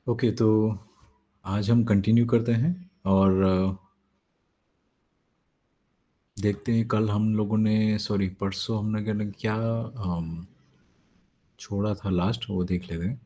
Okay, तो आज हम कंटिन्यू करते हैं और देखते हैं कल हम लोगों ने सॉरी परसों हम लोगों ने क्या छोड़ा था लास्ट वो देख लेते हैं।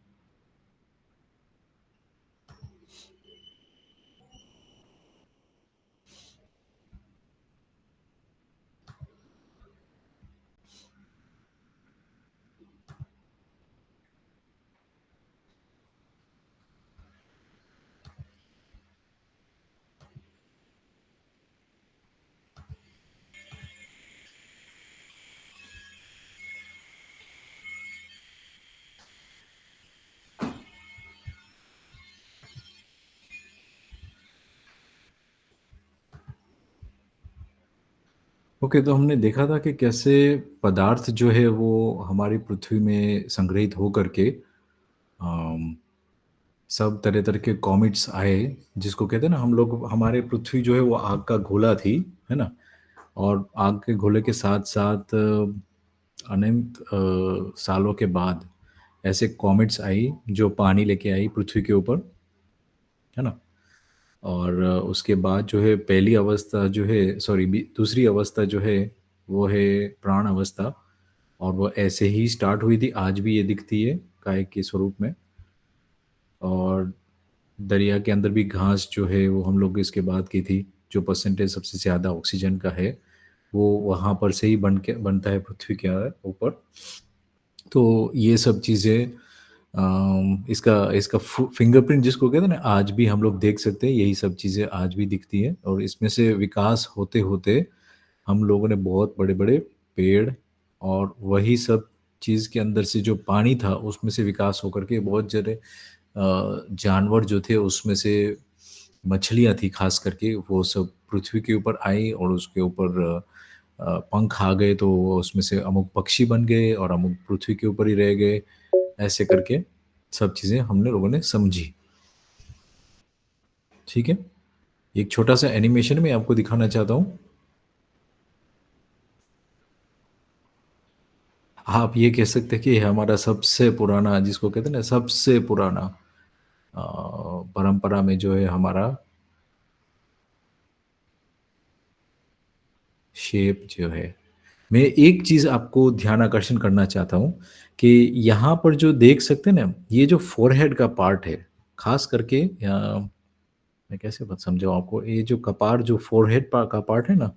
ओके, तो हमने देखा था कि कैसे पदार्थ जो है वो हमारी पृथ्वी में संग्रहित हो करके अम, सब तरह-तरह के कॉमेट्स आए, जिसको कहते हैं ना हम लोग हमारे पृथ्वी जो है वो आग का गोला थी, है ना? और आग के गोले के साथ-साथ अनंत सालों के बाद ऐसे कॉमेट्स आई जो पानी लेके आई पृथ्वी के ऊपर, है ना? और उसके बाद जो है पहली अवस्था जो है सॉरी बी दूसरी अवस्था जो है वो है प्राण अवस्था और वो ऐसे ही स्टार्ट हुई थी, आज भी ये दिखती है काय के स्वरूप में। और दरिया के अंदर भी घास जो है वो हम लोग इसके बाद की थी, जो परसेंटेज सबसे ज़्यादा ऑक्सीजन का है, वो वहाँ पर से ही बनता है पृथ्वी के ऊपर। तो ये सब चीज़ें इसका इसका फिंगरप्रिंट जिसको कहते हैं ना आज भी हम लोग देख सकते हैं, यही सब चीज़ें आज भी दिखती हैं और इसमें से विकास होते-होते हम लोगों ने बहुत बड़े-बड़े पेड़ और वही सब चीज़ के अंदर से जो पानी था उसमें से विकास होकर के बहुत ज़रे जानवर जो थे उसमें से मछलियाँ थी ख़ास करके वो सब पृथ्वी के ऊपर आई और उसके ऊपर पंख आ गए तो वो उसमें से अमुक पक्षी बन गए और अमुक पृथ्वी के ऊपर ही रह गए। ऐसे करके सब चीज़ें हमने लोगों ने समझी। ठीक है? एक छोटा-सा एनिमेशन मैं आपको दिखाना चाहता हूँ। आप ये कह सकते हैं कि ये हमारा सबसे पुराना जिसको कहते हैं ना सबसे पुराना अ, परंपरा में जो है हमारा शेप जो है। मैं एक चीज़ आपको ध्यान आकर्षण करना चाहता हूँ कि यहाँ पर जो देख सकते हैं ना, ये जो फ़ोरहेड का पार्ट है, ख़ास करके मैं कैसे समझाऊँ आपको, ये जो कपार जो फ़ोरहेड का पार्ट है ना,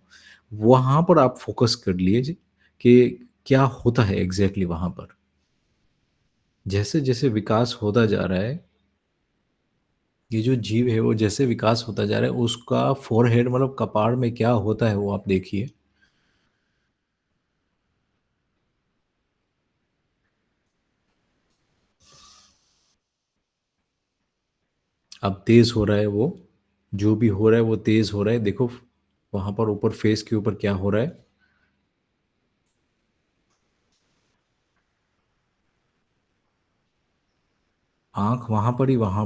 वहाँ पर आप फ़ोकस कर लीजिए कि क्या होता है एग्ज़ैक्टली वहाँ पर। जैसे-जैसे विकास होता जा रहा है, ये जो जीव है वो जैसे विकास होता जा रहा है, उसका फ़ोरहेड मतलब कपार में क्या होता है वो आप देखिए। अब तेज़ हो रहा है वो, जो भी हो रहा है वो तेज़ हो रहा है। देखो वहाँ पर ऊपर फ़ेस के ऊपर क्या हो रहा है। आँख वहाँ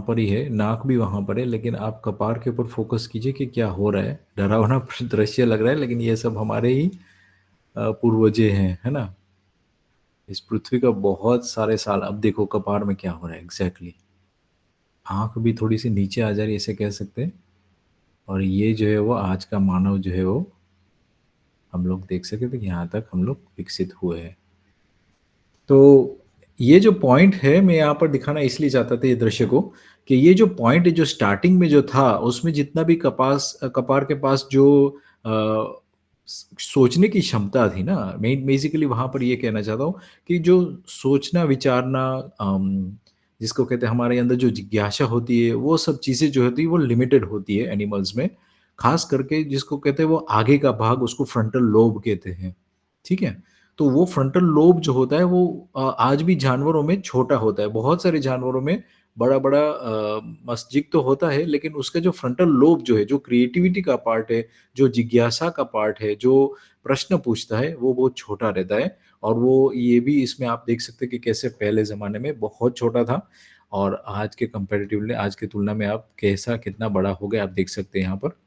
पर ही है, नाक भी वहाँ पर है, लेकिन आप कपार के ऊपर फ़ोकस कीजिए कि क्या हो रहा है। डरावना दृश्य लग रहा है लेकिन ये सब हमारे ही पूर्वजें हैं, है ना? इस पृथ्वी का बहुत सारे साल अब देखो कपार में क्या हो रहा है एग्ज़ैक्टली। आँख भी थोड़ी-सी नीचे आ जा रही है ऐसे कह सकते हैं और ये जो है वो आज का मानव जो है वो हम लोग देख सके थे कि यहाँ तक हम लोग विकसित हुए हैं। तो ये जो पॉइंट है मैं यहाँ पर दिखाना इसलिए चाहता था ये दृश्य को कि ये जो पॉइंट है जो स्टार्टिंग में जो था उसमें जितना भी कपार के पास जो सोचने की क्षमता थी ना मैं बेसिकली वहां पर ये कहना चाहता हूँ कि जो सोचना विचारना जिसको कहते हैं हमारे अंदर जो जिज्ञासा होती है वो सब चीज़ें जो होती है वो लिमिटेड होती है एनिमल्स में खास करके जिसको कहते हैं वो आगे का भाग उसको फ्रंटल लोब कहते हैं ठीक है तो वो फ्रंटल लोब जो होता है वो आज भी जानवरों में छोटा होता है। बहुत सारे जानवरों में बड़ा-बड़ा मस्तिष्क तो होता है लेकिन उसका जो फ्रंटल लोब जो है, जो क्रिएटिविटी का पार्ट है, जो जिज्ञासा का पार्ट है, जो प्रश्न पूछता है, वो बहुत छोटा रहता है और वो ये भी इसमें आप देख सकते हैं कि कैसे पहले ज़माने में बहुत छोटा था और आज के कंपैरेटिवली आज की तुलना में आप कैसा कितना बड़ा हो गया आप देख सकते हैं यहाँ पर।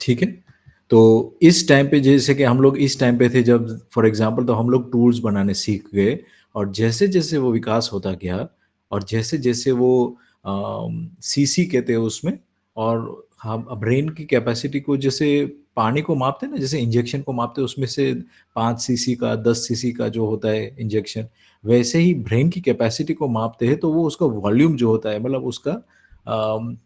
ठीक है? तो इस टाइम पे जैसे कि हम लोग इस टाइम पे थे जब फॉर एग्ज़ाम्पल तो हम लोग टूल्स बनाने सीख गए और जैसे-जैसे वो विकास होता गया और जैसे-जैसे वो सीसी कहते हैं उसमें। और हम ब्रेन की कैपेसिटी को जैसे पानी को मापते हैं ना, जैसे इंजेक्शन को मापते हैं उसमें से 5 सीसी का 10 सीसी का जो होता है इंजेक्शन, वैसे ही ब्रेन की कैपेसिटी को मापते हैं, तो वो उसका वॉल्यूम जो होता है मतलब उसका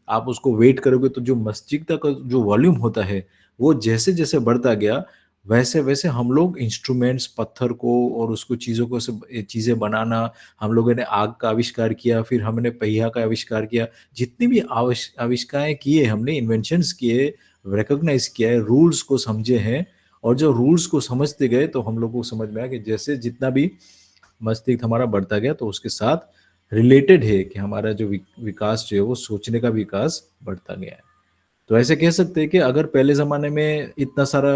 आप उसको वेट करोगे तो जो मस्तिष्क का जो वॉल्यूम होता है, वो जैसे-जैसे बढ़ता गया, वैसे-वैसे हम लोग इंस्ट्रूमेंट्स पत्थर को और उसको चीज़ों को सब चीज़ें बनाना, हम लोगों ने आग का आविष्कार किया, फिर हमने पहिया का आविष्कार किया। जितनी भी आविष्कार किए हमने, इन्वेंशंस किए, रिकॉग्नाइज़ किया है, रूल्स को समझे हैं, और जो रूल्स को समझते गए तो हम लोगों को समझ में आया कि जैसे जितना भी मस्तिष्क हमारा बढ़ता गया तो उसके साथ रिलेटेड है कि हमारा जो विकास जो है वो सोचने का विकास बढ़ता गया है। तो ऐसे कह सकते हैं कि अगर पहले ज़माने में इतना सारा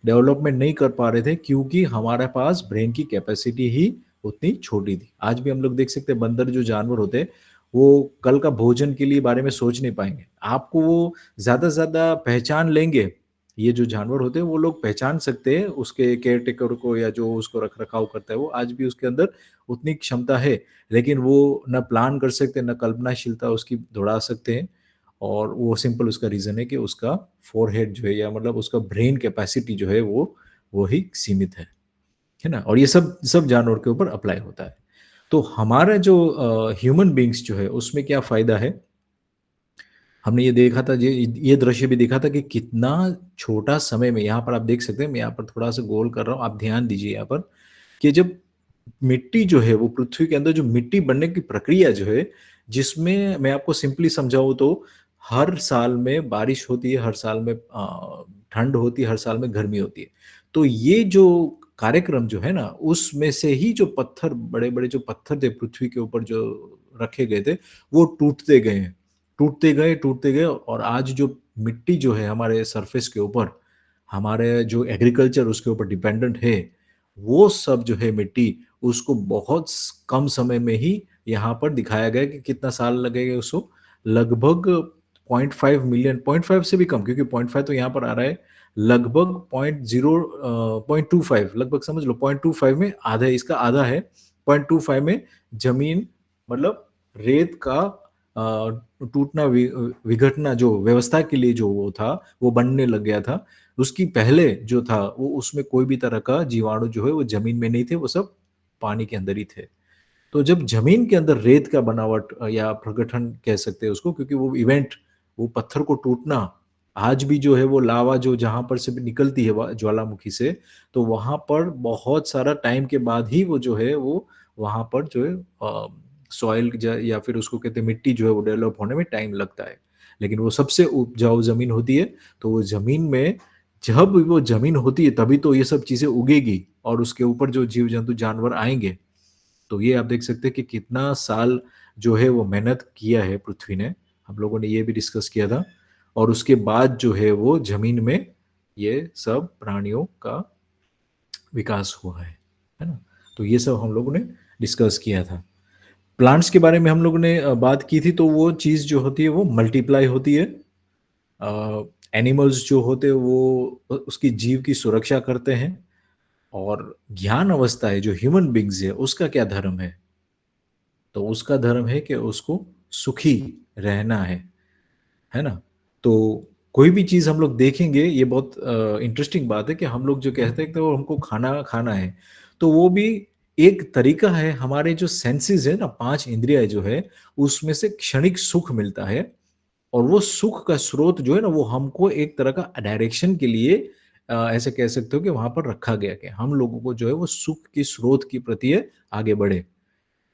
डेवलपमेंट नहीं कर पा रहे थे क्योंकि हमारे पास ब्रेन की कैपेसिटी ही उतनी छोटी थी। आज भी हम लोग देख सकते हैं बंदर जो जानवर होते हैं, वो कल का भोजन के लिए बारे में सोच नहीं पाएँगे। आपको वो ज़्यादा से ज़्यादा पहचान लेंगे, ये जो जानवर होते हैं वो लोग पहचान सकते हैं उसके केयरटेकर को या जो उसको रख-रखाव करता है वो, आज भी उसके अंदर उतनी क्षमता है। लेकिन वो ना प्लान कर सकते हैं, ना कल्पनाशीलता उसकी दौड़ा सकते हैं। और वो सिंपल उसका रीज़न है कि उसका फ़ोरहेड जो है या मतलब उसका ब्रेन कैपेसिटी जो है वो ही सीमित है ना? और ये सब सब जानवर के ऊपर अप्लाई होता है। तो हमारा जो ह्यूमन बीइंग्स जो है उसमें क्या फ़ायदा है? हमने ये देखा था ये दृश्य भी देखा था कि कितना छोटा समय में, यहाँ पर आप देख सकते हैं, मैं यहाँ पर थोड़ा-सा गोल कर रहा हूँ, आप ध्यान दीजिए यहाँ पर, कि जब मिट्टी जो है वो पृथ्वी के अंदर जो मिट्टी बनने की प्रक्रिया जो है, जिसमें मैं आपको सिंपली समझाऊँ तो हर साल में बारिश होती है, हर साल में ठंड होती है, हर साल में गर्मी होती है। तो ये जो कार्यक्रम जो है ना, उसमें से ही जो पत्थर बड़े-बड़े जो पत्थर थे पृथ्वी के ऊपर जो रखे गए थे, वो टूटते गए हैं। टूटते गए और आज जो मिट्टी जो है हमारे सरफेस के ऊपर, हमारे जो एग्रीकल्चर उसके ऊपर डिपेंडेंट है, वो सब जो है मिट्टी, उसको बहुत कम समय में ही यहाँ पर दिखाया गया कि कितना साल लगेगा उसको, लगभग 0.5 मिलियन, 0.5 से भी कम, क्योंकि 0.5 तो यहाँ पर आ रहा है, लगभग 0.25, लगभग समझ लो 0.25 में आधा है, इसका आधा है। 0.25 में ज़मीन मतलब रेत का टूटना विघटना जो व्यवस्था के लिए जो वो था, वो बनने लग गया था। उसकी पहले जो था, वो उसमें कोई भी तरह का जीवाणु जो है वो ज़मीन में नहीं थे, वो सब पानी के अंदर ही थे। तो जब ज़मीन के अंदर रेत का बनावट या प्रगठन कह सकते हैं उसको, क्योंकि वो इवेंट, वो पत्थर को टूटना, आज भी जो है वो लावा जो जहाँ पर से भी निकलती है ज्वालामुखी से, तो वहाँ पर बहुत सारा टाइम के बाद ही वो जो है वो वहाँ पर जो है सॉइल या फिर उसको कहते हैं मिट्टी जो है वो डेवलप होने में टाइम लगता है। लेकिन वो सबसे उपजाऊ ज़मीन होती है, तो वो ज़मीन में जब वो ज़मीन होती है तभी तो ये सब चीज़ें उगेगी और उसके ऊपर जो जीव-जंतु, जानवर आएँगे। तो ये आप देख सकते हैं कि कितना साल जो है वो मेहनत किया है पृथ्वी ने। हम लोगों ने ये भी डिस्कस किया था, और उसके बाद जो है वो ज़मीन में ये सब प्राणियों का विकास हुआ है ना? तो ये सब हम लोगों ने डिस्कस किया था। प्लांट्स के बारे में हम लोगों ने बात की थी, तो वो चीज़ जो होती है वो मल्टीप्लाई होती है। एनिमल्स जो होते हैं वो उसकी जीव की सुरक्षा करते हैं। और ज्ञान अवस्था है जो ह्यूमन बीइंग्स है, उसका क्या धर्म है? तो उसका धर्म है कि उसको सुखी रहना है ना? तो कोई भी चीज़ हम लोग देखेंगे, ये बहुत इंटरेस्टिंग बात है कि हम लोग जो कहते हैं कि वो हमको खाना खाना है, तो वो भी एक तरीका है, हमारे जो सेंसेस है ना, 5 इंद्रियाँ जो है, उसमें से क्षणिक सुख मिलता है। और वो सुख का स्रोत जो है ना, वो हमको एक तरह का डायरेक्शन के लिए ऐसे कह सकते हो कि वहाँ पर रखा गया कि हम लोगों को जो है वो सुख के स्रोत की प्रति आगे बढ़े।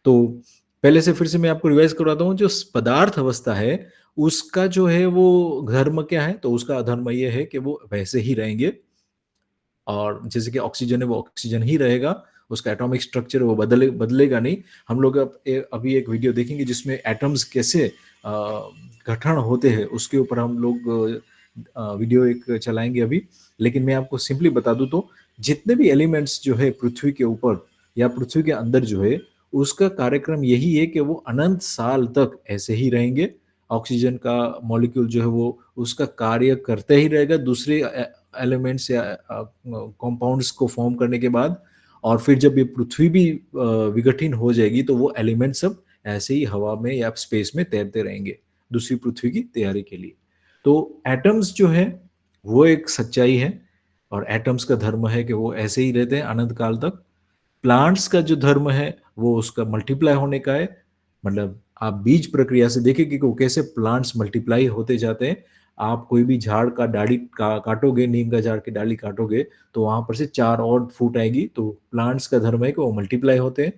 तो पहले से फिर से मैं आपको रिवाइज़ करवाता हूँ, जो पदार्थ अवस्था है, उसका जो है वो धर्म क्या है? तो उसका धर्म ये है कि वो वैसे ही रहेंगे, और जैसे कि ऑक्सीजन है, वो ऑक्सीजन ही रहेगा, उसका एटॉमिक स्ट्रक्चर वो बदलेगा नहीं। हम लोग अभी एक वीडियो देखेंगे जिसमें एटम्स कैसे गठन होते हैं, उसके ऊपर हम लोग वीडियो एक चलाएँगे अभी। लेकिन मैं आपको सिंपली बता दूँ तो, जितने भी एलिमेंट्स जो है पृथ्वी के ऊपर या पृथ्वी के अंदर जो है, उसका कार्यक्रम यही है कि वो अनंत साल तक ऐसे ही रहेंगे। ऑक्सीजन का मॉलिक्यूल जो है वो उसका कार्य करते ही रहेगा दूसरे एलिमेंट्स या कंपाउंड्स को फॉर्म करने के बाद, और फिर जब ये पृथ्वी भी विघटित हो जाएगी तो वो एलिमेंट सब ऐसे ही हवा में या स्पेस में तैरते रहेंगे, दूसरी पृथ्वी की तैयारी के लिए। तो एटम्स जो हैं, वो एक सच्चाई है और एटम्स का धर्म है कि वो ऐसे ही रहते हैं अनंत काल तक। प्लांट्स का जो धर्म है, वो उसका मल्टीप्लाई होने का है। मतलब आप बीज प्रक्रिया से देखेंगे कि वो कैसे प्लांट्स मल्टीप्लाई होते जाते हैं। आप कोई भी झाड़ का डाली काटोगे, नीम का झाड़ की डाली काटोगे, तो वहाँ पर से 4 और फूट आएगी, तो प्लांट्स का धर्म है कि वो मल्टीप्लाई होते हैं।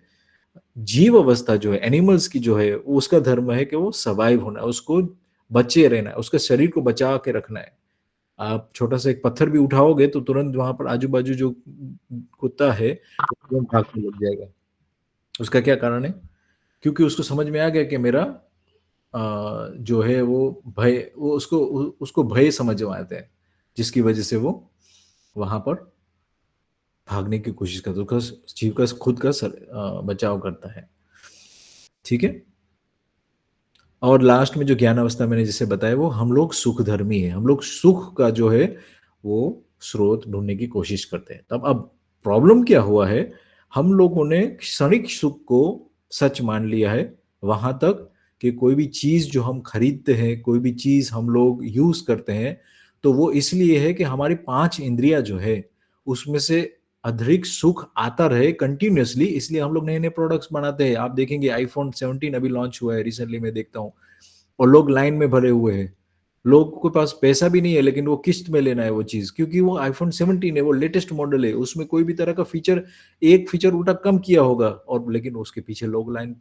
जीव अवस्था जो है, एनिमल्स की जो है, उसका धर्म है कि वो सर्वाइव होना है, उसको बचे रहना है, उसके शरीर को बचा के रखना है। आप छोटा-सा एक पत्थर भी उठाओगे तो तुरंत वहाँ पर आजू-बाजू जो कुत्ता है, वो तुरंत भागने लग जाएगा। उसका क्या कारण है? क्योंकि उसको समझ में आ गया कि मेरा जो है वो भय, वो उसको भय समझ में आता है, जिसकी वजह से वो वहाँ पर भागने की कोशिश करता है। उसका जीव का खुद का बचाव करता है। ठीक है? और लास्ट में जो ज्ञान अवस्था मैंने जैसे बताया, वो हम लोग सुखधर्मी हैं। हम लोग सुख का जो है वो स्रोत ढूँढने की कोशिश करते हैं। तब अब प्रॉब्लम क्या हुआ है, हम लोगों ने क्षणिक सुख को सच मान लिया है, वहाँ तक कि कोई भी चीज़ जो हम खरीदते हैं, कोई भी चीज़ हम लोग यूज़ करते हैं, तो वो इसलिए है कि हमारी 5 इंद्रियाँ जो है, उसमें से अधिक सुख आता रहे कंटिन्यूअसली, इसलिए हम लोग नए-नए प्रोडक्ट्स बनाते हैं। आप देखेंगे आईफ़ोन 17 अभी लॉन्च हुआ है, रिसेंटली मैं देखता हूँ और लोग लाइन में भरे हुए हैं। लोगों के पास पैसा भी नहीं है, लेकिन वो किश्त में लेना है वो चीज़, क्योंकि वो आईफ़ोन 17 है, वो लेटेस्ट मॉडल है, उसमें कोई भी तरह का फीचर, एक फीचर उल्टा कम किया होगा, और लेकिन उसके पीछे लोग लाइन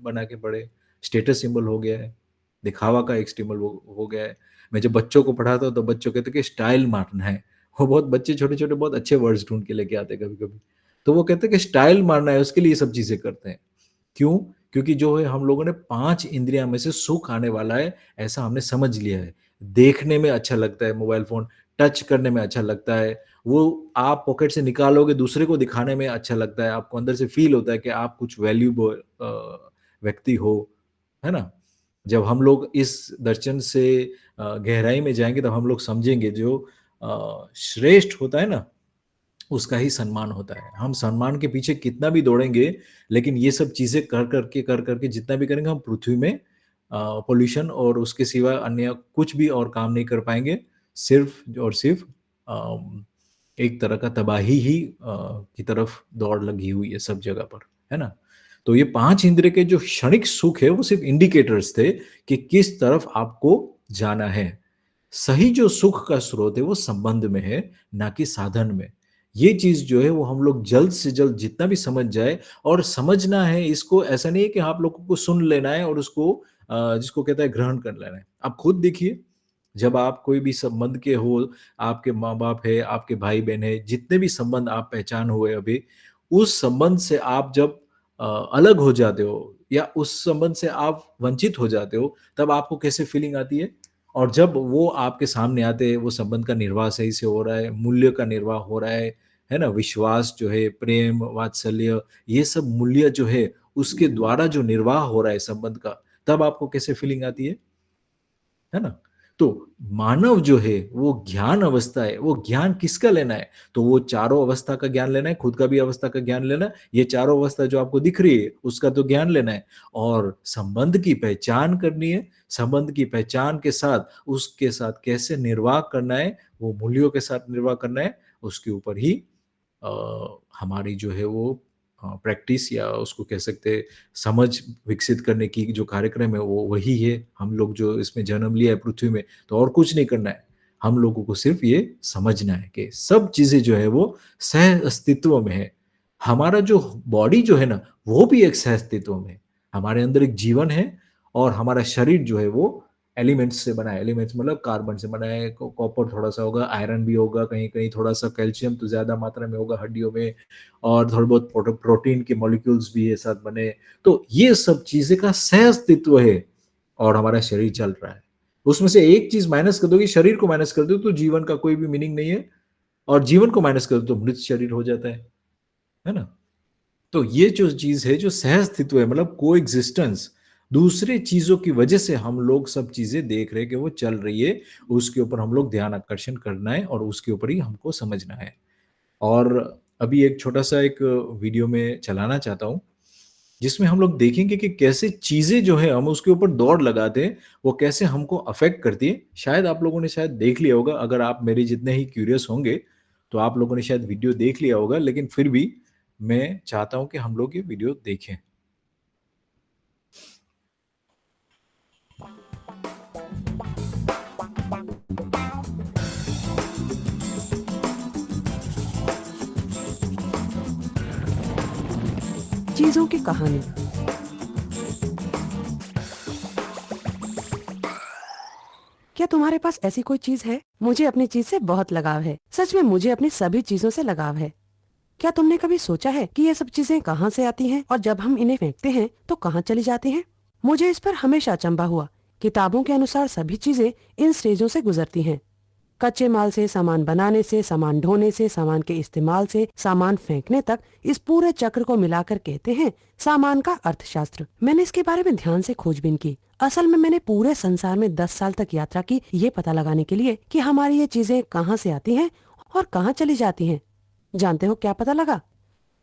बना के पड़े। स्टेटस सिंबल हो गया है, दिखावा का एक सिंबल हो गया है। मैं जब बच्चों को पढ़ाता हूँ, तो बच्चों कहते हैं कि स्टाइल मारना है। वो बहुत बच्चे छोटे-छोटे बहुत अच्छे वर्ड्स ढूँढ के लेके आते हैं कभी-कभी। तो वो कहते हैं कि स्टाइल मारना है, उसके लिए ये सब चीज़ें करते हैं। क्यों? क्योंकि जो है हम लोगों ने 5 इंद्रियाँ में से सुख आने वाला है, ऐसा हमने समझ लिया है। देखने में अच्छा लगता है मोबाइल फ़ोन, टच करने में अच्छा लगता है, वो आप पॉकेट से निकालोगे दूसरे को दिखाने में अच्छा लगता है, आपको अंदर से फ़ील होता है कि आप कुछ वैल्यूएबल व्यक्ति हो, है ना? जब हम लोग इस दर्शन से गहराई में जाएँगे, तब हम लोग समझेंगे जो श्रेष्ठ होता है ना, उसका ही सम्मान होता है। हम सम्मान के पीछे कितना भी दौड़ेंगे, लेकिन ये सब चीज़ें कर कर के जितना भी करेंगे, हम पृथ्वी में पॉल्यूशन और उसके सिवा अन्य कुछ भी और काम नहीं कर पाएँगे। सिर्फ़ और सिर्फ़ एक तरह का तबाही ही की तरफ दौड़ लगी हुई है सब जगह पर, है ना? तो ये 5 इंद्रिय के जो क्षणिक सुख है, वो सिर्फ़ इंडिकेटर्स थे कि किस तरफ आपको जाना है। सही जो सुख का स्रोत है, वो संबंध में है, ना कि साधन में। ये चीज़ जो है वो हम लोग जल्द से जल्द जितना भी समझ जाए, और समझना है इसको, ऐसा नहीं है कि आप लोगों को सुन लेना है और उसको जिसको कहते हैं ग्रहण कर लेना है। आप खुद देखिए, जब आप कोई भी संबंध के हो, आपके माँ-बाप है, आपके भाई-बहन है, जितने भी संबंध आप पहचान हुए अभी, उस संबंध से आप जब अलग हो जाते हो या उस संबंध से आप वंचित हो जाते हो, तब आपको कैसे फीलिंग आती है? और जब वो आपके सामने आते हैं, वो संबंध का निर्वाह सही से हो रहा है, मूल्य का निर्वाह हो रहा है ना? विश्वास जो है, प्रेम, वात्सल्य, ये सब मूल्य जो है, उसके द्वारा जो निर्वाह हो रहा है संबंध का, तब आपको कैसे फीलिंग आती है ना? तो मानव जो है, वो ज्ञान अवस्था है, वो ज्ञान किसका लेना है? तो वो चारों अवस्था का ज्ञान लेना है, खुद का भी अवस्था का ज्ञान लेना है, ये चारों अवस्था जो आपको दिख रही है, उसका तो ज्ञान लेना है, और संबंध की पहचान करनी है। संबंध की पहचान के साथ, उसके साथ कैसे निर्वाह करना है, वो मूल्यों के साथ निर्वाह करना है, उसके ऊपर ही हमारी जो है वो प्रैक्टिस, या उसको कह सकते हैं समझ विकसित करने की जो कार्यक्रम है, वो वही है। हम लोग जो इसमें जन्म लिया है पृथ्वी में, तो और कुछ नहीं करना है। हम लोगों को सिर्फ़ ये समझना है कि सब चीज़ें जो है वो सह-अस्तित्व में है। हमारा जो बॉडी जो है ना, वो भी एक सह-अस्तित्व में है। हमारे अंदर एक जीवन है, और हमारा शरीर जो है वो एलिमेंट्स से बना है। एलिमेंट्स मतलब कार्बन से बना है, कॉपर थोड़ा-सा होगा, आयरन भी होगा, कहीं-कहीं थोड़ा-सा कैल्शियम तो ज़्यादा मात्रा में होगा हड्डियों में, और थोड़े बहुत प्रोटीन के मॉलिक्यूल्स भी एक साथ बने। तो ये सब चीज़ें का सह-अस्तित्व है, और हमारा शरीर चल रहा है। उसमें से एक चीज़ माइनस कर दोगे, शरीर को माइनस कर दो, तो जीवन का कोई भी मीनिंग नहीं है, और जीवन को माइनस कर दो तो मृत शरीर हो जाता है ना? तो ये जो चीज़ है, जो सह-अस्तित्व है, मतलब कोएग्जिस्टेंस, दूसरे चीज़ों की वजह से हम लोग सब चीज़ें देख रहे हैं कि वो चल रही है, उसके ऊपर हम लोग ध्यान आकर्षण करना है, और उसके ऊपर ही हमको समझना है। और अभी एक छोटा-सा एक वीडियो मैं चलाना चाहता हूँ, जिसमें हम लोग देखेंगे कि कैसे चीज़ें जो है हम उसके ऊपर दौड़ लगाते हैं, वो कैसे हमको अफ़ेक्ट करती है। शायद आप लोगों ने शायद देख लिया होगा, अगर आप मेरे जितने ही क्यूरियस होंगे, तो आप लोगों ने शायद वीडियो देख लिया होगा, लेकिन फिर भी मैं चाहता हूँ कि हम लोग ये वीडियो देखें। चीजों की कहानी। क्या तुम्हारे पास ऐसी कोई चीज है? मुझे अपनी चीज से बहुत लगाव है। सच में मुझे अपनी सभी चीजों से लगाव है। क्या तुमने कभी सोचा है कि ये सब चीजें कहाँ से आती हैं और जब हम इन्हें फेंकते हैं तो कहाँ चली जाती हैं? मुझे इस पर हमेशा अचंभा हुआ। किताबों के अनुसार सभी चीजें इन स्टेजों से गुजरती हैं। कच्चे माल से सामान बनाने से, सामान ढोने से, सामान के इस्तेमाल से, सामान फेंकने तक, इस पूरे चक्र को मिलाकर कहते हैं सामान का अर्थशास्त्र। मैंने इसके बारे में ध्यान से खोजबीन की। असल में मैंने पूरे संसार में 10 साल तक यात्रा की, ये पता लगाने के लिए कि हमारी ये चीजें कहाँ से आती हैं और कहाँ चली जाती हैं। जानते हो क्या पता लगा?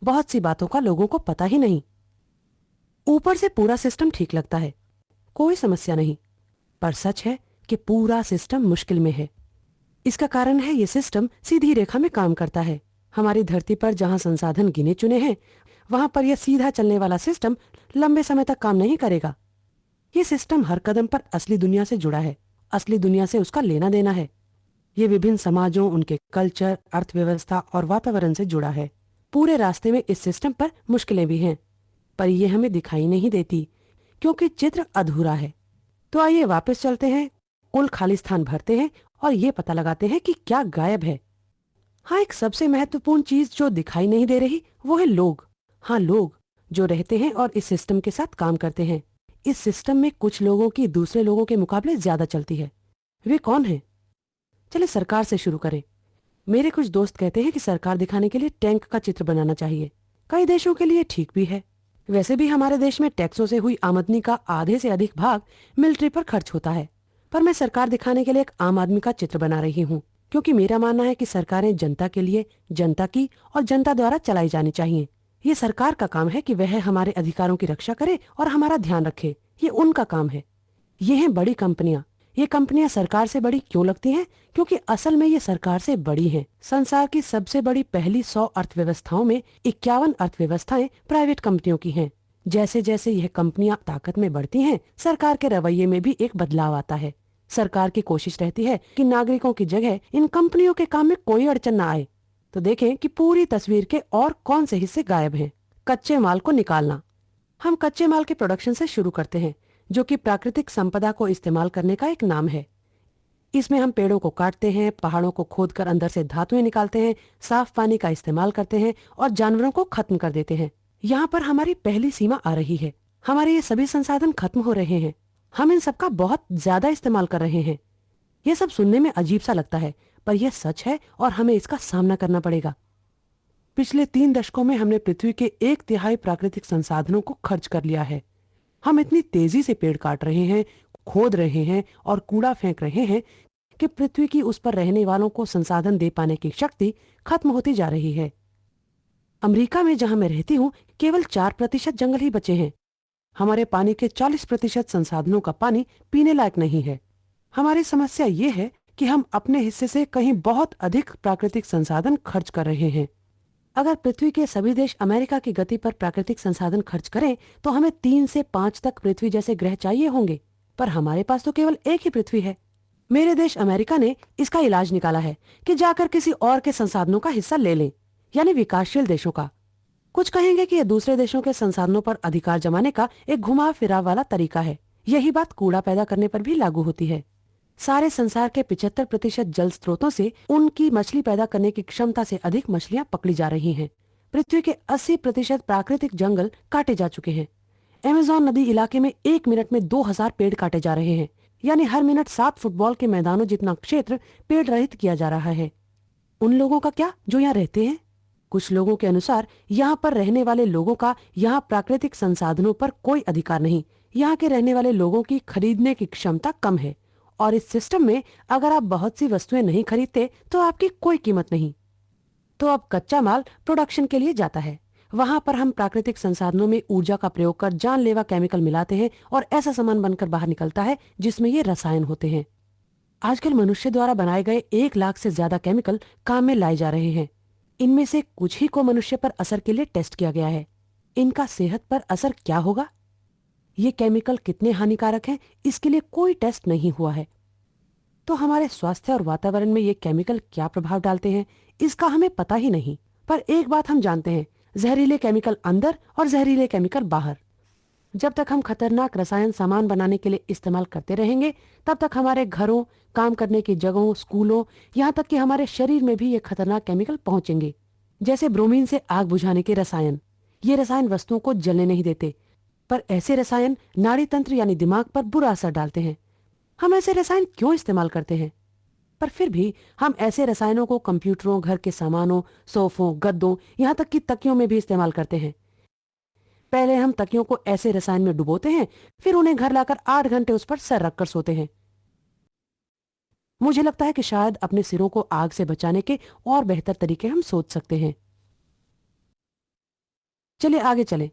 बहुत सी बातों का लोगों को पता ही नहीं। ऊपर से पूरा सिस्टम ठीक लगता है, कोई समस्या नहीं, पर सच है कि पूरा सिस्टम मुश्किल में है। इसका कारण है ये सिस्टम सीधी रेखा में काम करता है। हमारी धरती पर जहां संसाधन गिने चुने हैं, वहां पर यह सीधा चलने वाला सिस्टम लंबे समय तक काम नहीं करेगा। ये सिस्टम हर कदम पर असली दुनिया से जुड़ा है, असली दुनिया से उसका लेना देना है। ये विभिन्न समाजों, उनके कल्चर, अर्थव्यवस्था और वातावरण से जुड़ा है। पूरे रास्ते में इस सिस्टम पर मुश्किलें भी हैं, पर ये हमें दिखाई नहीं देती क्योंकि चित्र अधूरा है। तो आइए वापस चलते हैं, कुल खाली स्थान भरते हैं और ये पता लगाते हैं कि क्या गायब है। हाँ, एक सबसे महत्वपूर्ण चीज जो दिखाई नहीं दे रही वो है लोग। हाँ, लोग जो रहते हैं और इस सिस्टम के साथ काम करते हैं। इस सिस्टम में कुछ लोगों की दूसरे लोगों के मुकाबले ज्यादा चलती है। वे कौन हैं? चले सरकार से शुरू करें। मेरे कुछ दोस्त कहते हैं कि सरकार दिखाने के लिए टैंक का चित्र बनाना चाहिए। कई देशों के लिए ठीक भी है। वैसे भी हमारे देश में टैक्सों से हुई आमदनी का आधे से अधिक भाग मिलिट्री पर खर्च होता है। पर मैं सरकार दिखाने के लिए एक आम आदमी का चित्र बना रही हूँ, क्योंकि मेरा मानना है कि सरकारें जनता के लिए, जनता की और जनता द्वारा चलाई जानी चाहिए। ये सरकार का काम है कि वह हमारे अधिकारों की रक्षा करे और हमारा ध्यान रखे। ये उनका काम है। ये हैं बड़ी कंपनियां। ये कंपनियां सरकार से बड़ी क्यों लगती हैं? क्योंकि असल में ये सरकार से बड़ी हैं। संसार की सबसे बड़ी पहली 100 अर्थव्यवस्थाओं में 51 अर्थव्यवस्थाएं प्राइवेट कंपनियों की हैं। जैसे जैसे यह कंपनियां ताकत में बढ़ती हैं, सरकार के रवैये में भी एक बदलाव आता है। सरकार की कोशिश रहती है कि नागरिकों की जगह इन कंपनियों के काम में कोई अड़चन न आए। तो देखें कि पूरी तस्वीर के और कौन से हिस्से गायब हैं। कच्चे माल को निकालना। हम कच्चे माल के प्रोडक्शन से शुरू करते हैं, जो कि प्राकृतिक संपदा को इस्तेमाल करने का एक नाम है। इसमें हम पेड़ों को काटते हैं, पहाड़ों को खोदकर अंदर से धातुएं निकालते हैं, साफ पानी का इस्तेमाल करते हैं और जानवरों को खत्म कर देते हैं। यहाँ पर हमारी पहली सीमा आ रही है। हमारे ये सभी संसाधन खत्म हो रहे हैं। हम इन सबका बहुत ज्यादा इस्तेमाल कर रहे हैं। यह सब सुनने में अजीब सा लगता है, पर यह सच है और हमें इसका सामना करना पड़ेगा। पिछले 3 दशकों में हमने पृथ्वी के 1/3 प्राकृतिक संसाधनों को खर्च कर लिया है। हम इतनी तेजी से पेड़ काट रहे हैं, खोद रहे हैं और कूड़ा फेंक रहे हैं कि पृथ्वी की उस पर रहने वालों को संसाधन दे पाने की शक्ति खत्म होती जा रही है। अमेरिका में जहां मैं रहती हूँ, केवल 4% जंगल ही बचे हैं। हमारे पानी के 40% संसाधनों का पानी पीने लायक नहीं है। हमारी समस्या ये है कि हम अपने हिस्से से कहीं बहुत अधिक प्राकृतिक संसाधन खर्च कर रहे हैं। अगर पृथ्वी के सभी देश अमेरिका की गति पर प्राकृतिक संसाधन खर्च करें तो हमें 3 से 5 तक पृथ्वी जैसे ग्रह चाहिए होंगे, पर हमारे पास तो केवल एक ही पृथ्वी है। मेरे देश अमेरिका ने इसका इलाज निकाला है कि जाकर किसी और के संसाधनों का हिस्सा ले लें, यानी विकासशील देशों का। कुछ कहेंगे कि यह दूसरे देशों के संसाधनों पर अधिकार जमाने का एक घुमाव फिराव वाला तरीका है। यही बात कूड़ा पैदा करने पर भी लागू होती है। सारे संसार के 75% जल स्रोतों से उनकी मछली पैदा करने की क्षमता से अधिक मछलियां पकड़ी जा रही हैं। पृथ्वी के 80% प्राकृतिक जंगल काटे जा चुके हैं। अमेज़न नदी इलाके में 1 मिनट में 2000 पेड़ काटे जा रहे हैं, यानी हर मिनट 7 फुटबॉल के मैदानों जितना क्षेत्र पेड़ रहित किया जा रहा है। उन लोगों का क्या जो यहाँ रहते हैं? कुछ लोगों के अनुसार यहाँ पर रहने वाले लोगों का यहाँ प्राकृतिक संसाधनों पर कोई अधिकार नहीं। यहाँ के रहने वाले लोगों की खरीदने की क्षमता कम है और इस सिस्टम में अगर आप बहुत सी वस्तुएं नहीं खरीदते तो आपकी कोई कीमत नहीं। तो अब कच्चा माल प्रोडक्शन के लिए जाता है। वहां पर हम प्राकृतिक संसाधनों में ऊर्जा का प्रयोग कर जानलेवा केमिकल मिलाते हैं और ऐसा सामान बनकर बाहर निकलता है जिसमें ये रसायन होते हैं। आजकल मनुष्य द्वारा बनाए गए 1 लाख से ज्यादा केमिकल काम में लाए जा रहे हैं। इनमें से कुछ ही को मनुष्य पर असर के लिए टेस्ट किया गया है। इनका सेहत पर असर क्या होगा, ये केमिकल कितने हानिकारक हैं, इसके लिए कोई टेस्ट नहीं हुआ है। तो हमारे स्वास्थ्य और वातावरण में ये केमिकल क्या प्रभाव डालते हैं, इसका हमें पता ही नहीं। पर एक बात हम जानते हैं, जहरीले केमिकल अंदर और जहरीले केमिकल बाहर। जब तक हम खतरनाक रसायन सामान बनाने के लिए इस्तेमाल करते रहेंगे, तब तक हमारे घरों, काम करने की जगहों, स्कूलों, यहाँ तक कि हमारे शरीर में भी ये खतरनाक केमिकल पहुंचेंगे। जैसे ब्रोमीन से आग बुझाने के रसायन। ये रसायन वस्तुओं को जलने नहीं देते, पर ऐसे रसायन नाड़ी तंत्र यानी दिमाग पर बुरा असर डालते हैं। हम ऐसे रसायन क्यों इस्तेमाल करते हैं? पर फिर भी हम ऐसे रसायनों को कंप्यूटरों, घर के सामानों, सोफों, गद्दों, यहाँ तक कि तकियों में भी इस्तेमाल करते हैं। पहले हम तकियों को ऐसे रसायन में डुबोते हैं, फिर उन्हें घर लाकर 8 घंटे उस पर सर रखकर सोते हैं। मुझे लगता है कि शायद अपने सिरों को आग से बचाने के और बेहतर तरीके हम सोच सकते हैं। चलिए आगे चलें।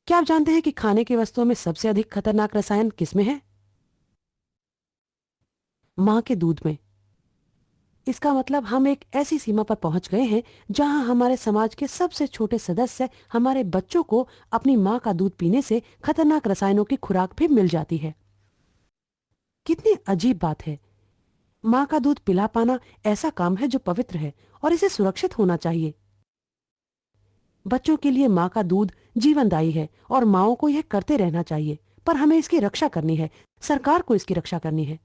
क्या आप जानते हैं कि खाने की वस्तुओं में सबसे अधिक खतरनाक रसायन किसमें है? मां के दूध में। इसका मतलब हम एक ऐसी सीमा पर पहुंच गए हैं जहां हमारे समाज के सबसे छोटे सदस्य हमारे बच्चों को अपनी मां का दूध पीने से खतरनाक रसायनों की खुराक भी मिल जाती है। कितनी अजीब बात है। मां का दूध पिला पाना ऐसा काम है जो पवित्र है और इसे सुरक्षित होना चाहिए। बच्चों के लिए मां का दूध जीवनदायी है और माओं को यह करते रहना चाहिए, पर हमें इसकी रक्षा करनी है। सरकार को इसकी रक्षा करनी है।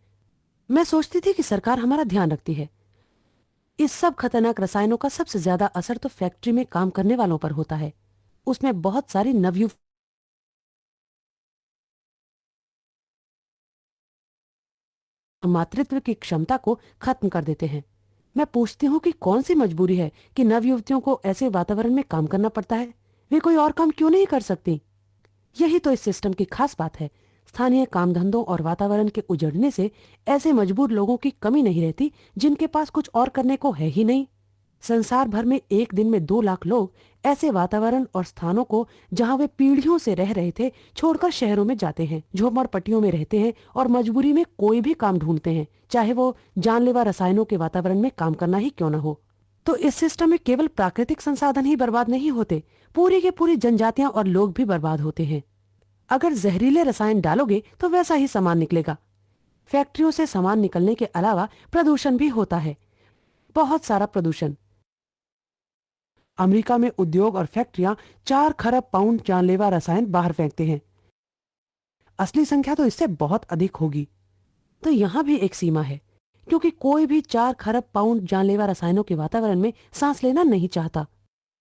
मैं सोचती थी कि सरकार हमारा ध्यान रखती है। इस सब खतरनाक रसायनों का सबसे ज्यादा असर तो फैक्ट्री में काम करने वालों पर होता है। उसमें बहुत सारी नवयुवक मातृत्व की क्षमता को खत्म कर देते हैं। मैं पूछती हूँ कि कौन सी मजबूरी है कि नवयुवतियों को ऐसे वातावरण में काम करना पड़ता है? वे कोई और काम क्यों नहीं कर सकती? यही तो इस सिस्टम की खास बात है। स्थानीय काम धंधों और वातावरण के उजड़ने से ऐसे मजबूर लोगों की कमी नहीं रहती जिनके पास कुछ और करने को है ही नहीं। संसार भर में एक दिन में 2 लाख लोग ऐसे वातावरण और स्थानों को जहां वे पीढ़ियों से रह रहे थे छोड़कर शहरों में जाते हैं, झोपड़पट्टियों में रहते हैं और मजबूरी में कोई भी काम ढूंढते हैं, चाहे वो जानलेवा रसायनों के वातावरण में काम करना ही क्यों न हो। तो इस सिस्टम में केवल प्राकृतिक संसाधन ही बर्बाद नहीं होते, पूरी के पूरी जनजातियां और लोग भी बर्बाद होते हैं। अगर जहरीले रसायन डालोगे तो वैसा ही सामान निकलेगा। फैक्ट्रियों से सामान निकलने के अलावा प्रदूषण भी होता है, बहुत सारा प्रदूषण। अमेरिका में उद्योग और फैक्ट्रियां 4 खरब पाउंड जानलेवा रसायन बाहर फेंकते हैं। असली संख्या तो इससे बहुत अधिक होगी। तो यहाँ भी एक सीमा है, क्योंकि कोई भी 4 खरब पाउंड जानलेवा रसायनों के वातावरण में सांस लेना नहीं चाहता।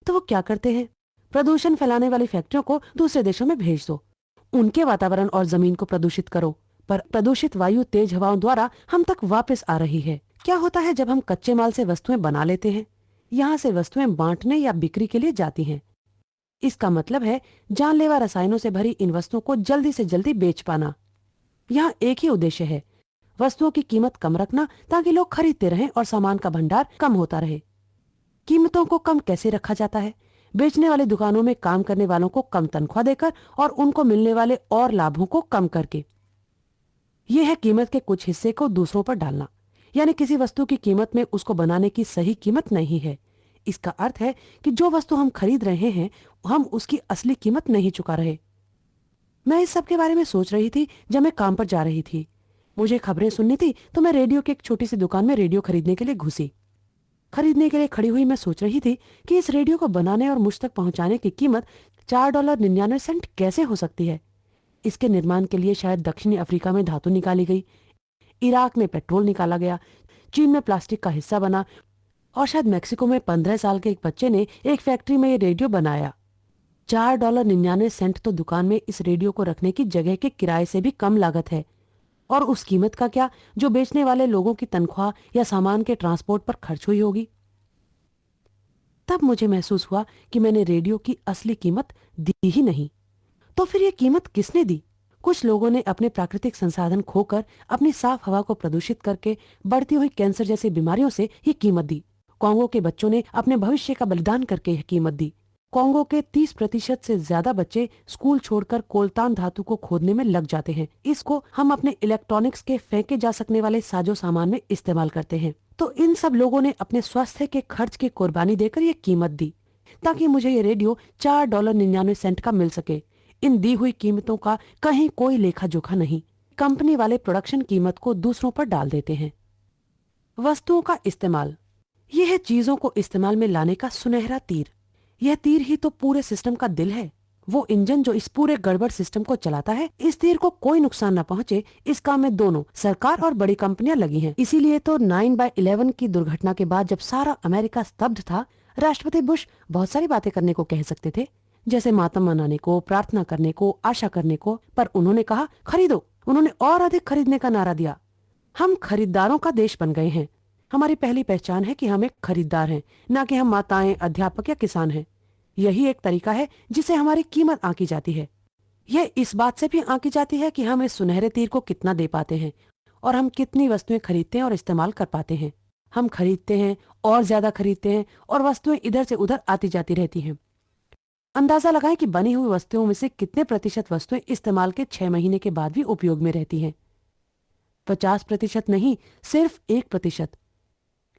तो वो क्या करते हैं? प्रदूषण फैलाने वाली फैक्ट्रियों को दूसरे देशों में भेज दो, उनके वातावरण और जमीन को प्रदूषित करो। पर प्रदूषित वायु तेज हवाओं द्वारा हम तक वापस आ रही है। क्या होता है जब हम कच्चे माल से वस्तुएं बना लेते हैं? यहाँ से वस्तुएं बांटने या बिक्री के लिए जाती हैं। इसका मतलब है जानलेवा रसायनों से भरी इन वस्तुओं को जल्दी से जल्दी बेच पाना। यहाँ एक ही उद्देश्य है, वस्तुओं की कीमत कम रखना ताकि लोग खरीदते रहें और सामान का भंडार कम होता रहे। कीमतों को कम कैसे रखा जाता है? बेचने वाली दुकानों में काम करने वालों को कम तनख्वाह देकर और उनको मिलने वाले और लाभों को कम करके। यह है कीमत के कुछ हिस्से को दूसरों पर डालना, यानी किसी वस्तु की कीमत में उसको बनाने की सही कीमत नहीं है। इसका अर्थ है कि जो वस्तु हम खरीद रहे हैं हम उसकी असली कीमत नहीं चुका रहे। मैं इस सब के बारे में सोच रही थी जब मैं काम पर जा रही थी। मुझे खबरें सुननी थी तो मैं रेडियो की एक छोटी सी दुकान में रेडियो खरीदने के लिए घुसी। खरीदने के लिए खड़ी हुई मैं सोच रही थी कि इस रेडियो को बनाने और मुझ तक पहुंचाने की कीमत $4.99 कैसे हो सकती है। इसके निर्माण के लिए शायद दक्षिणी अफ्रीका में धातु निकाली गई, इराक में पेट्रोल निकाला गया, चीन में प्लास्टिक का हिस्सा बना और शायद मेक्सिको में 15 साल के एक बच्चे ने एक फैक्ट्री में ये रेडियो बनाया। $4.99 तो दुकान में इस रेडियो को रखने की जगह के किराए से भी कम लागत है। और उस कीमत का क्या जो बेचने वाले लोगों की तनख्वाह या सामान के ट्रांसपोर्ट पर खर्च हुई होगी। तब मुझे महसूस हुआ कि मैंने रेडियो की असली कीमत दी ही नहीं। तो फिर ये कीमत किसने दी? कुछ लोगों ने अपने प्राकृतिक संसाधन खोकर अपनी साफ हवा को प्रदूषित करके बढ़ती हुई कैंसर जैसी बीमारियों से ये कीमत दी। कॉन्गो के बच्चों ने अपने भविष्य का बलिदान करके यह कीमत दी। कॉन्गो के 30% से ज्यादा बच्चे स्कूल छोड़कर कोलतान धातु को खोदने में लग जाते हैं। इसको हम अपने इलेक्ट्रॉनिक्स के फेंके जा सकने वाले साजो सामान में इस्तेमाल करते हैं। तो इन सब लोगों ने अपने स्वास्थ्य के खर्च की कुर्बानी देकर ये कीमत दी ताकि मुझे ये रेडियो $4.99 का मिल सके। इन दी हुई कीमतों का कहीं कोई लेखा जोखा नहीं। कंपनी वाले प्रोडक्शन कीमत को दूसरों पर डाल देते हैं। वस्तुओं का इस्तेमाल, यह है चीजों को इस्तेमाल में लाने का सुनहरा तीर। यह तीर ही तो पूरे सिस्टम का दिल है, वो इंजन जो इस पूरे गड़बड़ सिस्टम को चलाता है। इस तीर को कोई नुकसान न पहुंचे, इस काम में दोनों सरकार और बड़ी कंपनियां लगी हैं। इसीलिए तो 9/11 की दुर्घटना के बाद जब सारा अमेरिका स्तब्ध था, राष्ट्रपति बुश बहुत सारी बातें करने को कह सकते थे, जैसे मातम मनाने को, प्रार्थना करने को, आशा करने को, पर उन्होंने कहा खरीदो। उन्होंने और अधिक खरीदने का नारा दिया। हम खरीदारों का देश बन गए हैं। हमारी पहली पहचान है कि हम एक खरीदार हैं, न कि हम माताएं, अध्यापक या किसान हैं। यही एक तरीका है जिसे हमारी कीमत आंकी जाती है। यह इस बात से भी आंकी जाती है कि हम इस सुनहरे तीर को कितना दे पाते हैं और हम कितनी वस्तुएं खरीदते हैं और इस्तेमाल कर पाते हैं। हम खरीदते हैं और ज्यादा खरीदते हैं और वस्तुएं इधर से उधर आती जाती रहती हैं। अंदाजा लगाएं कि बनी हुई वस्तुओं में से कितने प्रतिशत वस्तुएं इस्तेमाल के 6 महीने के बाद भी उपयोग में रहती हैं। 50% नहीं, सिर्फ 1%।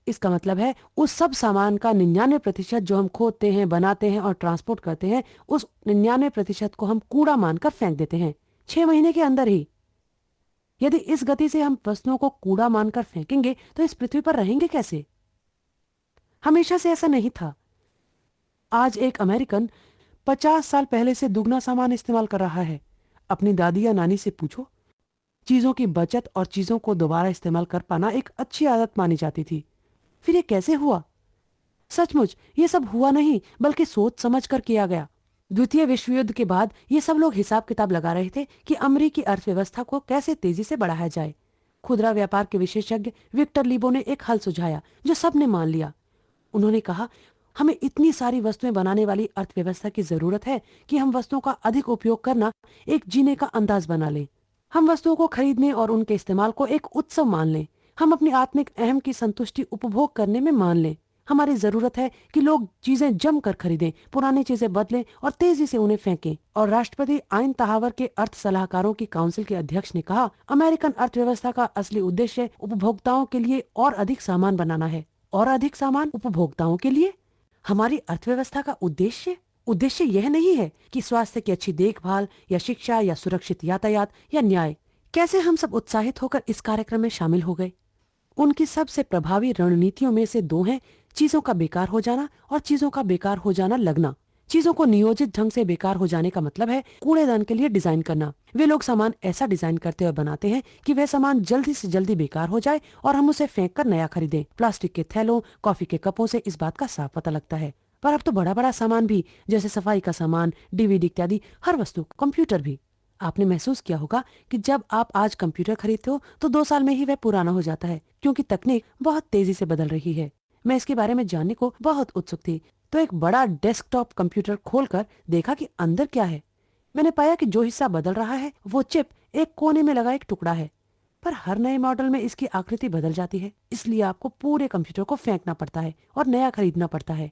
इसका मतलब है उस सब सामान का 99% जो हम खोदते हैं, बनाते हैं और ट्रांसपोर्ट करते हैं, उस 99% को हम कूड़ा मानकर फेंक देते हैं 6 महीने के अंदर ही। यदि इस गति से हम वस्तुओं को कूड़ा मानकर फेंकेंगे तो इस पृथ्वी पर रहेंगे कैसे? हमेशा से ऐसा नहीं था। आज एक अमेरिकन 50 साल पहले से दुगना सामान इस्तेमाल कर रहा है। अपनी दादी या नानी से पूछो। चीजों की बचत और चीजों को दोबारा इस्तेमाल कर पाना एक अच्छी आदत मानी जाती थी। फिर ये कैसे हुआ? सचमुच ये सब हुआ नहीं, बल्कि सोच समझ कर किया गया। द्वितीय विश्व युद्ध के बाद ये सब लोग हिसाब किताब लगा रहे थे कि अमेरिकी अर्थव्यवस्था को कैसे तेजी से बढ़ाया जाए। खुदरा व्यापार के विशेषज्ञ विक्टर लीबो ने एक हल सुझाया जो सबने मान लिया। उन्होंने कहा, हमें इतनी सारी वस्तुएं बनाने वाली अर्थव्यवस्था की जरूरत है कि हम वस्तुओं का अधिक उपयोग करना एक जीने का अंदाज बना लें। हम वस्तुओं को खरीदने और उनके इस्तेमाल को एक उत्सव मान लें। हम अपनी आत्मिक अहम की संतुष्टि उपभोग करने में मान लें। हमारी जरूरत है कि लोग चीजें जमकर खरीदें, पुरानी चीजें बदलें और तेजी से उन्हें फेंकें। और राष्ट्रपति आइन तहावर के अर्थ सलाहकारों की काउंसिल के अध्यक्ष ने कहा, अमेरिकन अर्थव्यवस्था का असली उद्देश्य उपभोक्ताओं के लिए और अधिक सामान बनाना है। और अधिक सामान उपभोक्ताओं के लिए? हमारी अर्थव्यवस्था का उद्देश्य यह नहीं है कि स्वास्थ्य की अच्छी देखभाल या शिक्षा या सुरक्षित यातायात या न्याय। कैसे हम सब उत्साहित होकर इस कार्यक्रम में शामिल हो गए। उनकी सबसे प्रभावी रणनीतियों में से 2 हैं, चीजों का बेकार हो जाना और चीजों का बेकार हो जाना लगना। चीजों को नियोजित ढंग से बेकार हो जाने का मतलब है कूड़ेदान के लिए डिजाइन करना। वे लोग सामान ऐसा डिजाइन करते और बनाते हैं कि वह सामान जल्दी से जल्दी बेकार हो जाए और हम उसे फेंक कर नया खरीदें। प्लास्टिक के थैलों, कॉफी के कपों से इस बात का साफ पता लगता है। पर अब तो बड़ा बड़ा सामान भी, जैसे सफाई का सामान, डीवीडी इत्यादि, हर वस्तु, कंप्यूटर भी। आपने महसूस किया होगा कि जब आप आज कंप्यूटर खरीदते हो तो 2 साल में ही वह पुराना हो जाता है, क्योंकि तकनीक बहुत तेजी से बदल रही है। मैं इसके बारे में जानने को बहुत उत्सुक थी, तो एक बड़ा डेस्कटॉप कंप्यूटर खोलकर देखा कि अंदर क्या है। मैंने पाया कि जो हिस्सा बदल रहा है वो चिप एक कोने में लगा एक टुकड़ा है। पर हर नए मॉडल में इसकी आकृति बदल जाती है, इसलिए आपको पूरे कंप्यूटर को फेंकना पड़ता है और नया खरीदना पड़ता है।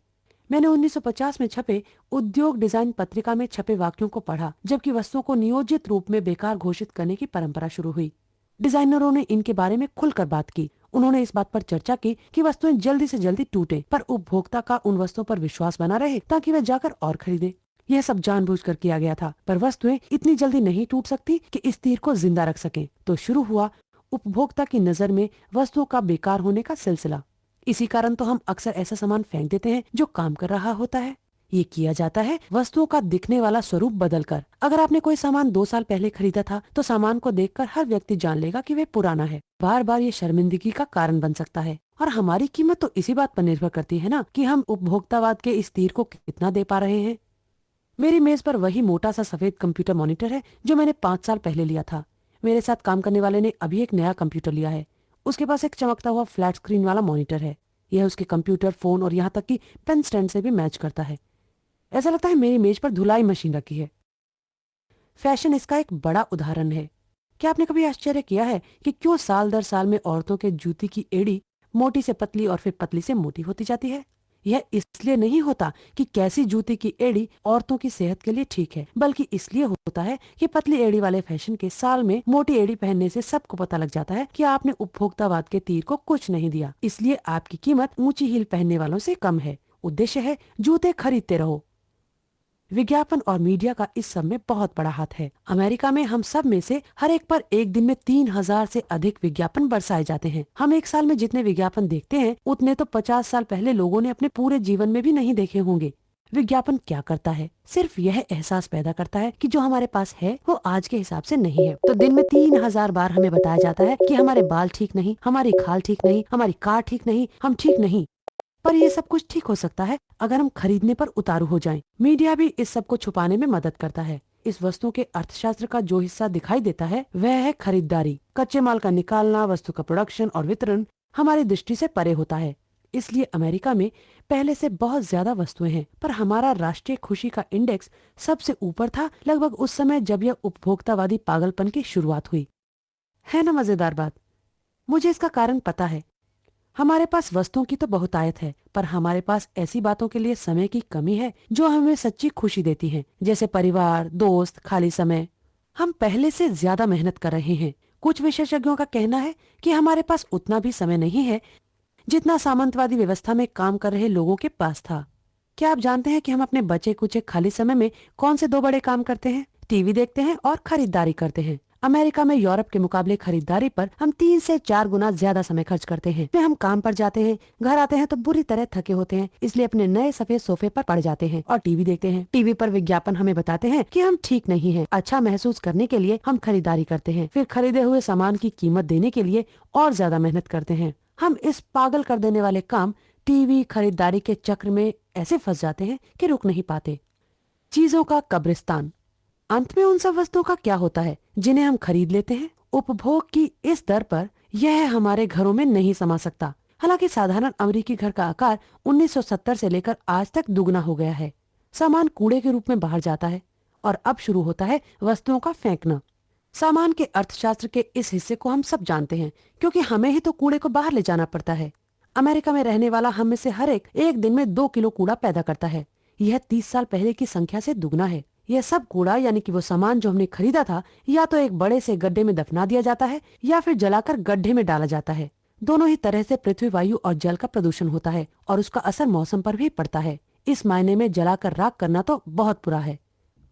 मैंने 1950 में छपे उद्योग डिजाइन पत्रिका में छपे वाक्यों को पढ़ा, जबकि वस्तुओं को नियोजित रूप में बेकार घोषित करने की परंपरा शुरू हुई। डिजाइनरों ने इनके बारे में खुलकर बात की। उन्होंने इस बात पर चर्चा की कि वस्तुएं जल्दी से जल्दी टूटे, पर उपभोक्ता का उन वस्तुओं पर विश्वास बना रहे ताकि वह जाकर और खरीदे। यह सब जानबूझकर किया गया था, पर वस्तुएं इतनी जल्दी नहीं टूट सकती कि इस तीर को जिंदा रख सकें। तो शुरू हुआ उपभोक्ता की नजर में वस्तुओं का बेकार होने का सिलसिला। इसी कारण तो हम अक्सर ऐसा सामान फेंक देते हैं जो काम कर रहा होता है। ये किया जाता है वस्तुओं का दिखने वाला स्वरूप बदलकर। अगर आपने कोई सामान 2 साल पहले खरीदा था तो सामान को देखकर हर व्यक्ति जान लेगा कि वह पुराना है। बार बार ये शर्मिंदगी का कारण बन सकता है। और हमारी कीमत तो इसी बात पर निर्भर करती है ना, कि हम उपभोक्तावाद के इस तीर को कितना दे पा रहे हैं। मेरी मेज पर वही मोटा सा सफेद कंप्यूटर मॉनिटर है जो मैंने 5 साल पहले लिया था। मेरे साथ काम करने वाले ने अभी एक नया कंप्यूटर लिया है। उसके पास एक चमकता हुआ फ्लैट स्क्रीन वाला मॉनिटर है। यह उसके कंप्यूटर, फोन और यहाँ तक कि पेन स्टैंड से भी मैच करता है। ऐसा लगता है मेरी मेज पर धुलाई मशीन रखी है। फैशन इसका एक बड़ा उदाहरण है। क्या आपने कभी आश्चर्य किया है कि क्यों साल दर साल में औरतों के जूती की एड़ी मोटी से पतली और फिर पतली से मोटी होती जाती है। यह इसलिए नहीं होता कि कैसी जूते की एड़ी औरतों की सेहत के लिए ठीक है, बल्कि इसलिए होता है कि पतली एड़ी वाले फैशन के साल में मोटी एड़ी पहनने से सबको पता लग जाता है कि आपने उपभोक्तावाद के तीर को कुछ नहीं दिया, इसलिए आपकी कीमत ऊंची हील पहनने वालों से कम है। उद्देश्य है जूते खरीदते रहो। विज्ञापन और मीडिया का इस सब में बहुत बड़ा हाथ है। अमेरिका में हम सब में से हर एक पर एक दिन में 3000 से अधिक विज्ञापन बरसाए जाते हैं। हम एक साल में जितने विज्ञापन देखते हैं उतने तो 50 साल पहले लोगों ने अपने पूरे जीवन में भी नहीं देखे होंगे। विज्ञापन क्या करता है? सिर्फ यह एहसास पैदा करता है कि जो हमारे पास है वो आज के हिसाब से नहीं है। तो दिन में 3000 बार हमें बताया जाता है कि हमारे बाल ठीक नहीं, हमारी खाल ठीक नहीं, हमारी कार ठीक नहीं, हम ठीक नहीं। पर ये सब कुछ ठीक हो सकता है अगर हम खरीदने पर उतारू हो जाएं। मीडिया भी इस सब को छुपाने में मदद करता है। इस वस्तु के अर्थशास्त्र का जो हिस्सा दिखाई देता है वह है खरीदारी। कच्चे माल का निकालना, वस्तु का प्रोडक्शन और वितरण हमारी दृष्टि से परे होता है। इसलिए अमेरिका में पहले से बहुत ज्यादा वस्तुएं हैं, पर हमारा राष्ट्रीय खुशी का इंडेक्स सबसे ऊपर था लगभग उस समय जब यह उपभोक्तावादी पागलपन की शुरुआत हुई। है ना मजेदार बात? मुझे इसका कारण पता है। हमारे पास वस्तुओं की तो बहुतायत है, पर हमारे पास ऐसी बातों के लिए समय की कमी है जो हमें सच्ची खुशी देती हैं, जैसे परिवार, दोस्त, खाली समय। हम पहले से ज्यादा मेहनत कर रहे हैं। कुछ विशेषज्ञों का कहना है कि हमारे पास उतना भी समय नहीं है जितना सामंतवादी व्यवस्था में काम कर रहे लोगों के पास था। क्या आप जानते हैं कि हम अपने बचे कुचे खाली समय में कौन से दो बड़े काम करते हैं? टीवी देखते हैं और खरीदारी करते हैं। अमेरिका में यूरोप के मुकाबले खरीदारी पर हम 3 से 4 गुना ज्यादा समय खर्च करते हैं। फिर हम काम पर जाते हैं, घर आते हैं तो बुरी तरह थके होते हैं, इसलिए अपने नए सफेद सोफे पर पड़ जाते हैं और टीवी देखते हैं। टीवी पर विज्ञापन हमें बताते हैं कि हम ठीक नहीं हैं। अच्छा महसूस करने के लिए हम खरीदारी करते हैं, फिर खरीदे हुए सामान की कीमत देने के लिए और ज्यादा मेहनत करते हैं। हम इस पागल कर देने वाले काम टीवी खरीदारी के चक्र में ऐसे फंस जाते हैं कि रुक नहीं पाते। चीजों का कब्रिस्तान। अंत में उन सब वस्तुओं का क्या होता है जिन्हें हम खरीद लेते हैं? उपभोग की इस दर पर यह हमारे घरों में नहीं समा सकता। हालांकि साधारण अमेरिकी घर का आकार 1970 से लेकर आज तक दुगना हो गया है। सामान कूड़े के रूप में बाहर जाता है और अब शुरू होता है वस्तुओं का फेंकना। सामान के अर्थशास्त्र के इस हिस्से को हम सब जानते हैं, क्योंकि हमें ही तो कूड़े को बाहर ले जाना पड़ता है। अमेरिका में रहने वाला हम में से हर एक दिन में 2 किलो कूड़ा पैदा करता है। यह 30 साल पहले की संख्या से दुगना है। यह सब कूड़ा यानी कि वो सामान जो हमने खरीदा था या तो एक बड़े से गड्ढे में दफना दिया जाता है या फिर जलाकर गड्ढे में डाला जाता है। दोनों ही तरह से पृथ्वी, वायु और जल का प्रदूषण होता है और उसका असर मौसम पर भी पड़ता है। इस मायने में जलाकर राख करना तो बहुत बुरा है।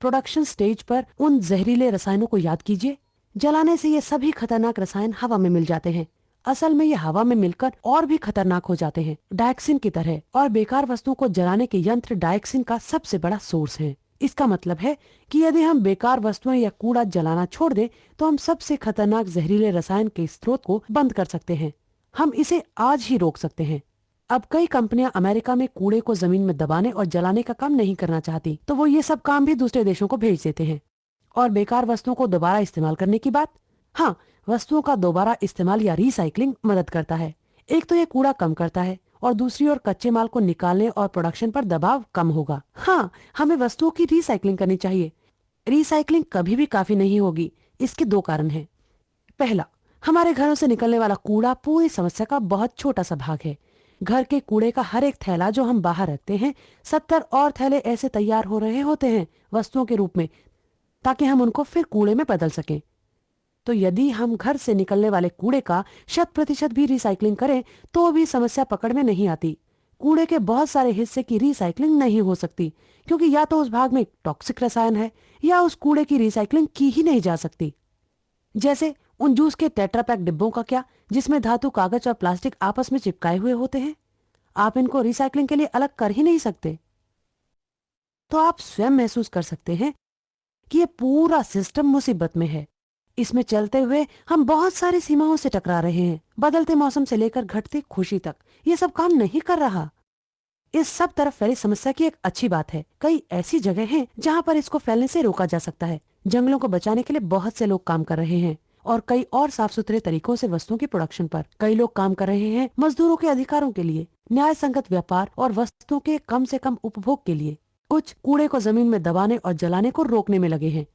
प्रोडक्शन स्टेज पर उन जहरीले रसायनों को याद कीजिए। जलाने से ये सभी खतरनाक रसायन हवा में मिल जाते हैं। असल में ये हवा में मिलकर और भी खतरनाक हो जाते हैं, डायक्सिन की तरह। और बेकार वस्तुओं को जलाने के यंत्र डायक्सिन का सबसे बड़ा सोर्स है। इसका मतलब है कि यदि हम बेकार वस्तुएं या कूड़ा जलाना छोड़ दें तो हम सबसे खतरनाक जहरीले रसायन के स्रोत को बंद कर सकते हैं। हम इसे आज ही रोक सकते हैं। अब कई कंपनियां अमेरिका में कूड़े को जमीन में दबाने और जलाने का काम नहीं करना चाहती, तो वो ये सब काम भी दूसरे देशों को भेज देते हैं। और बेकार वस्तुओं को दोबारा इस्तेमाल करने की बात, हाँ, वस्तुओं का दोबारा इस्तेमाल या रिसाइकलिंग मदद करता है। एक तो ये कूड़ा कम करता है और दूसरी ओर कच्चे माल को निकालने और प्रोडक्शन पर दबाव कम होगा। हाँ, हमें वस्तुओं की रिसाइकलिंग करनी चाहिए। रिसाइकलिंग कभी भी काफी नहीं होगी। इसके 2 कारण हैं। पहला, हमारे घरों से निकलने वाला कूड़ा पूरी समस्या का बहुत छोटा सा भाग है। घर के कूड़े का हर एक थैला जो हम बाहर रखते हैं, 70 और थैले ऐसे तैयार हो रहे होते हैं वस्तुओं के रूप में, ताकि हम उनको फिर कूड़े में बदल सकें। तो यदि हम घर से निकलने वाले कूड़े का 100% भी रिसाइकलिंग करें तो भी समस्या पकड़ में नहीं आती। कूड़े के बहुत सारे हिस्से की रिसाइकलिंग नहीं हो सकती, क्योंकि या तो उस भाग में टॉक्सिक रसायन है या उस कूड़े की रिसाइकलिंग की ही नहीं जा सकती। जैसे उन जूस के टेट्रापैक डिब्बों का क्या, जिसमें धातु, कागज और प्लास्टिक आपस में चिपकाए हुए होते हैं। आप इनको रिसाइकलिंग के लिए अलग कर ही नहीं सकते। तो आप स्वयं महसूस कर सकते हैं कि ये पूरा सिस्टम मुसीबत में है। इसमें चलते हुए हम बहुत सारी सीमाओं से टकरा रहे हैं। बदलते मौसम से लेकर घटती खुशी तक ये सब काम नहीं कर रहा। इस सब तरफ फैली समस्या की एक अच्छी बात है, कई ऐसी जगह हैं जहां पर इसको फैलने से रोका जा सकता है। जंगलों को बचाने के लिए बहुत से लोग काम कर रहे हैं और कई और साफ सुथरे तरीकों से वस्तुओं की प्रोडक्शन पर। कई लोग काम कर रहे हैं मजदूरों के अधिकारों के लिए, न्याय संगत व्यापार और वस्तुओं के कम से कम उपभोग के लिए। कुछ कूड़े को जमीन में दबाने और जलाने को रोकने में लगे हैं।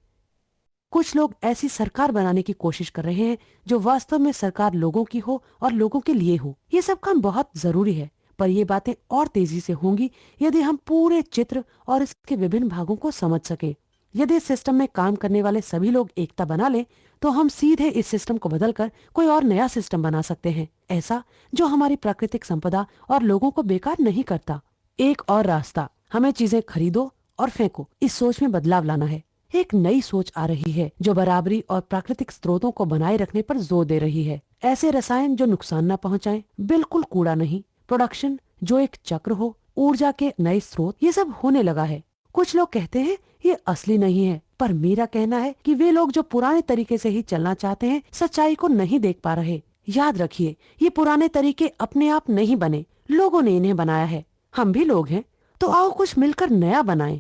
कुछ लोग ऐसी सरकार बनाने की कोशिश कर रहे हैं जो वास्तव में सरकार लोगों की हो और लोगों के लिए हो। ये सब काम बहुत जरूरी है, पर ये बातें और तेजी से होंगी यदि हम पूरे चित्र और इसके विभिन्न भागों को समझ सके। यदि इस सिस्टम में काम करने वाले सभी लोग एकता बना लें, तो हम सीधे इस सिस्टम को बदलकर कोई और नया सिस्टम बना सकते हैं, ऐसा जो हमारी प्राकृतिक संपदा और लोगों को बेकार नहीं करता। एक और रास्ता, हमें चीजें खरीदो और फेंको, इस सोच में बदलाव लाना है। एक नई सोच आ रही है जो बराबरी और प्राकृतिक स्रोतों को बनाए रखने पर जोर दे रही है। ऐसे रसायन जो नुकसान न पहुंचाएं, बिल्कुल कूड़ा नहीं, प्रोडक्शन जो एक चक्र हो, ऊर्जा के नए स्रोत, ये सब होने लगा है। कुछ लोग कहते हैं ये असली नहीं है, पर मेरा कहना है कि वे लोग जो पुराने तरीके से ही चलना चाहते हैं सच्चाई को नहीं देख पा रहे। याद रखिए, ये पुराने तरीके अपने आप नहीं बने, लोगों ने इन्हें बनाया है। हम भी लोग हैं, तो आओ कुछ मिलकर नया बनाएं।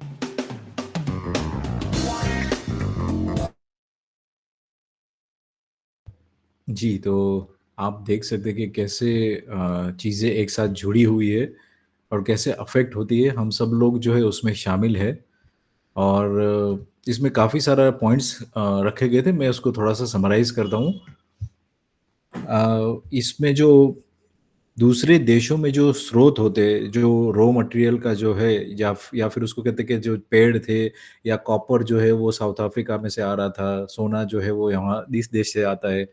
जी, तो आप देख सकते हैं कि कैसे चीज़ें एक साथ जुड़ी हुई है और कैसे अफ़ेक्ट होती है, हम सब लोग जो है उसमें शामिल है। और इसमें काफ़ी सारा पॉइंट्स रखे गए थे, मैं उसको थोड़ा-सा समराइज़ करता हूँ। इसमें जो दूसरे देशों में जो स्रोत होते हैं, जो रॉ मटेरियल का जो है या फिर उसको कहते हैं कि जो पेड़ थे या कॉपर जो है वो साउथ अफ्रीका में से आ रहा था, सोना जो है वो यहाँ इस देश से आता है।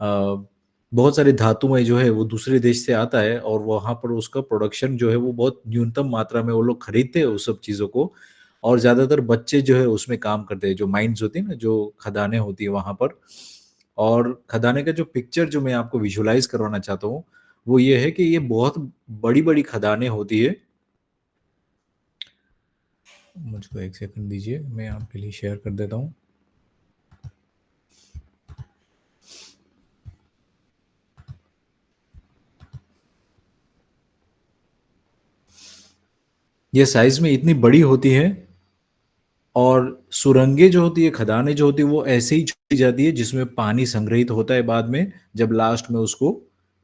बहुत सारी धातुएँ जो है वो दूसरे देश से आता है और वहाँ पर उसका प्रोडक्शन जो है वो बहुत न्यूनतम मात्रा में वो लोग खरीदते हैं उस सब चीज़ों को और ज़्यादातर बच्चे जो है उसमें काम करते हैं, जो माइन्स होती है ना, जो खदानें होती है वहाँ पर। और खदाने का जो पिक्चर जो मैं आपको विजुअलाइज़ करवाना चाहता हूँ, वो ये है कि ये बहुत बड़ी-बड़ी खदानें होती है। मुझको 1 सेकंड दीजिए, मैं आपके लिए शेयर कर देता हूँ। ये साइज़ में इतनी बड़ी होती है और सुरंगें जो होती है, खदानें जो होती है, वो ऐसे ही छोड़ी जाती है जिसमें पानी संग्रहित होता है बाद में, जब लास्ट में उसको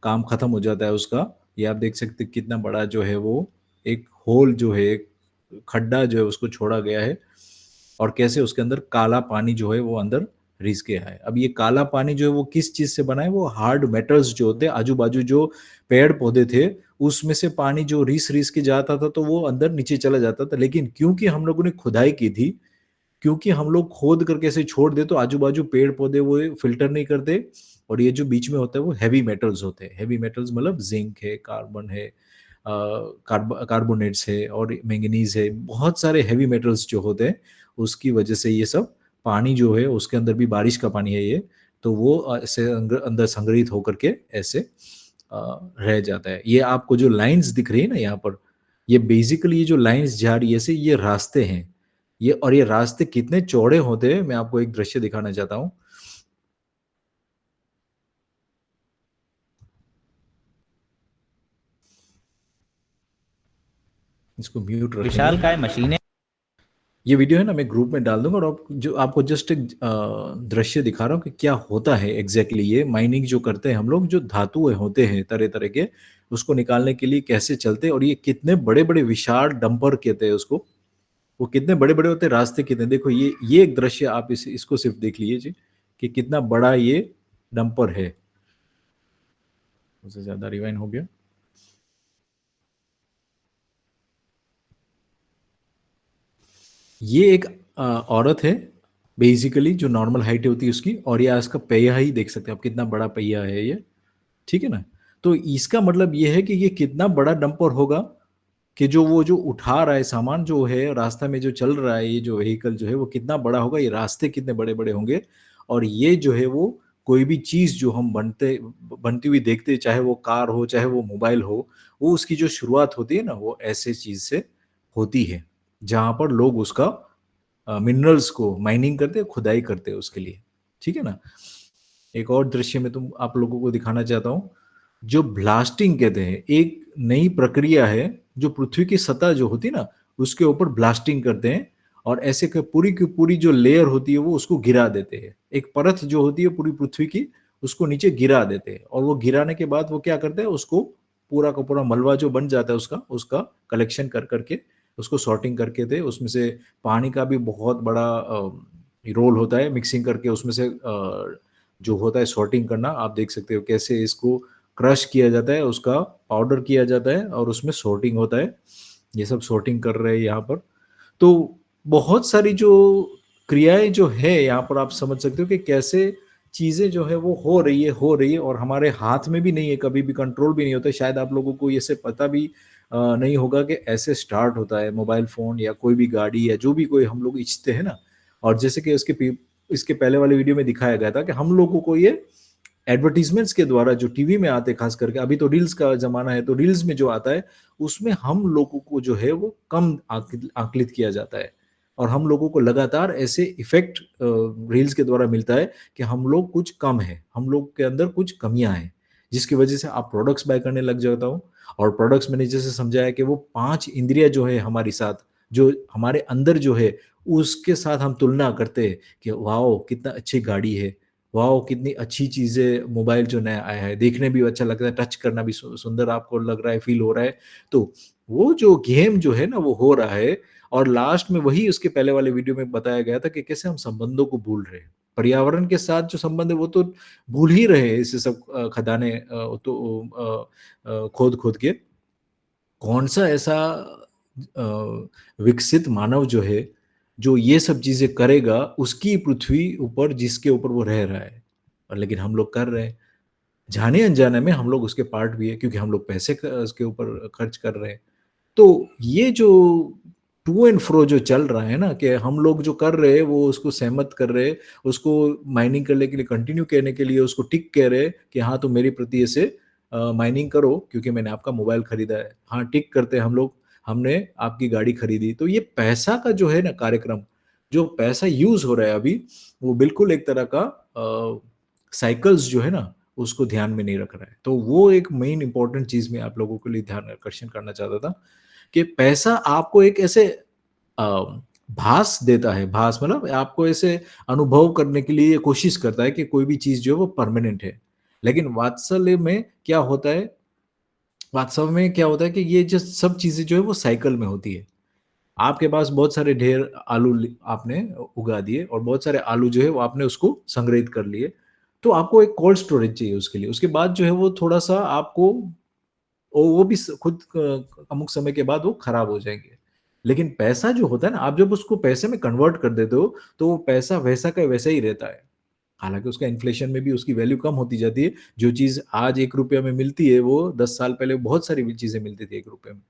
काम खत्म हो जाता है उसका। ये आप देख सकते हैं कितना बड़ा जो है वो एक होल जो है, एक खड्डा जो है उसको छोड़ा गया है और कैसे उसके अंदर काला पानी जो है वो अंदर रिस गया है। अब ये काला पानी जो है वो किस चीज़ से बना है? वो हार्ड मेटल्स जो होते हैं, आजू-बाजू जो पेड़-पौधे थे, उसमें से पानी जो रिस-रिस के जाता था, तो वो अंदर नीचे चला जाता था। लेकिन क्योंकि हम लोगों ने खुदाई की थी, क्योंकि हम लोग खोद करके ऐसे छोड़ दें तो आजू-बाजू पेड़-पौधे वो फ़िल्टर नहीं करते और ये जो बीच में होता है वो हेवी मेटल्स होते हैं। हेवी मेटल्स मतलब ज़िंक है, कार्बन है, कार्बोनेट्स है और मैंगनीज़ है। बहुत सारे हेवी मेटल्स जो होते हैं, उसकी वजह से ये सब पानी जो है उसके अंदर भी बारिश का पानी है ये, तो वो ऐसे अंदर संग्रहित होकर के ऐसे रह जाता है। ये आपको जो लाइन्स दिख रही है ना यहाँ पर, ये बेसिकली ये जो लाइन्स जा रही है ऐसे ये रास्ते हैं। ये रास्ते कितने चौड़े होते हैं, मैं आपको एक दृश्य दिखाना चाहता हूँ। इसको म्यूट रखेंगे। विशालकाय मशीनें। ये वीडियो है ना मैं ग्रुप में डाल दूँगा और आपको जस्ट एक दृश्य दिखा रहा हूँ कि क्या होता है एग्ज़ैक्टली ये माइनिंग जो करते हैं हम लोग, जो धातुएँ होते हैं तरह-तरह के, उसको निकालने के लिए कैसे चलते हैं और ये कितने बड़े-बड़े विशाल डंपर कहते हैं उसको। वो कितने बड़े-बड़े होते हैं, रास्ते कितने, देखो ये एक दृश्य आप इसको सिर्फ़ देख लीजिए कि कितना बड़ा ये डंपर है। उससे ज़्यादा रिवाइंड हो गया। ये एक औरत है बेसिकली जो नॉर्मल हाइट होती है उसकी और ये इसका पहिया ही देख सकते हैं आप कितना बड़ा पहिया है ये, ठीक है ना? तो इसका मतलब ये है कि ये कितना बड़ा डंपर होगा कि जो उठा रहा है सामान जो है, रास्ता में जो चल रहा है, ये जो व्हीकल जो है वो कितना बड़ा होगा, ये रास्ते कितने बड़े-बड़े होंगे और ये जो है वो कोई भी चीज़ जो हम बनती हुई देखते हैं, चाहे वो कार हो, चाहे वो मोबाइल हो, वो उसकी जो शुरुआत होती है ना, वो ऐसे चीज़ से होती है, जहाँ पर लोग उसका मिनरल्स को माइनिंग करते हैं, खुदाई करते हैं उसके लिए, ठीक है ना? एक और दृश्य मैं आप लोगों को दिखाना चाहता हूँ, जो ब्लास्टिंग कहते हैं, एक नई प्रक्रिया है, जो पृथ्वी की सतह जो होती है ना, उसके ऊपर ब्लास्टिंग करते हैं और ऐसे क पूरी की पूरी जो लेयर होती है, वो उसको गिरा देते हैं। एक परत जो होती है पूरी पृथ्वी की, उसको नीचे गिरा देते हैं और वो गिराने के बाद वो क्या करते हैं, उसको पूरा का पूरा मलबा जो बन जाता है उसका कलेक्शन कर के उसको सॉर्टिंग करके उसमें से पानी का भी बहुत बड़ा रोल होता है, मिक्सिंग करके उसमें से जो होता है सॉर्टिंग करना, आप देख सकते हो कैसे इसको क्रश किया जाता है, उसका पाउडर किया जाता है और उसमें सॉर्टिंग होता है। ये सब सॉर्टिंग कर रहे हैं यहाँ पर। तो बहुत सारी जो क्रियाएँ जो है यहाँ पर आप समझ सकते हो कि कैसे चीज़ें जो है वो हो रही है और हमारे हाथ में भी नहीं है, कभी भी कंट्रोल भी नहीं होता है। शायद आप लोगों को ये से पता भी नहीं होगा कि ऐसे स्टार्ट होता है मोबाइल फ़ोन या कोई भी गाड़ी या जो भी कोई हम लोग खींचते हैं ना। और जैसे कि इसके पहले वाले वीडियो में दिखाया गया था कि हम लोगों को ये एडवर्टाइज़मेंट्स के द्वारा जो टीवी में आते हैं ख़ास करके, अभी तो रील्स का ज़माना है, तो रील्स में जो आता है, उसमें हम लोगों को जो है वो कम आकलित किया जाता है। और हम लोगों को लगातार ऐसे इफ़ेक्ट रील्स के द्वारा मिलता है कि हम लोग कुछ कम हैं, हम लोग के अंदर कुछ कमियाँ हैं, जिसकी वजह से आप प्रोडक्ट्स बाय करने लग जाता हो। और प्रोडक्ट्स मैंने जैसे समझाया कि वो 5 इंद्रियाँ जो है हमारी साथ, जो हमारे अंदर जो है, उसके साथ हम तुलना करते हैं कि वॉव! कितना अच्छी गाड़ी है, वॉव! कितनी अच्छी चीज़ें मोबाइल जो नया आया है, देखने भी अच्छा लगता है, टच करना भी सुंदर आपको लग रहा है, फ़ील हो रहा है। तो वो जो गेम जो है ना वो हो रहा है और लास्ट में वही उसके पहले वाले वीडियो में बताया गया था कि कैसे हम संबंधों को भूल रहे हैं। पर्यावरण के साथ जो संबंध है वो तो भूल ही रहे हैं इसे सब खदानें खोद-खोद के। कौन-सा ऐसा विकसित मानव जो है, जो ये सब चीज़ें करेगा उसकी पृथ्वी ऊपर जिसके ऊपर वो रह रहा है। और लेकिन हम लोग कर रहे हैं। जाने-अनजाने में हम लोग उसके पार्ट भी है क्योंकि हम लोग पैसे उसके ऊपर खर्च कर रहे हैं। तो ये जो टू एंड फ्रो जो चल रहा है ना कि हम लोग जो कर रहे हैं वो उसको सहमत कर रहे हैं, उसको माइनिंग करने के लिए कंटिन्यू करने के लिए उसको टिक कह रहे हैं कि हाँ, तुम मेरी प्रति ऐसे माइनिंग करो क्योंकि मैंने आपका मोबाइल खरीदा है। हाँ, टिक करते हैं हम लोग, हमने आपकी गाड़ी खरीदी। तो ये पैसा का जो है ना कार्यक्रम, जो पैसा यूज़ हो रहा है अभी, वो बिल्कुल एक तरह का साइकल्स जो है ना, उसको ध्यान में नहीं रख रहा है। तो वो एक मेन इम्पोर्टेंट चीज़ मैं आप लोगों के लिए ध्यान आकर्षण करना चाहता था कि पैसा आपको एक ऐसे अ, भास देता है, भास मतलब आपको ऐसे अनुभव करने के लिए कोशिश करता है कि कोई भी चीज़ जो है वो परमानेंट है। लेकिन वात्सल्य में क्या होता है, वास्तव में क्या होता है कि ये जो सब चीज़ें जो है वो साइकिल में होती है। आपके पास बहुत सारे ढेर आलू आपने उगा दिए और बहुत सारे आलू जो है वो आपने उसको संग्रहित कर लिए। तो आपको एक कोल्ड स्टोरेज चाहिए उसके लिए। उसके बाद जो है वो थोड़ा-सा आपको वो भी खुद अमुक समय के बाद वो खराब हो जाएँगे। लेकिन पैसा जो होता है ना, आप जब उसको पैसे में कन्वर्ट कर देते हो, तो वो पैसा वैसा का वैसा ही रहता है। हालाँकि उसका इन्फ्लेशन में भी उसकी वैल्यू कम होती जाती है। जो चीज़ आज ₹1 में मिलती है, वो 10 साल पहले बहुत सारी भी चीज़ें मिलती थी ₹1 में।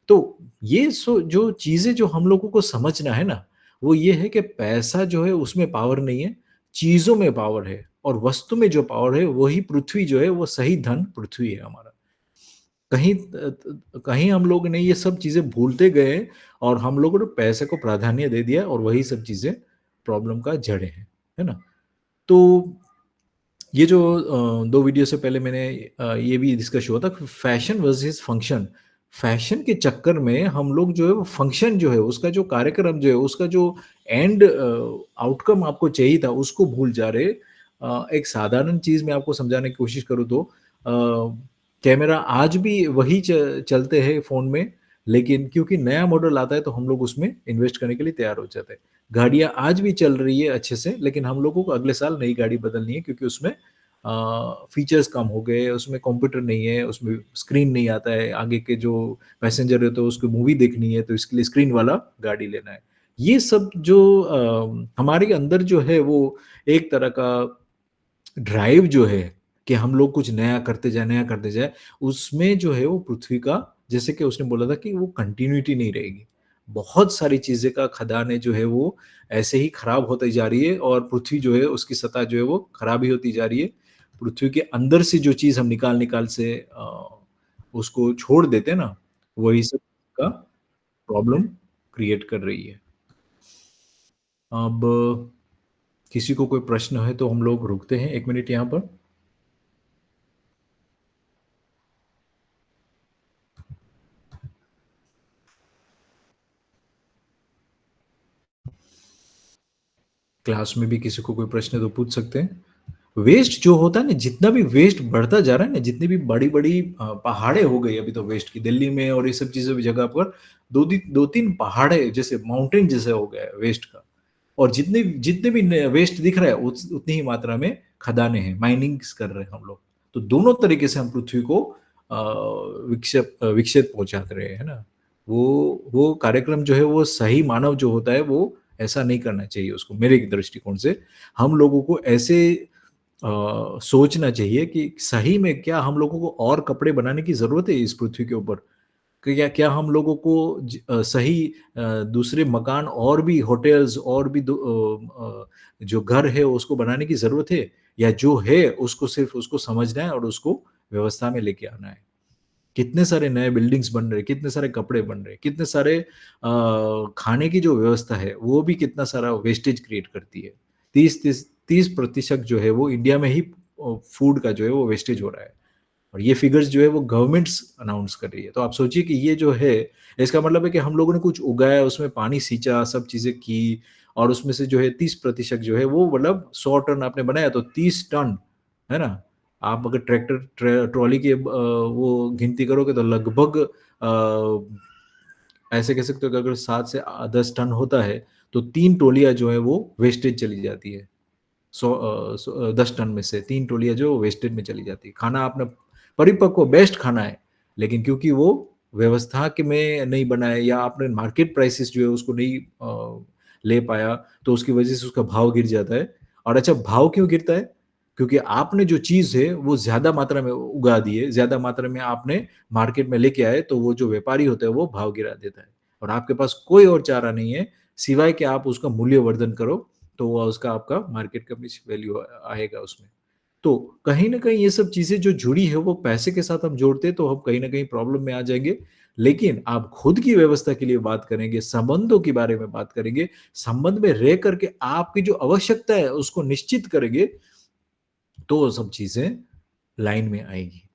तो ये जो चीज़ें जो हम लोगों को समझना है ना, वो ये है कि पैसा जो है उसमें पावर नहीं है, चीज़ों में पावर है और वस्तु में जो पावर है, वही पृथ्वी जो है, वो सही धन पृथ्वी है हमारा। कहीं हम लोग ने ये सब चीज़ें भूलते गए और हम लोगों ने पैसे को प्राधान्य दे दिया और वही सब चीज़ें प्रॉब्लम का जड़ है ना? तो ये जो 2 वीडियो से पहले मैंने ये भी डिस्कस हुआ था कि फैशन वर्सेस फंक्शन। फैशन के चक्कर में हम लोग जो है वो फंक्शन जो है, उसका जो कार्यक्रम जो है, उसका जो एंड आउटकम आपको चाहिए था, उसको भूल जा रहे। एक साधारण चीज़ मैं आपको समझाने की कोशिश करूँ तो कैमरा आज भी वही चलते हैं फ़ोन में, लेकिन क्योंकि नया मॉडल आता है तो हम लोग उसमें इन्वेस्ट करने के लिए तैयार हो जाते हैं। गाड़ियाँ आज भी चल रही है अच्छे से, लेकिन हम लोगों को अगले साल नई गाड़ी बदलनी है क्योंकि उसमें फीचर्स कम हो गए, उसमें कंप्यूटर नहीं है, उसमें स्क्रीन नहीं आता है, आगे के जो पैसेंजर है तो उसको मूवी देखनी है, तो इसके लिए स्क्रीन वाला गाड़ी लेना है। ये सब जो हमारे अंदर जो है वो एक तरह का ड्राइव जो है कि हम लोग कुछ नया करते जाएँ, उसमें जो है वो पृथ्वी का जैसे कि उसने बोला था कि वो कंटिन्यूटी नहीं रहेगी। बहुत सारी चीज़ें का खदानें जो है वो ऐसे ही खराब होती जा रही है और पृथ्वी जो है उसकी सतह जो है वो खराब ही होती जा रही है। पृथ्वी के अंदर से जो चीज़ हम निकाल-निकाल से उसको छोड़ देते हैं ना, वही सब का प्रॉब्लम क्रिएट कर रही है। अब किसी को कोई प्रश्न है तो हम लोग रुकते हैं 1 मिनट यहाँ पर। क्लास में भी किसी को कोई प्रश्न है तो पूछ सकते हैं। वेस्ट जो होता है ना, जितना भी वेस्ट बढ़ता जा रहा है ना, जितनी भी बड़ी-बड़ी पहाड़ें हो गई अभी तो वेस्ट की, दिल्ली में और ये सब चीज़ों की जगह पर 2-3 पहाड़ें जैसे माउंटेन जैसे हो गया है वेस्ट का। और जितने जितने भी वेस्ट दिख रहा है उतनी ही मात्रा में खदानें हैं, माइनिंग्स कर रहे हैं हम लोग। तो दोनों तरीके से हम पृथ्वी को विक्षेप पहुंचा रहे हैं, है ना। वो कार्यक्रम जो है वो सही मानव जो होता है वो ऐसा नहीं करना चाहिए उसको, मेरे दृष्टिकोण से। हम लोगों को ऐसे सोचना चाहिए कि सही में क्या हम लोगों को और कपड़े बनाने की ज़रूरत है इस पृथ्वी के ऊपर? क्या क्या हम लोगों को सही दूसरे मकान और भी होटल्स और भी जो घर है उसको बनाने की ज़रूरत है? या जो है उसको सिर्फ़ उसको समझना है और उसको व्यवस्था में लेके आना है? कितने सारे नए बिल्डिंग्स बन रहे हैं, कितने सारे कपड़े बन रहे हैं, कितने सारे खाने की जो व्यवस्था है, वो भी कितना सारा वेस्टेज क्रिएट करती है। 30% जो है वो इंडिया में ही फूड का जो है वो वेस्टेज हो रहा है। और ये फिगर्स जो है वो गवर्नमेंट्स अनाउंस कर रही है। तो आप सोचिए कि ये जो है, इसका मतलब है कि हम लोगों ने कुछ उगाया, उसमें पानी सींचा, सब चीज़ें की और उसमें से जो है 30% जो है वो मतलब 100 टन आपने बनाया तो 30 टन, है ना? आप अगर ट्रॉली की वो गिनती करोगे तो लगभग ऐसे कह सकते हो कि अगर 7 से 10 टन होता है, तो 3 ट्रॉलियाँ जो है वो वेस्टेज चली जाती है। 10 टन में से 3 ट्रॉलियाँ जो वेस्टेज में चली जाती है। खाना आपने परिपक्व बेस्ट खाना है, लेकिन क्योंकि वो व्यवस्था के में नहीं बना है या आपने मार्केट प्राइसेस जो है उसको नहीं ले पाया, तो उसकी वजह से उसका भाव गिर जाता है। और अच्छा भाव क्यों गिरता है? क्योंकि आपने जो चीज़ है वो ज़्यादा मात्रा में उगा दी है, ज़्यादा मात्रा में आपने मार्केट में लेके आए, तो वो जो व्यापारी होता है वो भाव गिरा देता है। और आपके पास कोई और चारा नहीं है, सिवाय कि आप उसका मूल्यवर्धन करो, तो वो उसका आपका मार्केट का भी वैल्यू आएगा उसमें। तो कहीं न कहीं ये सब चीज़ें जो जुड़ी है वो पैसे के साथ हम जोड़ते हैं तो हम कहीं न कहीं प्रॉब्लम में आ जाएँगे। लेकिन आप खुद की व्यवस्था के लिए बात करेंगे, संबंधों के बारे में बात करेंगे, संबंध में रह कर के आपकी जो आवश्यकता है उसको निश्चित करेंगे, तो वो सब चीज़ें लाइन में आएगी।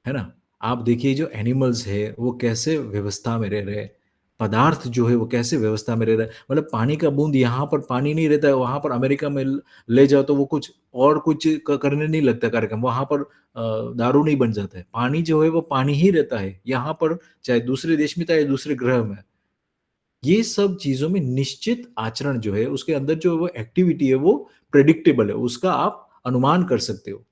है ना? आप देखिए जो एनिमल्स है, वो कैसे व्यवस्था में रह रहे हैं। पदार्थ जो है वो कैसे व्यवस्था में रह रहा है। मतलब पानी का बूँद यहाँ पर पानी नहीं रहता है, वहाँ पर अमेरिका में ले जाओ तो वो कुछ और कुछ करने नहीं लगता कार्यक्रम। वहाँ पर दारू नहीं बन जाता है। पानी जो है वो पानी ही रहता है। यहाँ पर चाहे दूसरे देश में चाहे दूसरे ग्रह में। ये सब चीज़ों में निश्चित आचरण जो है, उसके अंदर जो वो एक्टिविटी है वो प्रेडिक्टेबल है। उसका आप अनुमान कर सकते हो।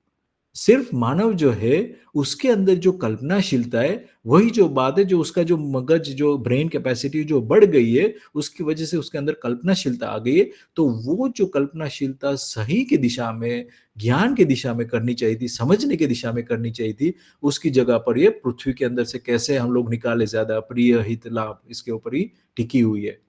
सिर्फ मानव जो है, उसके अंदर जो कल्पनाशीलता है, वही जो बात है, जो उसका जो मगज, जो ब्रेन कैपेसिटी जो बढ़ गई है, उसकी वजह से उसके अंदर कल्पनाशीलता आ गई है। तो वो जो कल्पनाशीलता सही की दिशा में, ज्ञान की दिशा में करनी चाहिए थी, समझने की दिशा में करनी चाहिए थी, उसकी जगह पर ये पृथ्वी के अंदर से कैसे हम लोग निकाले ज़्यादा प्रिय हित लाभ, इसके ऊपर ही टिकी हुई है।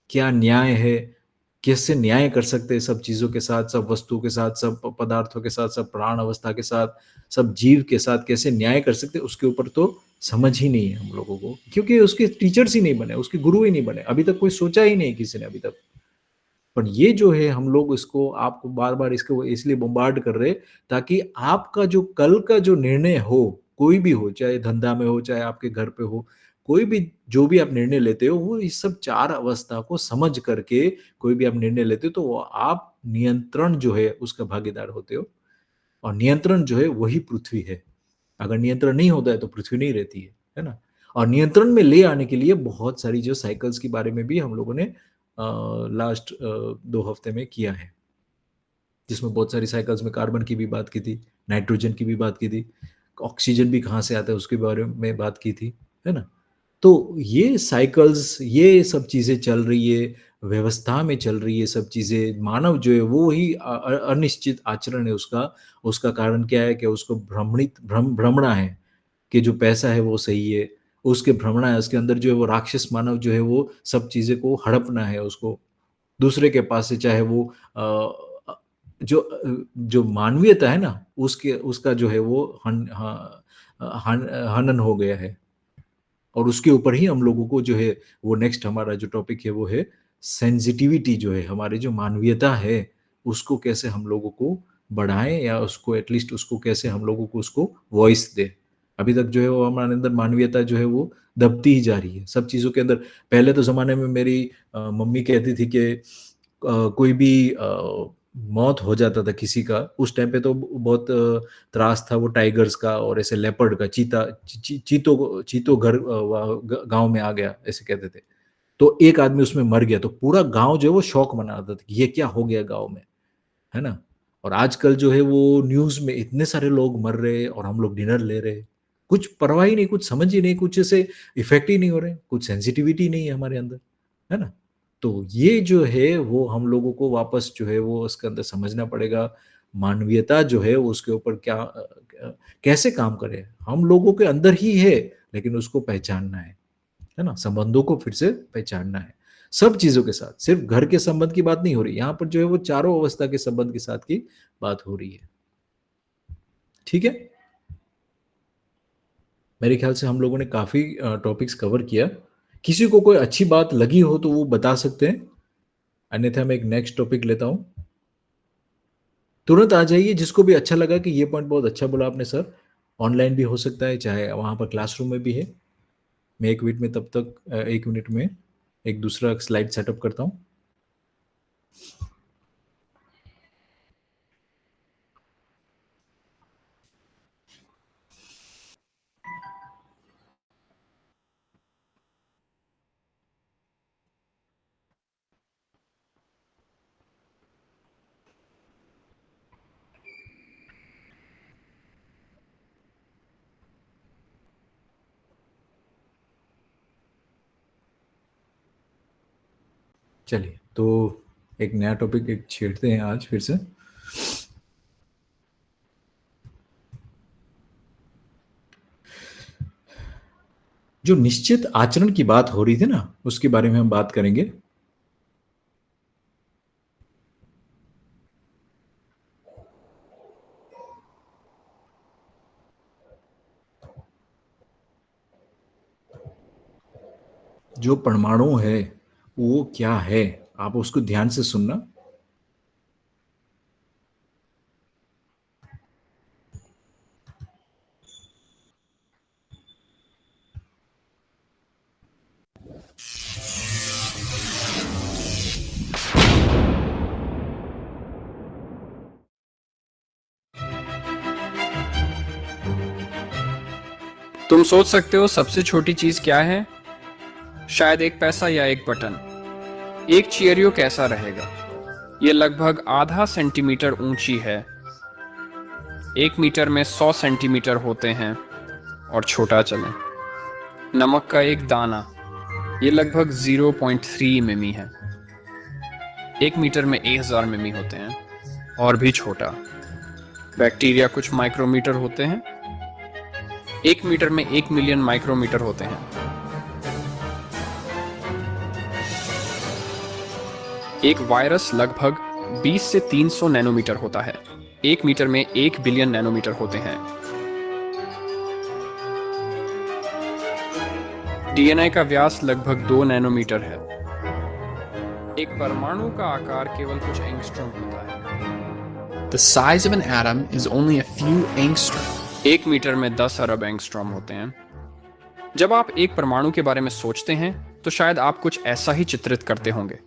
क्या न्याय है? कैसे न्याय कर सकते हैं सब चीज़ों के साथ, सब वस्तुओं के साथ, सब पदार्थों के साथ, सब प्राण अवस्था के साथ, सब जीव के साथ कैसे न्याय कर सकते हैं, उसके ऊपर तो समझ ही नहीं है हम लोगों को। क्योंकि उसके टीचर्स ही नहीं बने, उसके गुरु ही नहीं बने। अभी तक कोई सोचा ही नहीं किसी ने अभी तक। पर ये जो है हम लोग इसको आपको बार-बार इसको इसलिए बॉम्बार्ड कर रहे हैं ताकि आपका जो कल का जो निर्णय हो, कोई भी हो, चाहे धंधा में हो, चाहे आपके घर पे हो, कोई भी जो भी आप निर्णय लेते हो, वो इस सब 4 अवस्था को समझ करके कोई भी आप निर्णय लेते हो, तो वो आप नियंत्रण जो है उसका भागीदार होते हो और नियंत्रण जो है वही पृथ्वी है। अगर नियंत्रण नहीं होता है तो पृथ्वी नहीं रहती है ना? और नियंत्रण में ले आने के लिए बहुत सारी जो साइकिल्स के बारे में भी हम लोगों ने लास्ट 2 हफ्ते में किया है। जिसमें बहुत सारी साइकिल्स में कार्बन की भी बात की थी, नाइट्रोजन की भी बात की थी, ऑक्सीजन भी कहाँ से आता है उसके बारे में बात की थी, है ना? तो ये साइकिल्स, ये सब चीज़ें चल रही है, व्यवस्था में चल रही है सब चीज़ें, मानव जो है वो ही अनिश्चित आचरण है उसका, उसका कारण क्या है कि उसको भ्रमणा है। कि जो पैसा है वो सही है, उसके भ्रमणा है, उसके अंदर जो है वो राक्षस मानव जो है वो सब चीज़ें को हड़पना है उसको, दूसरे के पास से चाहे वो जो मानवीयता है ना, उसके उसका जो है वो हनन हो गया है। और उसके ऊपर ही हम लोगों को जो है वो नेक्स्ट हमारा जो टॉपिक है वो है सेंसिटिविटी जो है, हमारी जो मानवीयता है, उसको कैसे हम लोगों को बढ़ाएँ या उसको एटलीस्ट उसको कैसे हम लोगों को उसको वॉइस दें। अभी तक जो है वो हमारे अंदर मानवीयता जो है वो दबती ही जा रही है, सब चीज़ों के अंदर। पहले तो ज़माने में मेरी मम्मी कहती थी कि कोई भी मौत हो जाता था किसी का, उस टाइम पे तो बहुत त्रास था वो टाइगर्स का और ऐसे लेपर्ड का, चीता ची ची चीतों को चीतों घर गाँव में आ गया, ऐसे कहते थे। तो एक आदमी उसमें मर गया तो पूरा गांव जो है वो शौक मना रहा था कि ये क्या हो गया गांव में, है ना? और आजकल जो है वो न्यूज़ में इतने सारे लोग मर रहे और हम लोग डिनर ले रहे। कुछ परवाह ही नहीं, कुछ समझ ही नहीं, कुछ ऐसे इफ़ेक्ट ही नहीं हो रहे, कुछ सेंसिटिविटी नहीं है हमारे अंदर, है ना? तो ये जो है वो हम लोगों को वापस जो है वो उसके अंदर समझना पड़ेगा, मानवीयता जो है वो उसके ऊपर क्या कैसे काम करे? हम लोगों के अंदर ही है, लेकिन उसको पहचानना है ना? संबंधों को फिर से पहचानना है। सब चीज़ों के साथ, सिर्फ़ घर के संबंध की बात नहीं हो रही, यहाँ पर जो है वो चारों अवस्था के संबंध के साथ की बात हो रही है। ठीक है? मेरे ख़्याल से हम लोगों ने काफ़ी टॉपिक्स कवर किया। किसी को कोई अच्छी बात लगी हो तो वो बता सकते हैं, अन्यथा मैं एक नेक्स्ट टॉपिक लेता हूँ। तुरंत आ जाइए जिसको भी अच्छा लगा कि ये पॉइंट बहुत अच्छा बोला आपने सर। ऑनलाइन भी हो सकता है, चाहे वहाँ पर क्लासरूम में भी है। मैं 1 मिनट में तब तक 1 मिनट में एक दूसरा स्लाइड सेटअप करता हूँ। चलिए, तो एक नया टॉपिक एक छेड़ते हैं आज फिर से। जो निश्चित आचरण की बात हो रही थी ना, उसके बारे में हम बात करेंगे। जो परमाणु है, वो क्या है? आप उसको ध्यान से सुनना। तुम सोच सकते हो सबसे छोटी चीज क्या है? शायद एक पैसा या एक बटन। एक चीयरियो कैसा रहेगा? ये लगभग आधा सेंटीमीटर ऊंची है, 1 मीटर में 100 सेंटीमीटर होते हैं और छोटा चले। नमक का एक दाना, ये लगभग 0.3 मिमी है, 1 मीटर में 1000 मिमी होते हैं और भी छोटा। बैक्टीरिया कुछ माइक्रोमीटर होते हैं, 1 मीटर में 1 मिलियन माइक्रोमीटर होते हैं। एक वायरस लगभग 20 से 300 नैनोमीटर होता है, 1 मीटर में 1 बिलियन नैनोमीटर होते हैं। डीएनए का व्यास लगभग 2 नैनोमीटर है। एक परमाणु का आकार केवल कुछ एंगस्ट्रॉम होता है। The size of an atom is only a few angstrom. 1 metre में 10 अरब एंगस्ट्रॉम होते हैं। जब आप एक परमाणु के बारे में सोचते हैं तो शायद आप कुछ ऐसा ही चित्रित करते होंगे।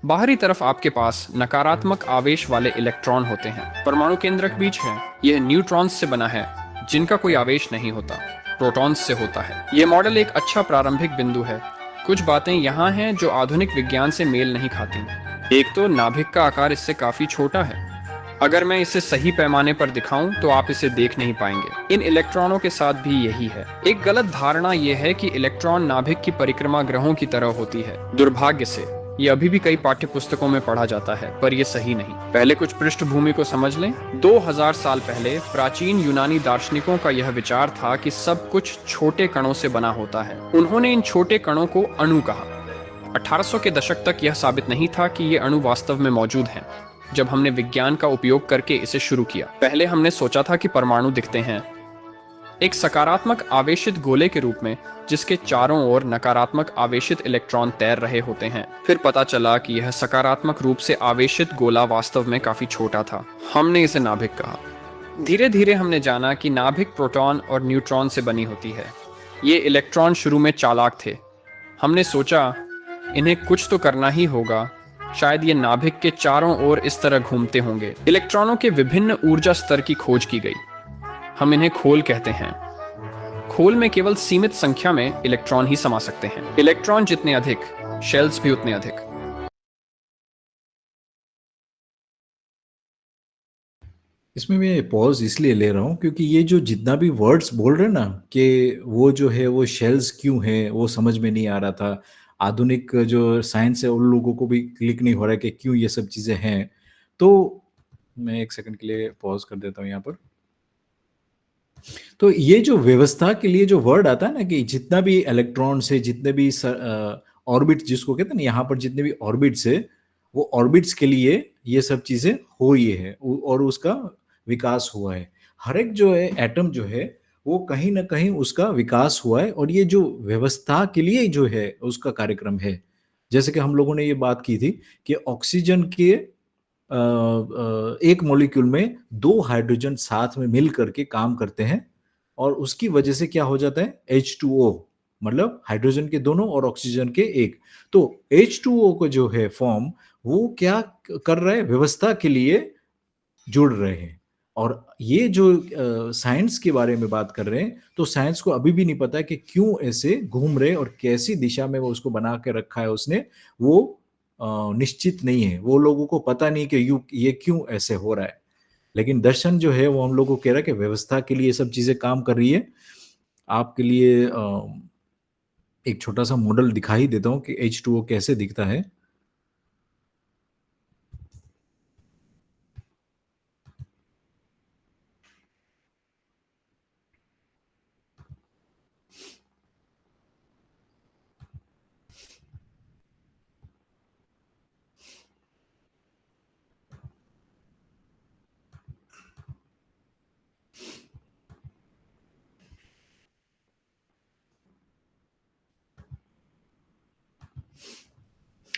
बाहरी तरफ आपके पास नकारात्मक आवेश वाले इलेक्ट्रॉन होते हैं। परमाणु केंद्रक बीज है, यह न्यूट्रॉन्स से बना है जिनका कोई आवेश नहीं होता, प्रोटॉन्स से होता है। यह मॉडल एक अच्छा प्रारंभिक बिंदु है। कुछ बातें यहाँ हैं जो आधुनिक विज्ञान से मेल नहीं खाती। एक तो नाभिक का आकार इससे काफी छोटा है। अगर मैं इसे सही पैमाने पर दिखाऊं तो आप इसे देख नहीं पाएंगे। इन इलेक्ट्रॉनों के साथ भी यही है। एक गलत धारणा यह है कि इलेक्ट्रॉन नाभिक की परिक्रमा ग्रहों की तरह होती है। दुर्भाग्य से ये अभी भी कई पाठ्य पुस्तकों में पढ़ा जाता है, पर यह सही नहीं। पहले कुछ पृष्ठभूमि को समझ लें। 2000 साल पहले प्राचीन यूनानी दार्शनिकों का यह विचार था कि सब कुछ छोटे कणों से बना होता है। उन्होंने इन छोटे कणों को अणु कहा। 1800 के दशक तक यह साबित नहीं था कि ये अणु वास्तव में मौजूद हैं। जब हमने विज्ञान का उपयोग करके इसे शुरू किया, पहले हमने सोचा था कि परमाणु दिखते हैं एक सकारात्मक आवेशित गोले के रूप में जिसके चारों ओर नकारात्मक आवेशित इलेक्ट्रॉन तैर रहे होते हैं। फिर पता चला कि यह सकारात्मक रूप से आवेशित गोला वास्तव में काफी छोटा था। हमने इसे नाभिक कहा। धीरे धीरे हमने जाना कि नाभिक प्रोटॉन और न्यूट्रॉन से बनी होती है। ये इलेक्ट्रॉन शुरू में चालाक थे। हमने सोचा इन्हें कुछ तो करना ही होगा। शायद ये नाभिक के चारों ओर इस तरह घूमते होंगे। इलेक्ट्रॉनों के विभिन्न ऊर्जा स्तर की खोज की गई। हम इन्हें खोल कहते हैं। खोल में केवल सीमित संख्या में इलेक्ट्रॉन ही समा सकते हैं। इलेक्ट्रॉन जितने अधिक, शेल्स भी उतने अधिक। इसमें मैं पॉज़ इसलिए ले रहा हूँ क्योंकि ये जो जितना भी वर्ड्स बोल रहे हैं ना कि वो जो है वो शेल्स क्यों है, वो समझ में नहीं आ रहा था। आधुनिक जो साइंस है उन लोगों को भी क्लिक नहीं हो रहा है कि क्यों ये सब चीज़ें हैं। तो मैं 1 सेकंड के लिए पॉज़ कर देता हूँ यहाँ पर। तो ये जो व्यवस्था के लिए जो वर्ड आता है ना कि जितना भी इलेक्ट्रॉन्स है, जितने भी ऑर्बिट जिसको कहते हैं ना, यहाँ पर जितने भी ऑर्बिट्स है, वो ऑर्बिट्स के लिए ये सब चीज़ें हुई है और उसका विकास हुआ है। हर एक जो है एटम जो है, वो कहीं न कहीं उसका विकास हुआ है और ये जो व्यवस्था के लिए जो है उसका कार्यक्रम है। जैसे कि हम लोगों ने ये बात की थी कि ऑक्सीजन के एक मॉलिक्यूल में 2 हाइड्रोजन साथ में मिल करके काम करते हैं और उसकी वजह से क्या हो जाता है H2O, मतलब हाइड्रोजन के दोनों और ऑक्सीजन के एक। तो H2O को जो है फॉर्म, वो क्या कर रहा है, व्यवस्था के लिए जुड़ रहे हैं। और ये जो साइंस के बारे में बात कर रहे हैं, तो साइंस को अभी भी नहीं पता है कि क्यों ऐसे घूम रहे और कैसी दिशा में वो उसको बना के रखा है उसने, वो निश्चित नहीं है। वो लोगों को पता नहीं कि ये क्यों ऐसे हो रहा है। लेकिन दर्शन जो है वो हम लोग को कह रहा है कि व्यवस्था के लिए ये सब चीज़ें काम कर रही है। आपके लिए एक छोटा-सा मॉडल दिखा ही देता हूँ कि H2O कैसे दिखता है।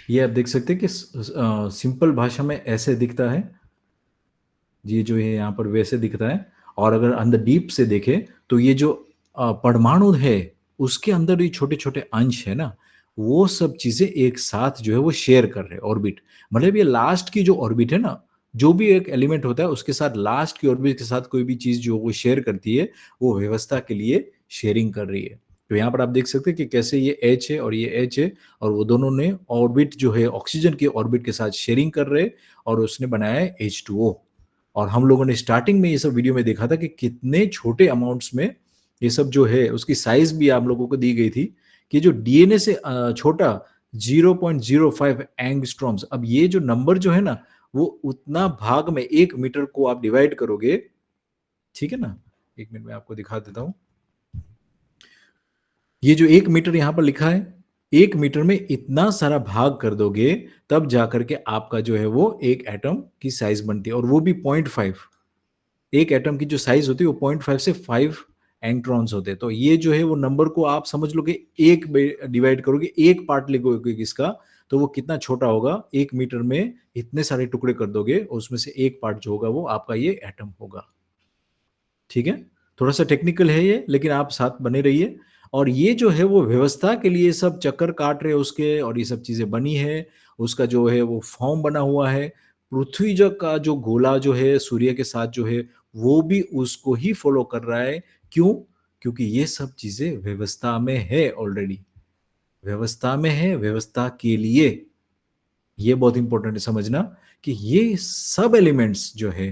ये आप देख सकते हैं कि सिंपल भाषा में ऐसे दिखता है। ये जो है यहाँ पर वैसे दिखता है और अगर अंदर डीप से देखें तो ये जो परमाणु है उसके अंदर ये छोटे-छोटे अंश है ना, वो सब चीज़ें एक साथ जो है वो शेयर कर रहे हैं ऑर्बिट। मतलब ये लास्ट की जो ऑर्बिट है ना, जो भी एक एलिमेंट होता है उसके साथ लास्ट की ऑर्बिट के साथ कोई भी चीज़ जो वो शेयर करती है, वो व्यवस्था के लिए शेयरिंग कर रही है। तो यहाँ पर आप देख सकते हैं कि कैसे ये H है और ये H है और वो दोनों ने ऑर्बिट जो है ऑक्सीजन के ऑर्बिट के साथ शेयरिंग कर रहे हैं और उसने बनाया है H2O। और हम लोगों ने स्टार्टिंग में ये सब वीडियो में देखा था कि कितने छोटे अमाउंट्स में ये सब जो है उसकी साइज भी आप लोगों को दी गई थी कि जो डीएनए से छोटा 0.05 एंगस्ट्रॉम्स। अब ये जो नंबर जो है ना वो उतना भाग में 1 मीटर को आप डिवाइड करोगे, ठीक है ना? 1 मिनट में आपको दिखा देता हूँ। ये जो 1 मीटर यहाँ पर लिखा है, 1 मीटर में इतना सारा भाग कर दोगे, तब जाकर के आपका जो है वो एक एटम की साइज़ बनती है और वो भी 0.5। एक एटम की जो साइज़ होती है वो 0.5 से 5 एंग्स्ट्रॉम्स होते हैं। तो ये जो है वो नंबर को आप समझ लो कि 1 में डिवाइड करोगे, 1 पार्ट लिखोगे इसका, तो वो कितना छोटा होगा, 1 मीटर में इतने सारे टुकड़े कर दोगे और उसमें से 1 पार्ट जो होगा वो आपका ये एटम होगा। ठीक है? थोड़ा-सा टेक्निकल है ये, लेकिन आप साथ बने रहिए। और ये जो है वो व्यवस्था के लिए सब चक्कर काट रहे हैं उसके और ये सब चीज़ें बनी है। उसका जो है वो फॉर्म बना हुआ है। पृथ्वी जो का जो गोला जो है सूर्य के साथ जो है, वो भी उसको ही फ़ॉलो कर रहा है। क्यों? क्योंकि ये सब चीज़ें व्यवस्था में है ऑलरेडी। व्यवस्था में है, व्यवस्था के लिए। ये बहुत इंपॉर्टेंट है समझना कि ये सब एलिमेंट्स जो है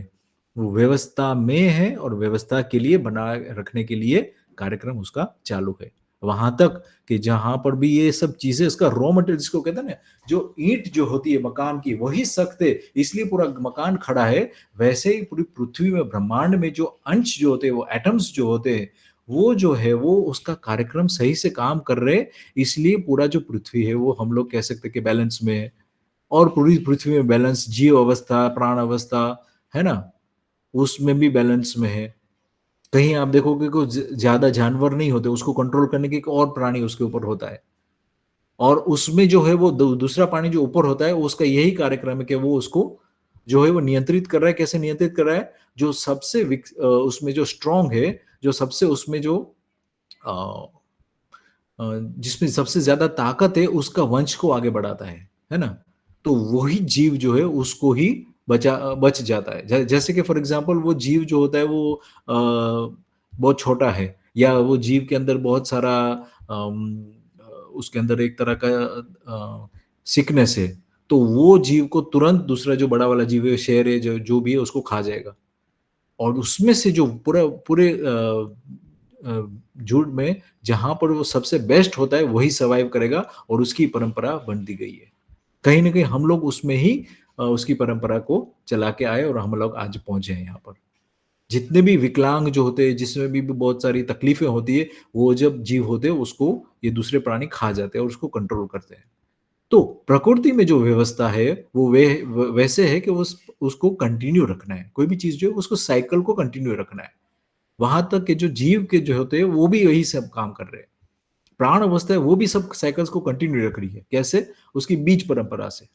वो व्यवस्था में है और व्यवस्था के लिए बनाए रखने के लिए कार्यक्रम उसका चालू है। वहां तक कि जहां पर भी ये सब चीजें इसका रॉ मटेरियल जिसको कहते हैं ना, जो ईंट जो होती है मकान की वही सख्त है इसलिए पूरा मकान खड़ा है। वैसे ही पूरी पृथ्वी में ब्रह्मांड में जो अंश जो होते हैं वो एटम्स जो होते हैं वो जो है वो उसका कार्यक्रम सही से काम कर रहे हैं। इसलिए पूरा जो पृथ्वी है वो हम लोग कह सकते हैं कि बैलेंस में है और पूरी पृथ्वी में बैलेंस, जीव अवस्था, प्राण अवस्था, है ना? उसमें भी बैलेंस में है। कहीं आप देखोगे कि ज़्यादा जानवर नहीं होते, उसको कंट्रोल करने के एक और प्राणी उसके ऊपर होता है। और उसमें जो है वो दूसरा प्राणी जो ऊपर होता है, उसका यही कार्यक्रम है कि वो उसको जो है वो नियंत्रित कर रहा है। कैसे नियंत्रित कर रहा है? जो सबसे उसमें जो स्ट्रॉन्ग है, जो सबसे उसमें जो अ जिसमें सबसे ज़्यादा ताकत है उसका वंश को आगे बढ़ाता है ना? तो वही जीव जो है उसको ही बच जाता है। जैसे कि फॉर एग्ज़ाम्पल वो जीव जो होता है वो बहुत छोटा है या वो जीव के अंदर बहुत सारा उसके अंदर एक तरह का सिकनेस है, तो वो जीव को तुरंत दूसरा जो बड़ा वाला जीव है, शेर है, जो भी है, उसको खा जाएगा। और उसमें से जो पूरा पूरे झुंड में जहाँ पर वो सबसे बेस्ट होता है वही सर्वाइव करेगा, और उसकी परंपरा बनती गई है। कहीं न कहीं हम लोग उसमें ही उसकी परंपरा को चला के आए और हम लोग आज पहुँचे हैं यहाँ पर। जितने भी विकलांग जो होते हैं, जिसमें भी बहुत सारी तकलीफ़ें होती है, वो जब जीव होते हैं उसको ये दूसरे प्राणी खा जाते हैं और उसको कंट्रोल करते हैं। तो प्रकृति में जो व्यवस्था है वो वैसे है कि उसको कंटिन्यू रखना है। कोई भी चीज़ जो है उसको साइकिल को कंटिन्यू रखना है। वहाँ तक कि जो जीव के जो होते हैं वो भी यही सब काम कर रहे हैं। प्राण अवस्था है वो भी सब साइकिल्स को कंटिन्यू रख रही है। कैसे? उसकी बीज परंपरा से।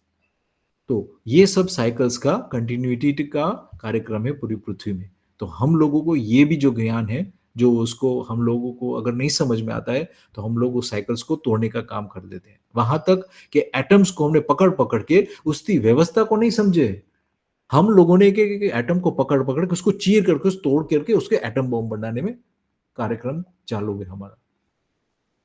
तो ये सब साइकिल्स का कंटिन्यूटी का कार्यक्रम है पूरी पृथ्वी में। तो हम लोगों को ये भी जो ज्ञान है, जो उसको हम लोगों को अगर नहीं समझ में आता है, तो हम लोग उस साइकिल्स को तोड़ने का काम कर देते हैं। वहाँ तक कि एटम्स को हमने पकड़-पकड़ के उसकी व्यवस्था को नहीं समझे। हम लोगों ने एक-एक एटम को पकड़-पकड़ के उसको चीर करके, उस तोड़ करके उसके एटम बॉम्ब बनाने में कार्यक्रम चालू है हमारा।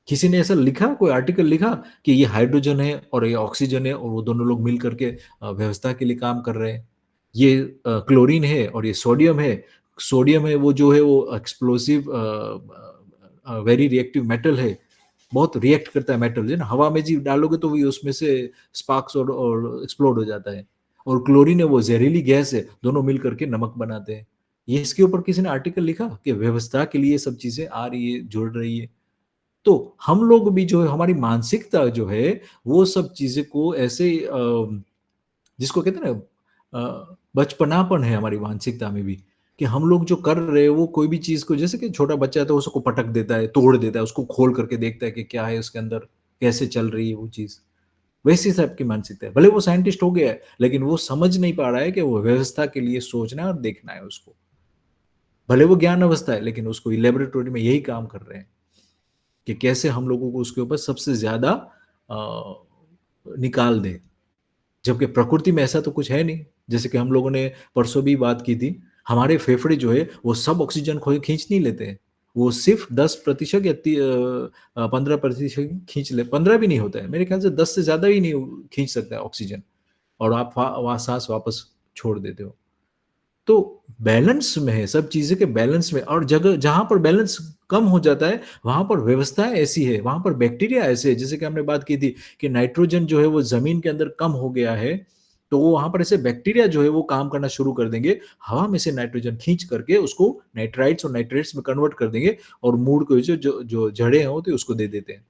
किसी ने ऐसा लिखा, कोई आर्टिकल लिखा कि ये हाइड्रोजन है और ये ऑक्सीजन है और वो दोनों लोग मिल करके व्यवस्था के लिए काम कर रहे हैं। ये क्लोरीन है और ये सोडियम है। सोडियम है वो जो है वो एक्सप्लोसिव वेरी रिएक्टिव मेटल है। बहुत रिएक्ट करता है मेटल, है ना? हवा में जी डालोगे तो भी उसमें से स्पार्क्स और एक्सप्लोड हो जाता है। और क्लोरीन है वो ज़हरीली गैस है, दोनों मिल करके नमक बनाते हैं। ये इसके ऊपर किसी ने आर्टिकल लिखा कि व्यवस्था के लिए ये सब चीज़ें आ रही है, जुड़ रही है। तो हम लोग भी जो है हमारी मानसिकता जो है, वो सब चीज़ें को ऐसे जिसको कहते हैं ना बचपनापन है हमारी मानसिकता में भी, कि हम लोग जो कर रहे हैं वो कोई भी चीज़ को जैसे कि छोटा बच्चा है तो उसको पटक देता है, तोड़ देता है, उसको खोल करके देखता है कि क्या है उसके अंदर, कैसे चल रही है वो चीज़। वैसी टाइप की मानसिकता है। भले वो साइंटिस्ट हो गया है, लेकिन वो समझ नहीं पा रहा है कि वो व्यवस्था के लिए सोचना है और देखना है उसको। भले वो ज्ञान अवस्था है, लेकिन उसको लैबोरेटरी में यही काम कर रहे हैं। कि कैसे हम लोगों को उसके ऊपर सबसे ज़्यादा निकाल दें। जबकि प्रकृति में ऐसा तो कुछ है नहीं। जैसे कि हम लोगों ने परसों भी बात की थी, हमारे फेफड़े जो है वो सब ऑक्सीजन खो खींच नहीं लेते हैं। वो सिर्फ़ 10% या 15% खींच ले, 15 भी नहीं होता है। मेरे ख़्याल से 10 से ज़्यादा ही नहीं खींच सकता है ऑक्सीजन, और आप वहाँ साँस वापस छोड़ देते हो। तो बैलेंस में है, सब चीज़ें के बैलेंस में, और जगह जहाँ पर बैलेंस कम हो जाता है, वहाँ पर व्यवस्थाएँ ऐसी है, वहाँ पर बैक्टीरिया ऐसे है, जैसे कि हमने बात की थी कि नाइट्रोजन जो है वो ज़मीन के अंदर कम हो गया है, तो वो वहाँ पर ऐसे बैक्टीरिया जो है वो काम करना शुरू कर देंगे, हवा में से नाइट्रोजन खींच करके उसको नाइट्राइट्स और नाइट्रेट्स में कन्वर्ट कर देंगे, और मूड को जो जड़ें होती है उसको दे देते हैं।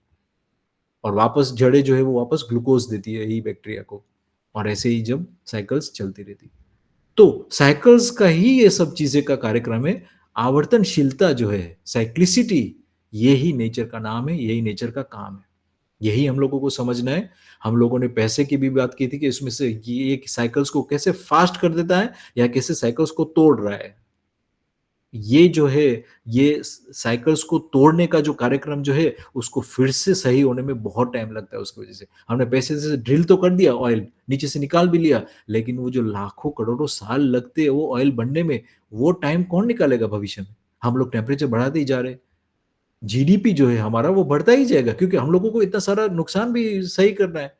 और वापस जड़ें जो है वो वापस ग्लूकोज़ देती है यही बैक्टीरिया को, और ऐसे ही जब साइकिल्स चलती रहती है। तो साइकिल्स का ही ये सब चीज़ें का कार्यक्रम है। आवर्तनशीलता जो है, साइक्लिसिटी, यही नेचर का नाम है, यही नेचर का काम है। यही हम लोगों को समझना है। हम लोगों ने पैसे की भी बात की थी कि इसमें से ये साइकिल्स को कैसे फ़ास्ट कर देता है या कैसे साइकिल्स को तोड़ रहा है। ये जो है, ये साइकिल्स को तोड़ने का जो कार्यक्रम जो है, उसको फिर से सही होने में बहुत टाइम लगता है उसकी वजह से। हमने पैसे से ड्रिल तो कर दिया ऑयल, नीचे से निकाल भी लिया, लेकिन वो जो लाखों करोड़ों साल लगते हैं वो ऑयल बनने में, वो टाइम कौन निकालेगा भविष्य में? हम लोग टेम्परेचर बढ़ाते ही जा रहे हैं। जीडीपी जो है हमारा वो बढ़ता ही जाएगा, क्योंकि हम लोगों को इतना सारा नुकसान भी सही करना है।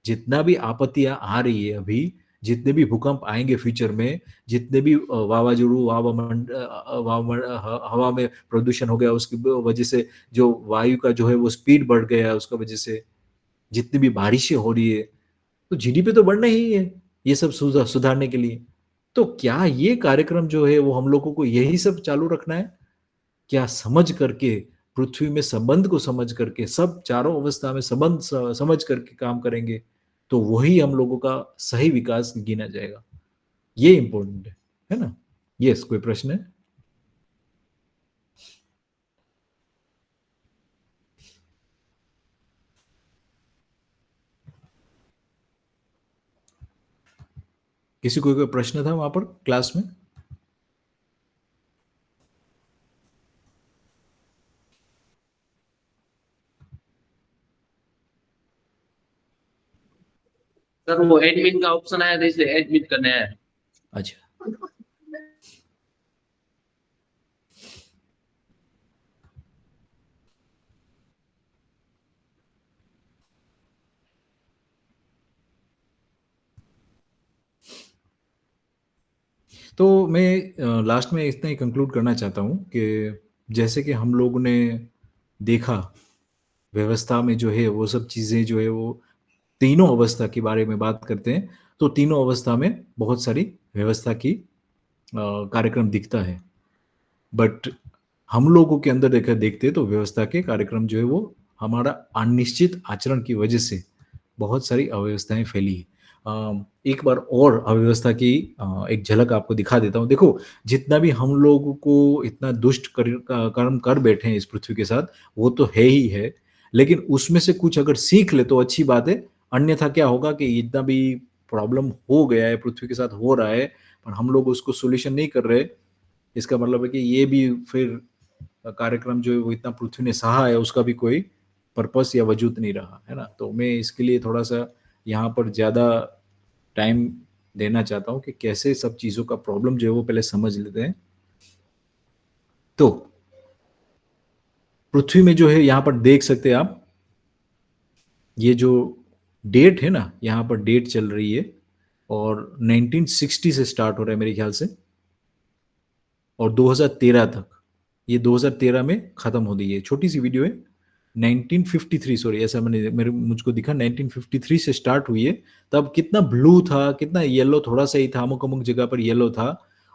जितना भी आपत्तियाँ आ रही है अभी, जितने भी भूकंप आएँगे फ्यूचर में, जितने भी वावाज़ोड़ू, हवा में प्रदूषण हो गया उसकी वजह से, जो वायु का जो है वो स्पीड बढ़ गया है उसका वजह से, जितनी भी बारिशें हो रही है, तो जीडीपी तो बढ़ना ही है, ये सब सुधारने के लिए। तो क्या ये कार्यक्रम जो है वो हम लोगों को यही सब चालू रखना है? क्या समझ करके, पृथ्वी में संबंध को समझ करके, सब चारों अवस्था में संबंध समझ करके काम करेंगे, तो वही हम लोगों का सही विकास गिना जाएगा। ये इम्पोर्टेंट है ना? यस, कोई प्रश्न है? किसी को कोई प्रश्न था वहाँ पर क्लास में? सर वो एडमिन का ऑप्शन आया था इसलिए एडमिट करने आया। अच्छा। तो मैं लास्ट में इतना ही कंक्लूड करना चाहता हूँ कि जैसे कि हम लोगों ने देखा व्यवस्था में जो है वो सब चीज़ें जो है वो तीनों अवस्था के बारे में बात करते हैं, तो तीनों अवस्था में बहुत सारी व्यवस्था की कार्यक्रम दिखता है। बट हम लोगों के अंदर देखते हैं तो व्यवस्था के कार्यक्रम जो है वो हमारा अनिश्चित आचरण की वजह से बहुत सारी अव्यवस्थाएं फैली है। एक बार और अव्यवस्था की एक झलक आपको दिखा देता हूँ। देखो, जितना भी हम लोगों को इतना दुष्ट कर्म कर बैठे हैं इस पृथ्वी के साथ, वो तो है ही है, लेकिन उसमें से कुछ अगर सीख ले तो अच्छी बात है। अन्यथा क्या होगा कि इतना भी प्रॉब्लम हो गया है, पृथ्वी के साथ हो रहा है, पर हम लोग उसको सॉल्यूशन नहीं कर रहे, इसका मतलब है कि ये भी फिर कार्यक्रम जो है वो इतना पृथ्वी ने सहा है, उसका भी कोई पर्पस या वजूद नहीं रहा, है ना? तो मैं इसके लिए थोड़ा-सा यहाँ पर ज़्यादा टाइम देना चाहता हूँ कि कैसे सब चीज़ों का प्रॉब्लम जो है वो पहले समझ लेते हैं। तो पृथ्वी में जो है यहाँ पर देख सकते हैं आप, ये जो डेट है ना, यहाँ पर डेट चल रही है और 1960 से स्टार्ट हो रहा है मेरे ख्याल से और 2013 तक। ये 2013 में खत्म हो गई है। छोटी सी वीडियो है। 1953 सॉरी, ऐसा मुझको दिखा 1953 से स्टार्ट हुई है। तब कितना ब्लू था, कितना येलो थोड़ा सा ही था, अमुक अमुक जगह पर येलो था।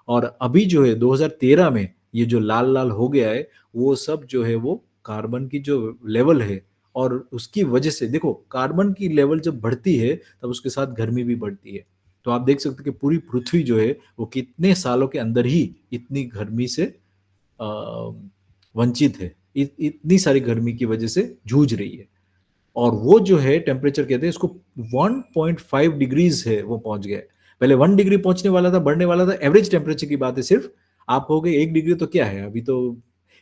और अभी जो है 2013 में ये जो लाल लाल हो गया है, वो सब जो है वो कार्बन की जो लेवल है, और उसकी वजह से देखो कार्बन की लेवल जब बढ़ती है तब उसके साथ गर्मी भी बढ़ती है। तो आप देख सकते हो कि पूरी पृथ्वी जो है वो कितने सालों के अंदर ही इतनी गर्मी से अ, वंचित है, इतनी सारी गर्मी की वजह से जूझ रही है। और वो जो है टेम्परेचर कहते हैं इसको 1.5 डिग्रीज है, वो पहुंच गया है। पहले 1 डिग्री पहुंचने वाला था, बढ़ने वाला था। एवरेज टेम्परेचर की बात है सिर्फ। आप कहोगे 1 डिग्री तो क्या है, अभी तो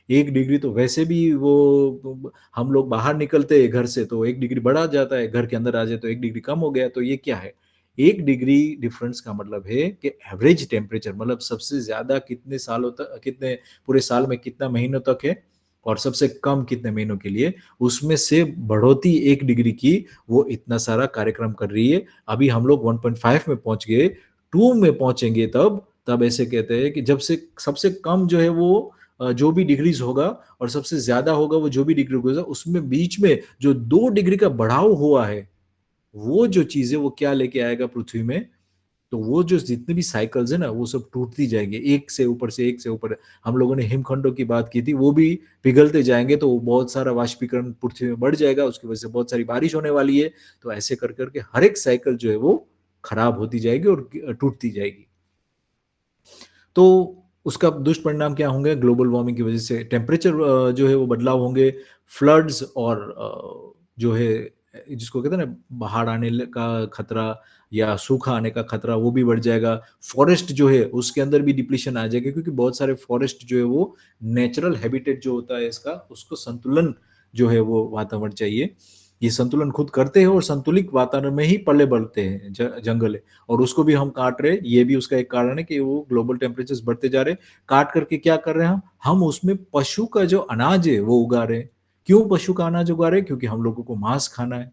1 डिग्री तो वैसे भी वो हम लोग बाहर निकलते हैं घर से तो 1 डिग्री बढ़ा जाता है, घर के अंदर आ जाए तो 1 डिग्री कम हो गया, तो ये क्या है? 1 डिग्री डिफरेंस का मतलब है कि एवरेज टेम्परेचर मतलब सबसे ज्यादा कितने सालों तक, कितने पूरे साल में कितना महीनों तक है, और सबसे कम कितने महीनों के लिए, उसमें से बढ़ोतरी 1 डिग्री की वो इतना सारा कार्यक्रम कर रही है। अभी हम लोग 1.5 में पहुंच गए, 2 में पहुंचेंगे तब ऐसे कहते हैं कि जब से सबसे कम जो है वो जो भी डिग्रीज होगा और सबसे ज्यादा होगा वो जो भी डिग्री होगा, उसमें बीच में जो 2 डिग्री का बढ़ाव हुआ है, वो जो चीज है वो क्या लेके आएगा पृथ्वी में, तो वो जो जितने भी साइकिल्स है ना वो सब टूटती जाएंगे, एक से ऊपर से एक से ऊपर। हम लोगों ने हिमखंडों की बात की थी, वो भी पिघलते जाएंगे, तो बहुत सारा वाष्पीकरण पृथ्वी में बढ़ जाएगा, उसकी वजह से बहुत सारी बारिश होने वाली है। तो ऐसे कर करके हर एक साइकिल जो है वो खराब होती जाएगी और टूटती जाएगी। तो उसका दुष्परिणाम क्या होंगे? ग्लोबल वार्मिंग की वजह से टेम्परेचर जो है वो बदलाव होंगे, फ्लड्स और जो है जिसको कहते हैं ना बाढ़ आने का खतरा या सूखा आने का खतरा, वो भी बढ़ जाएगा। फॉरेस्ट जो है उसके अंदर भी डिप्लीशन आ जाएगा, क्योंकि बहुत सारे फॉरेस्ट जो है वो नेचुरल हैबिटेट जो होता है इसका, उसको संतुलन जो है वो वातावरण चाहिए, ये संतुलन खुद करते हैं और संतुलित वातावरण में ही पले बढ़ते हैं। जंगल है और उसको भी हम काट रहे हैं, ये भी उसका एक कारण है कि वो ग्लोबल टेम्परेचर्स बढ़ते जा रहे हैं। काट करके क्या कर रहे हैं हम उसमें पशु का जो अनाज है वो उगा रहे हैं। क्यों पशु का अनाज उगा रहे हैं? क्योंकि हम लोगों को मांस खाना है।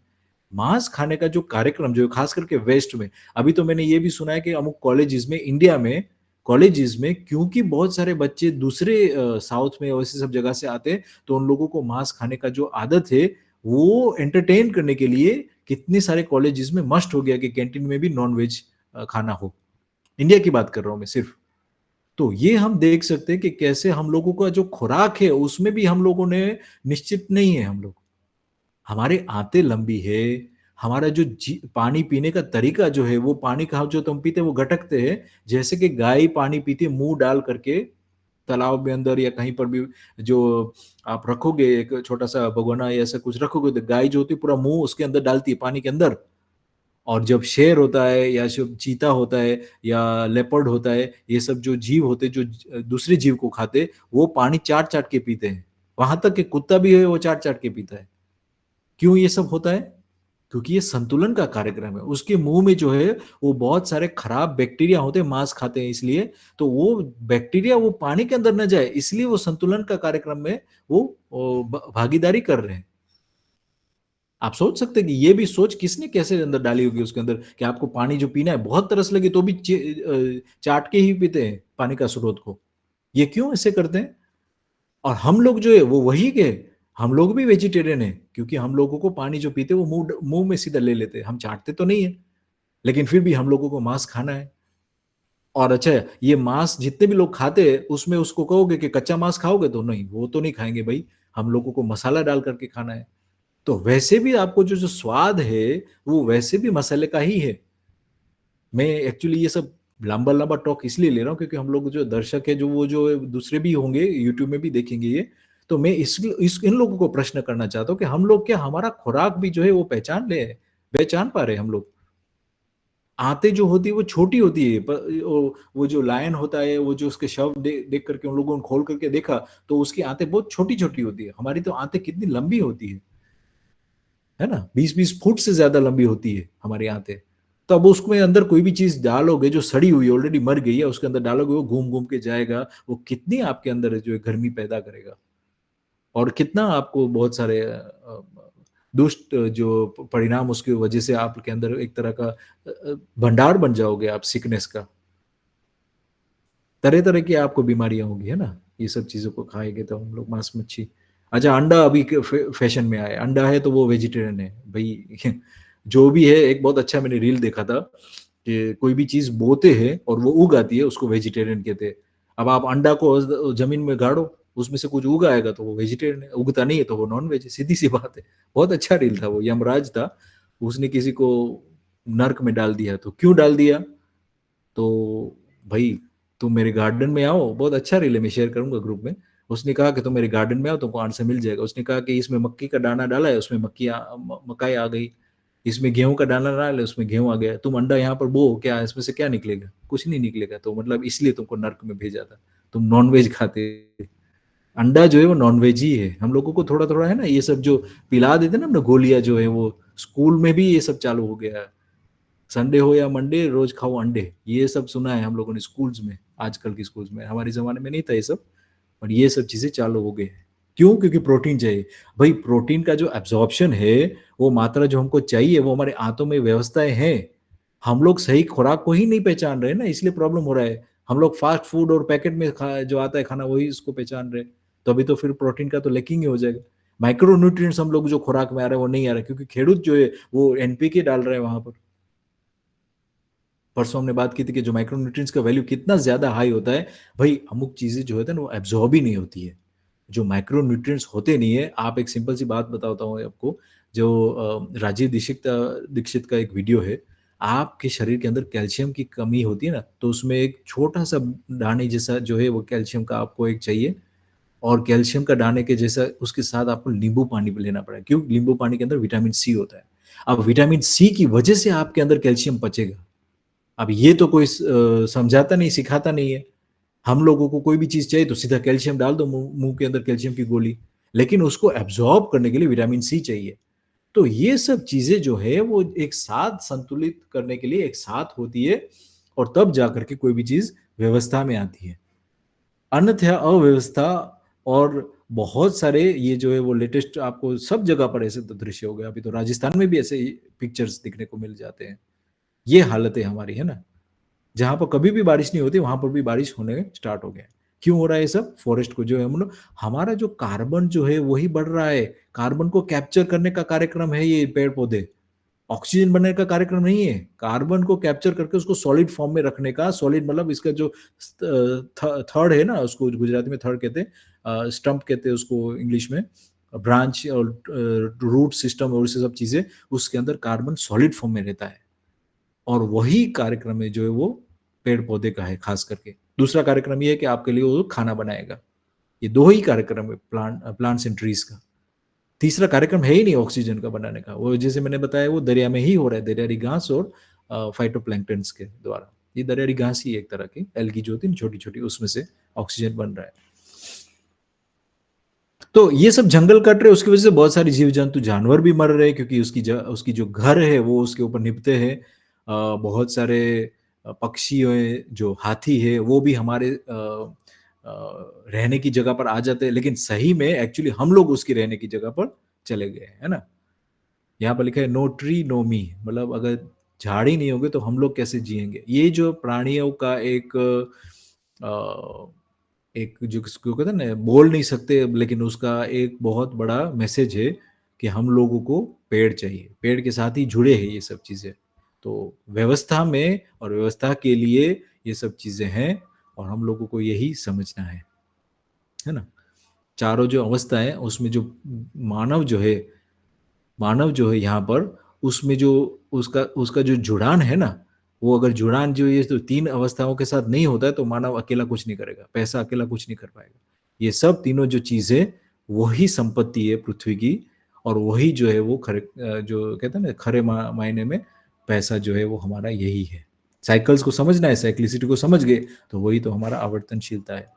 मांस खाने का जो कार्यक्रम जो है खास करके वेस्ट में, अभी तो मैंने ये भी सुना है कि अमुक कॉलेजेस में, इंडिया में कॉलेजेस में, क्योंकि बहुत सारे बच्चे दूसरे साउथ में वैसे सब जगह से आते हैं, तो उन लोगों को मांस खाने का जो आदत है वो एंटरटेन करने के लिए कितने सारे कॉलेजेस में मस्ट हो गया कि कैंटीन में भी नॉन वेज खाना हो। इंडिया की बात कर रहा हूं मैं सिर्फ। तो ये हम देख सकते हैं कि कैसे हम लोगों का जो खुराक है उसमें भी हम लोगों ने निश्चित नहीं है। हम लोग, हमारे आंतें लंबी है, हमारा जो पानी पीने का तरीका जो है, वो पानी का जो तुम पीते वो गटकते हैं, जैसे कि गाय पानी पीती है मुंह डाल करके तालाब में अंदर या कहीं पर भी। जो आप रखोगे एक छोटा सा भगोना या ऐसा कुछ रखोगे, तो गाय जो होती है पूरा मुंह उसके अंदर डालती है पानी के अंदर। और जब शेर होता है या जब चीता होता है या लेपर्ड होता है, ये सब जो जीव होते हैं जो दूसरे जीव को खाते, वो पानी चाट चाट के पीते हैं। वहां तक कि कुत्ता भी है वो चाट चाट के पीता है। क्यों ये सब होता है? क्योंकि ये संतुलन का कार्यक्रम है। उसके मुंह में जो है वो बहुत सारे खराब बैक्टीरिया होते हैं, मांस खाते हैं इसलिए। तो वो बैक्टीरिया वो पानी के अंदर न जाए, इसलिए वो संतुलन का कार्यक्रम में वो भागीदारी कर रहे हैं। आप सोच सकते हैं कि ये भी सोच किसने कैसे अंदर डाली होगी उसके अंदर कि आपको पानी जो पीना है बहुत तरस लगे तो भी चाट के ही पीते हैं पानी का स्रोत को। ये क्यों ऐसे करते हैं? और हम लोग जो है वो वही के हम लोग भी वेजिटेरियन है क्योंकि हम लोगों को पानी जो पीते हैं वो मुंह में सीधा ले लेते हैं, हम चाटते तो नहीं है, लेकिन फिर भी हम लोगों को मांस खाना है। और अच्छा ये मांस जितने भी लोग खाते हैं उसमें उसको कहोगे कि कच्चा मांस खाओगे तो नहीं, वो तो नहीं खाएंगे भाई, हम लोगों को मसाला डाल करके खाना है। तो वैसे भी आपको जो जो स्वाद है वो वैसे भी मसाले का ही है। मैं एक्चुअली ये सब लंबा लंबा टॉक इसलिए ले रहा हूँ क्योंकि हम लोग जो दर्शक है जो वो जो दूसरे भी होंगे यूट्यूब में भी देखेंगे ये, तो मैं इस इन लोगों को प्रश्न करना चाहता हूँ कि हम लोग क्या हमारा खुराक भी जो है वो पहचान पा रहे हैं हम लोग? आंतें जो होती है वो छोटी होती है, वो जो लायन होता है वो जो उसके शव देख करके उन लोगों ने खोल करके देखा तो उसकी आंतें बहुत छोटी छोटी होती है, हमारी तो आंतें कितनी लंबी होती है ना, 20-20 फुट से ज्यादा लंबी होती है हमारी आंतें। तो अब उसमें अंदर कोई भी चीज डालोगे जो सड़ी हुई ऑलरेडी मर गई है उसके अंदर डालोगे वो घूम घूम के जाएगा, वो कितनी आपके अंदर जो है गर्मी पैदा करेगा और कितना आपको बहुत सारे दुष्ट जो परिणाम उसकी वजह से आपके अंदर एक तरह का भंडार बन जाओगे आप सिकनेस का, तरह तरह की आपको बीमारियां होंगी है ना, ये सब चीजों को खाएंगे तो हम लोग मांस मच्छी। अच्छा अंडा अभी फैशन में आया, अंडा है तो वो वेजिटेरियन है भाई जो भी है। एक बहुत अच्छा मैंने रील देखा था कि कोई भी चीज बोते हैं और वो उग आती है उसको वेजिटेरियन कहते हैं। अब आप अंडा को जमीन में गाड़ो उसमें से कुछ उग आएगा तो वो वेजिटेरियन है, उगता नहीं है तो वो नॉन वेज है, सीधी सी बात है। बहुत अच्छा रील था वो, यमराज था, उसने किसी को नर्क में डाल दिया। तो क्यों डाल दिया? तो भाई तुम मेरे गार्डन में आओ, बहुत अच्छा रील है मैं शेयर करूंगा ग्रुप में। उसने कहा कि तुम मेरे गार्डन में आओ तुमको आंसर मिल जाएगा। उसने कहा कि इसमें मक्की का दाना डाला है उसमें मकाई आ गई, इसमें गेहूं का दाना डाला है उसमें गेहूं आ गया, तुम अंडा यहाँ पर बो क्या इसमें से क्या निकलेगा? कुछ नहीं निकलेगा। तो मतलब इसलिए तुमको नर्क में भेजा था, तुम नॉनवेज खाते। अंडा जो है वो नॉनवेज ही है। हम लोगों को थोड़ा थोड़ा है ना ये सब जो पिला देते ना अपना गोलियां जो है वो स्कूल में भी ये सब चालू हो गया है। संडे हो या मंडे रोज खाओ अंडे, ये सब सुना है हम लोगों ने स्कूल्स में, आजकल की स्कूल्स में। हमारे जमाने में नहीं था ये सब, और ये सब चीजें चालू हो गई है। क्यों? क्योंकि प्रोटीन चाहिए भाई। प्रोटीन का जो एब्जॉर्प्शन है वो मात्रा जो हमको चाहिए वो हमारे आंतों में व्यवस्थाएं हैं। हम लोग सही खुराक को ही नहीं पहचान रहे ना, इसलिए प्रॉब्लम हो रहा है। हम लोग फास्ट फूड और पैकेट में जो आता है खाना वही इसको पहचान रहे, तो अभी तो फिर प्रोटीन का तो लेकिंग ही हो जाएगा। माइक्रो न्यूट्रिएंट्स हम लोग जो खुराक में आ रहा है वो नहीं आ रहा है क्योंकि खेडूत जो है वो एनपीके डाल रहे हैं वहां पर। परसों हमने बात की थी कि जो माइक्रो न्यूट्रिएंट्स का वैल्यू कितना ज्यादा हाई होता है भाई, अमुक चीजें जो होता है ना वो एब्जॉर्ब ही नहीं होती है। जो माइक्रो न्यूट्रिएंट्स होते नहीं है, आप एक सिंपल सी बात बताता हूँ आपको। जो राजीव दीक्षित का एक वीडियो है, आपके शरीर के अंदर कैल्शियम की कमी होती है ना तो उसमें एक छोटा सा दाने जैसा जो है वो कैल्शियम का आपको एक चाहिए, और कैल्शियम का दाने के जैसा उसके साथ आपको नींबू पानी भी लेना पड़ेगा। क्यों? नींबू पानी के अंदर विटामिन सी होता है। अब विटामिन सी की वजह से आपके अंदर कैल्शियम पचेगा। अब ये तो कोई समझाता नहीं, सिखाता नहीं है। हम लोगों को कोई भी चीज चाहिए तो सीधा कैल्शियम डाल दो मुंह के अंदर, कैल्शियम की गोली, लेकिन उसको एब्जॉर्ब करने के लिए विटामिन सी चाहिए। तो ये सब चीजें जो है वो एक साथ संतुलित करने के लिए एक साथ होती है, और तब जाकर के कोई भी चीज व्यवस्था में आती है। अन्यथा अव्यवस्था और बहुत सारे ये जो है वो लेटेस्ट आपको सब जगह पर ऐसे तो दृश्य हो गए। अभी तो राजस्थान में भी ऐसे पिक्चर्स दिखने को मिल जाते हैं। ये हालत है हमारी, है ना। जहां पर कभी भी बारिश नहीं होती वहां पर भी बारिश होने स्टार्ट हो गया है। क्यों हो रहा है ये सब? फॉरेस्ट को जो है हम लोग, हमारा जो कार्बन जो है वही बढ़ रहा है। कार्बन को कैप्चर करने का कार्यक्रम है ये पेड़ पौधे, ऑक्सीजन बनने का कार्यक्रम नहीं है। कार्बन को कैप्चर करके उसको सॉलिड फॉर्म में रखने का, सॉलिड मतलब इसका जो थर्ड है ना, उसको गुजराती में थर्ड कहते हैं, स्टंप कहते हैं उसको इंग्लिश में, ब्रांच और रूट सिस्टम और सब चीजें, उसके अंदर कार्बन सॉलिड फॉर्म में रहता है। और वही कार्यक्रम है जो है वो पेड़ पौधे का है खास करके। दूसरा कार्यक्रम ये है कि आपके लिए वो खाना बनाएगा। ये दो ही कार्यक्रम है प्लांट्स एंड ट्रीज का। तीसरा कार्यक्रम है ही नहीं ऑक्सीजन का बनाने का। वो जैसे मैंने बताया वो दरिया में ही हो रहा है, दरियाई घास और फाइटोप्लैंक्टन्स के द्वारा। ये दरियाई घास ही एक तरह की एल्गी जो होती है छोटी छोटी, उसमें से ऑक्सीजन बन रहा है। तो ये सब जंगल कट रहे, उसकी वजह से बहुत सारे जीव जंतु जानवर भी मर रहे हैं क्योंकि उसकी जो घर है वो उसके ऊपर निपटे हैं। बहुत सारे पक्षी है, जो हाथी है वो भी हमारे रहने की जगह पर आ जाते हैं, लेकिन सही में एक्चुअली हम लोग उसकी रहने की जगह पर चले गए, है ना। यहाँ पर लिखा है नो ट्री नो मी, मतलब अगर झाड़ ही नहीं होगे तो हम लोग कैसे जिएंगे। ये जो प्राणियों का एक जो किसको कहते हैं ना, बोल नहीं सकते, लेकिन उसका एक बहुत बड़ा मैसेज है कि हम लोगों को पेड़ चाहिए, पेड़ के साथ ही जुड़े हैं ये सब चीज़ें। तो व्यवस्था में और व्यवस्था के लिए ये सब चीज़ें हैं और हम लोगों को यही समझना है ना। चारों जो अवस्था है उसमें जो मानव जो है यहाँ पर, उसमें जो उसका उसका जो जुड़ान है ना, वो अगर जुड़ान जो ये तो 3 अवस्थाओं के साथ नहीं होता है तो मानव अकेला कुछ नहीं करेगा, पैसा अकेला कुछ नहीं कर पाएगा। ये सब तीनों जो चीज़ें वही संपत्ति है पृथ्वी की, और वही जो है वो जो कहते हैं ना खरे मायने में पैसा जो है वो हमारा यही है। साइकिल्स को समझना है, साइक्लिसिटी को समझ गए तो वही तो हमारा आवर्तनशीलता है।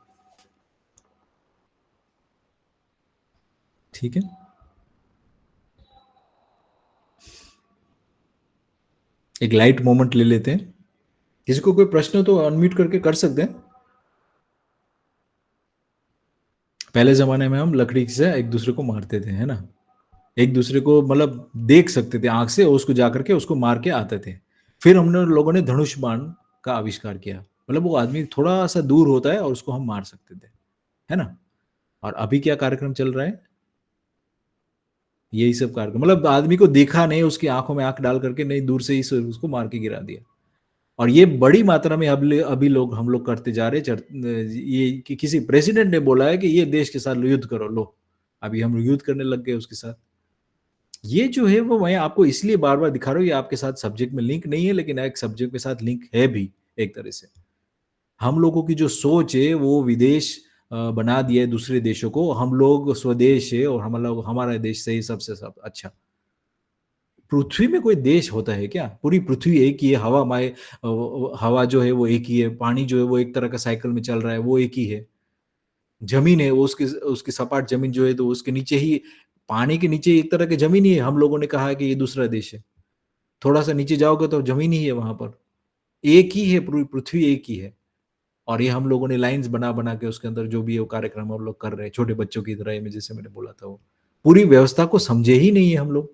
ठीक है, एक लाइट मोमेंट ले लेते हैं। किसी को कोई प्रश्न हो तो अनम्यूट करके कर सकते हैं। पहले जमाने में हम लकड़ी से एक दूसरे को मारते थे, है ना, एक दूसरे को मतलब देख सकते थे आंख से और उसको जाकर के उसको मार के आते थे। फिर हमने लोगों ने धनुष बाण का आविष्कार किया, मतलब वो आदमी थोड़ा सा दूर होता है और उसको हम मार सकते थे, है ना। और अभी क्या कार्यक्रम चल रहा है, यही सब कार्यक्रम, मतलब आदमी को देखा नहीं, उसकी आंखों में आंख डाल करके नहीं, दूर से ही उसको मार के गिरा दिया। और ये बड़ी मात्रा में अभी लोग हम लोग करते जा रहे ये कि किसी प्रेसिडेंट ने बोला है कि ये देश के साथ युद्ध करो, लो अभी हम युद्ध करने लग गए उसके साथ। ये जो है वो मैं आपको इसलिए बार बार दिखा रहा हूँ, ये आपके साथ सब्जेक्ट में लिंक नहीं है, लेकिन एक सब्जेक्ट के साथ लिंक है भी एक तरह से। हम लोगों की जो सोच है वो विदेश बना दिया है दूसरे देशों को, हम लोग स्वदेश है और हम लोग हमारा देश सही सबसे सब अच्छा। पृथ्वी में कोई देश होता है क्या? पूरी पृथ्वी एक ही है, हवा जो है वो एक ही है, पानी जो है वो एक तरह का साइकिल में चल रहा है, वो एक ही है। जमीन है वो उसकी उसकी सपाट जमीन जो है तो उसके नीचे ही, पानी के नीचे एक तरह की जमीन ही है। हम लोगों ने कहा है कि ये दूसरा देश है। थोड़ा-सा नीचे जाओगे तो जमीन ही है वहाँ पर। एक ही है, पूरी पृथ्वी एक ही है। और ये हम लोगों ने लाइन्स बना-बना के उसके अंदर जो भी वो कार्यक्रम हम लोग कर रहे हैं, छोटे बच्चों की तरह, में जैसे मैंने बोला था वो। पूरी व्यवस्था को समझे ही नहीं है हम लोग।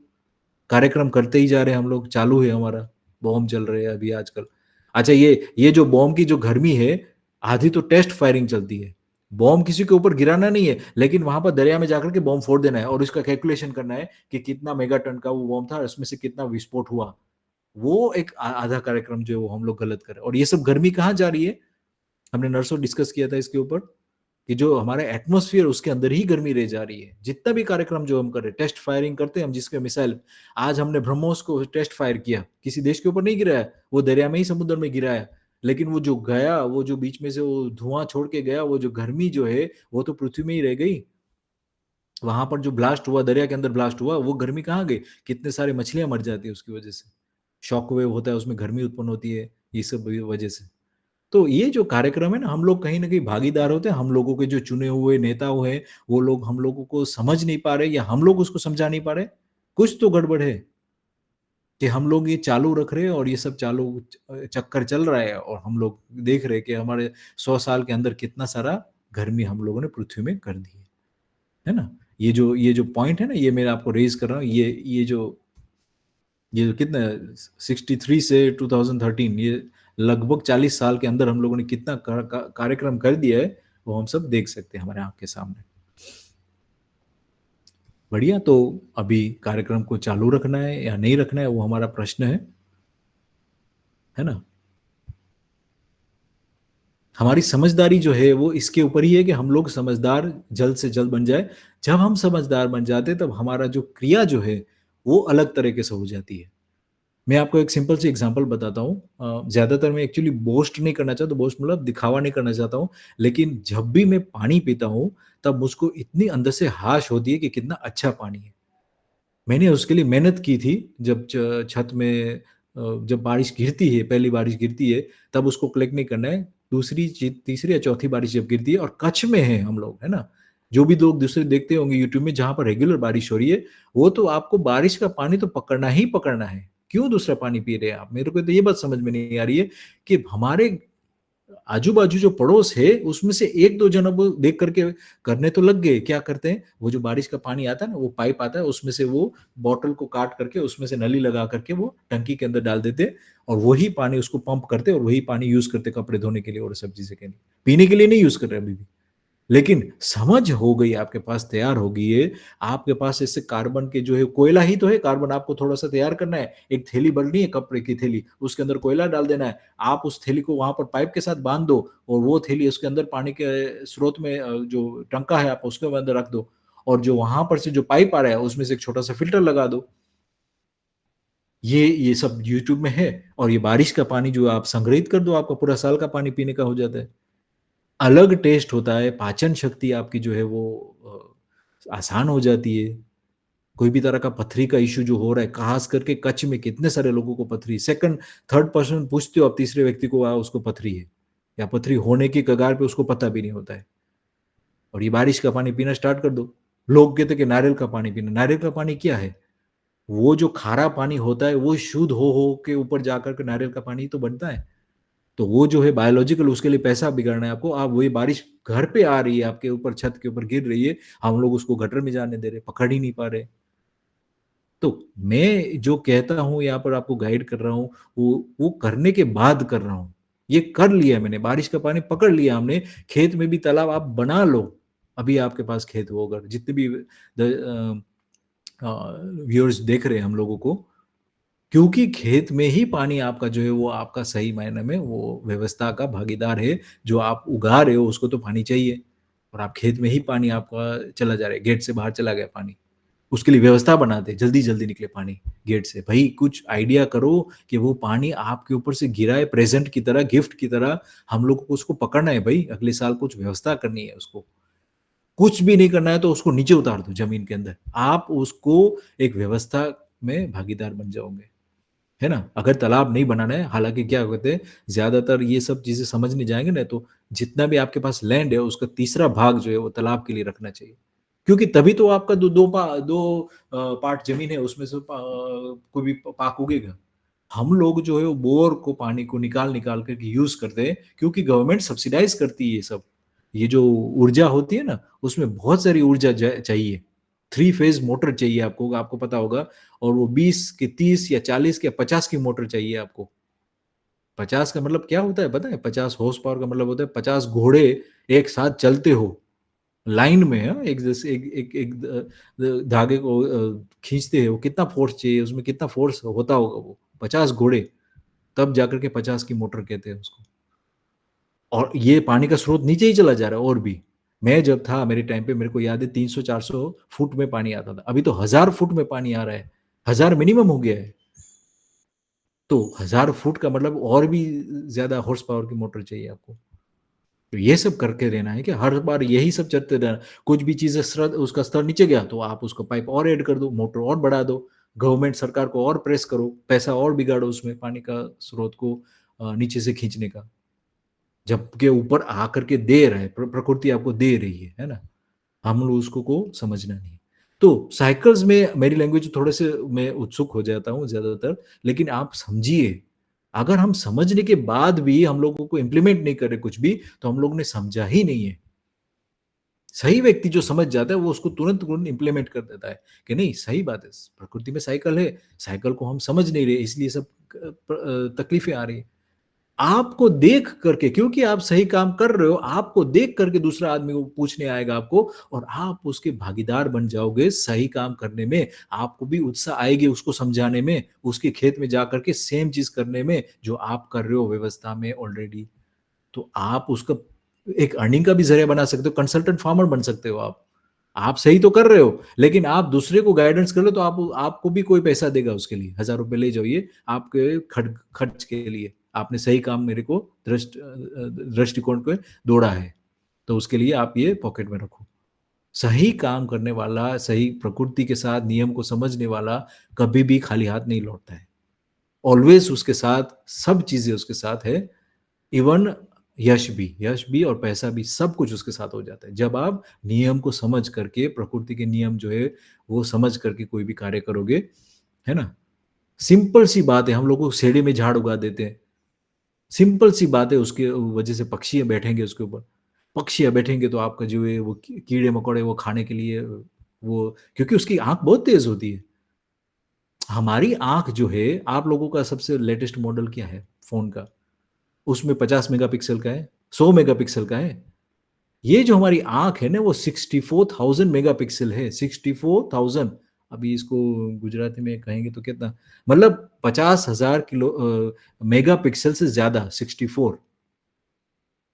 कार्यक्रम करते ही जा रहे हैं हम लोग, चालू है हमारा, बॉम्ब चल रहे हैं अभी आजकल। अच्छा, ये जो बॉम्ब की जो गर्मी है, आधी तो टेस्ट फायरिंग चलती है। बॉम्ब किसी के ऊपर गिराना नहीं है, लेकिन वहाँ पर दरिया में जाकर के बॉम्ब फोड़ देना है और उसका कैलकुलेशन करना है कि कितना मेगाटन का वो बॉम्ब था और उसमें से कितना विस्फोट हुआ। वो एक आधा कार्यक्रम जो है वो हम लोग गलत कर रहे हैं और ये सब गर्मी कहाँ जा रही है? हमने नरसों डिस्कस किया था इसके ऊपर कि जो हमारे एटमॉस्फेयर उसके अंदर ही गर्मी रह जा रही है। जितना भी कार्यक्रम जो हम कर रहे हैं, टेस्ट फायरिंग करते हैं हम, जिसके मिसाइल आज हमने ब्रह्मोस को टेस्ट फायर किया, किसी देश के ऊपर नहीं गिराया, वो दरिया में ही समुद्र में गिराया। लेकिन वो जो गया, वो जो बीच में से वो धुआं छोड़ के गया, वो जो गर्मी जो है वो तो पृथ्वी में ही रह गई। वहां पर जो ब्लास्ट हुआ, दरिया के अंदर ब्लास्ट हुआ, वो गर्मी कहाँ गई? कितने सारे मछलियां मर जाती है उसकी वजह से। शॉक वेव होता है, उसमें गर्मी उत्पन्न होती है, ये सब वजह से। तो ये जो कार्यक्रम है ना, हम लोग कहीं न कहीं भागीदार होते हैं, हम लोगों के जो चुने हुए नेता हुए हैं, वो लोग हम लोगों को समझ नहीं पा रहे या हम लोग उसको समझा नहीं पा रहे। कुछ तो गड़बड़ है कि हम लोग ये चालू रख रहे हैं और ये सब चालू चक्कर चल रहा है और हम लोग देख रहे हैं कि हमारे 100 साल के अंदर कितना सारा गर्मी हम लोगों ने पृथ्वी में कर दी है ना? ये जो पॉइंट है ना, ये मैं आपको रेज़ कर रहा हूँ, ये जो कितना 63 से 2013, ये लगभग 40 साल के अंदर हम लोगों ने कितना कार्यक्रम कर दिया है, वो हम सब देख सकते हैं हमारे आँख के सामने। बढ़िया, तो अभी कार्यक्रम को चालू रखना है या नहीं रखना है, वो हमारा प्रश्न है ना? हमारी समझदारी जो है वो इसके ऊपर ही है कि हम लोग समझदार जल्द से जल्द बन जाए। जब हम समझदार बन जाते हैं तब हमारा जो क्रिया जो है वो अलग तरीके से हो जाती है। मैं आपको एक सिंपल सी एग्जांपल बताता हूँ। ज़्यादातर मैं एक्चुअली बोस्ट नहीं करना चाहता, बोस्ट मतलब दिखावा नहीं करना चाहता हूँ, लेकिन जब भी मैं पानी पीता हूँ, तब मुझको इतनी अंदर से हाश होती है कि कितना अच्छा पानी है। मैंने उसके लिए मेहनत की थी, जब छत में जब बारिश गिरती है, पहली बारिश गिरती है, तब उसको कलेक्ट नहीं करना है। दूसरी तीसरी या चौथी बारिश जब गिरती है और कच्छ में हैं हम लोग, है ना? जो भी लोग दूसरे देखते होंगे यूट्यूब में जहाँ पर रेगुलर बारिश हो रही है, वो तो आपको बारिश का पानी तो पकड़ना ही पकड़ना है। क्यों दूसरा पानी पी रहे हैं आप? मेरे को तो ये बात समझ में नहीं आ रही है कि हमारे आजू बाजू जो पड़ोस है उसमें से एक दो जन अब देख करके करने तो लग गए। क्या करते हैं, वो जो बारिश का पानी आता है ना, वो पाइप आता है, उसमें से वो बॉटल को काट करके उसमें से नली लगा करके वो टंकी के अंदर डाल देते, और वही पानी उसको पंप करते और वही पानी यूज करते कपड़े धोने के लिए और सब चीजें के लिए। पीने के लिए नहीं यूज कर रहे अभी भी। लेकिन समझ हो गई आपके पास, तैयार हो गई है आपके पास। इससे कार्बन के जो है, कोयला ही तो है कार्बन, आपको थोड़ा सा तैयार करना है। एक थैली भरनी है कपड़े की थैली, उसके अंदर कोयला डाल देना है। आप उस थैली को वहां पर पाइप के साथ बांध दो, और वो थैली उसके अंदर पानी के स्रोत में जो टंका है आप उसके अंदर रख दो, और जो वहां पर से जो पाइप आ रहा है उसमें से एक छोटा सा फिल्टर लगा दो। ये सब यूट्यूब में है। और ये बारिश का पानी जो आप संग्रहित कर दो, आपका पूरा साल का पानी पीने का हो जाता है। अलग टेस्ट होता है, पाचन शक्ति आपकी जो है वो आसान हो जाती है। कोई भी तरह का पथरी का इश्यू जो हो रहा है, खास करके कच्छ में कितने सारे लोगों को पथरी, सेकंड थर्ड पर्सन पूछते हो आप तीसरे व्यक्ति को, उसको पथरी है या पथरी होने की कगार पे, उसको पता भी नहीं होता है। और ये बारिश का पानी पीना स्टार्ट कर दो। लोग कहते कि नारियल का पानी पीना, नारियल का पानी क्या है? वो जो खारा पानी होता है वो शुद्ध हो के ऊपर जाकर के नारियल का पानी तो बनता है। तो वो जो है बायोलॉजिकल, उसके लिए पैसा बिगाड़ना है आपको। आप वही बारिश घर पे आ रही है, आपके ऊपर छत के ऊपर गिर रही है, हम लोग उसको गटर में जाने दे रहे, पकड़ ही नहीं पा रहे। तो मैं जो कहता हूँ यहाँ पर आपको गाइड कर रहा हूँ, वो करने के बाद कर रहा हूँ। ये कर लिया मैंने, बारिश का पानी पकड़ लिया हमने। खेत में भी तालाब आप बना लो, अभी आपके पास खेत हो, अगर जितने भी व्यूअर्स देख रहे हैं हम लोगों को, क्योंकि खेत में ही पानी आपका जो है वो आपका सही मायने में वो व्यवस्था का भागीदार है। जो आप उगा रहे हो उसको तो पानी चाहिए, और आप खेत में ही पानी आपका चला जा रहा है, गेट से बाहर चला गया पानी, उसके लिए व्यवस्था बना दे, जल्दी जल्दी निकले पानी गेट से। भाई कुछ आइडिया करो कि वो पानी आपके ऊपर से गिरा है, प्रेजेंट की तरह, गिफ्ट की तरह। हम लोग को उसको पकड़ना है भाई, अगले साल कुछ व्यवस्था करनी है उसको। कुछ भी नहीं करना है तो उसको नीचे उतार दो जमीन के अंदर, आप उसको एक व्यवस्था में भागीदार बन जाओगे, है ना। अगर तालाब नहीं बनाना है, हालांकि क्या कहते हैं, ज्यादातर ये सब चीजें समझने जाएंगे ना, तो जितना भी आपके पास लैंड है उसका तीसरा भाग जो है वो तालाब के लिए रखना चाहिए। क्योंकि तभी तो आपका दो पार्ट जमीन है, उसमें से कोई भी पाक उगेगा। हम लोग जो है वो बोर को पानी को निकाल निकाल करके यूज करते हैं, क्योंकि गवर्नमेंट सब्सिडाइज करती है ये सब। ये जो ऊर्जा होती है ना, उसमें बहुत सारी ऊर्जा चाहिए। 3 फेज मोटर चाहिए आपको, आपको पता होगा। और वो 20 की 30 या 40 या 50 की मोटर चाहिए आपको। 50 का मतलब क्या होता है पता है? 50 हॉर्स पावर का मतलब होता है 50 घोड़े एक साथ चलते हो लाइन में, हाँ, एक जैसे एक धागे को खींचते हैं, वो कितना फोर्स चाहिए, उसमें कितना फोर्स होता होगा, वो 50 घोड़े, तब जाकर के 50 की मोटर कहते हैं उसको। और ये पानी का स्रोत नीचे ही चला जा रहा है। और भी, मैं जब था मेरे टाइम पे, मेरे को याद है 300-400 फुट में पानी आता था, अभी तो 1000 फुट में पानी आ रहा है। 1000 मिनिमम हो गया है। तो 1000 फुट का मतलब और भी ज्यादा हॉर्स पावर की मोटर चाहिए आपको। तो ये सब करके रहना है कि हर बार यही सब चलते रहना। कुछ भी चीज़ स्तर, उसका स्तर नीचे गया तो आप उसको पाइप और ऐड कर दो, मोटर और बढ़ा दो, गवर्नमेंट सरकार को और प्रेस करो, पैसा और बिगाड़ो उसमें पानी का स्रोत को नीचे से खींचने का, जबकि ऊपर आकर के दे रहा है, प्रकृति आपको दे रही है ना। हम लोग उसको को समझना नहीं। तो साइकिल्स में मेरी लैंग्वेज थोड़े से मैं उत्सुक हो जाता हूँ ज्यादातर, लेकिन आप समझिए, अगर हम समझने के बाद भी हम लोगों को इम्प्लीमेंट नहीं करे कुछ भी, तो हम लोग ने समझा ही नहीं है। सही व्यक्ति जो समझ जाता है वो उसको तुरंत तुरंत इम्प्लीमेंट कर देता है कि नहीं सही बात है, प्रकृति में साइकिल है, साइकिल को हम समझ नहीं रहे, इसलिए सब तकलीफें आ रही है। आपको देख करके, क्योंकि आप सही काम कर रहे हो, आपको देख करके दूसरा आदमी को पूछने आएगा आपको, और आप उसके भागीदार बन जाओगे सही काम करने में। आपको भी उत्साह आएगी उसको समझाने में, उसके खेत में जाकर के सेम चीज करने में जो आप कर रहे हो व्यवस्था में ऑलरेडी। तो आप उसका एक अर्निंग का भी जरिया बना सकते हो, कंसल्टेंट फार्मर बन सकते हो आप। आप सही तो कर रहे हो, लेकिन आप दूसरे को गाइडेंस कर लो तो आप, आपको भी कोई पैसा देगा उसके लिए। 1000 रुपए ले जाइए आपके खर्च के लिए, आपने सही काम मेरे को दृष्टिकोण पे दौड़ा है, तो उसके लिए आप ये पॉकेट में रखो। सही काम करने वाला, सही प्रकृति के साथ नियम को समझने वाला कभी भी खाली हाथ नहीं लौटता है। ऑलवेज उसके साथ सब चीजें उसके साथ है। इवन यश भी और पैसा भी, सब कुछ उसके साथ हो जाता है जब आप नियम को समझ करके, प्रकृति के नियम जो है वो समझ करके कोई भी कार्य करोगे, है ना। सिंपल सी बात है, हम लोग को सेड़े में झाड़ उगा देते हैं, सिंपल सी बात है, उसके वजह से पक्षी बैठेंगे उसके ऊपर, पक्षियाँ बैठेंगे तो आपका जो है वो कीड़े-मकोड़े वो खाने के लिए वो, क्योंकि उसकी आँख बहुत तेज़ होती है। हमारी आँख जो है, आप लोगों का सबसे लेटेस्ट मॉडल क्या है फ़ोन का? उसमें 50 मेगापिक्सल का है, 100 मेगापिक्सल का है। ये जो हमारी आँख है ना वो 64,000 मेगापिक्सल है, 64,000। अभी इसको गुजराती में कहेंगे तो कितना, मतलब 50,000 मेगापिक्सल से ज़्यादा 64,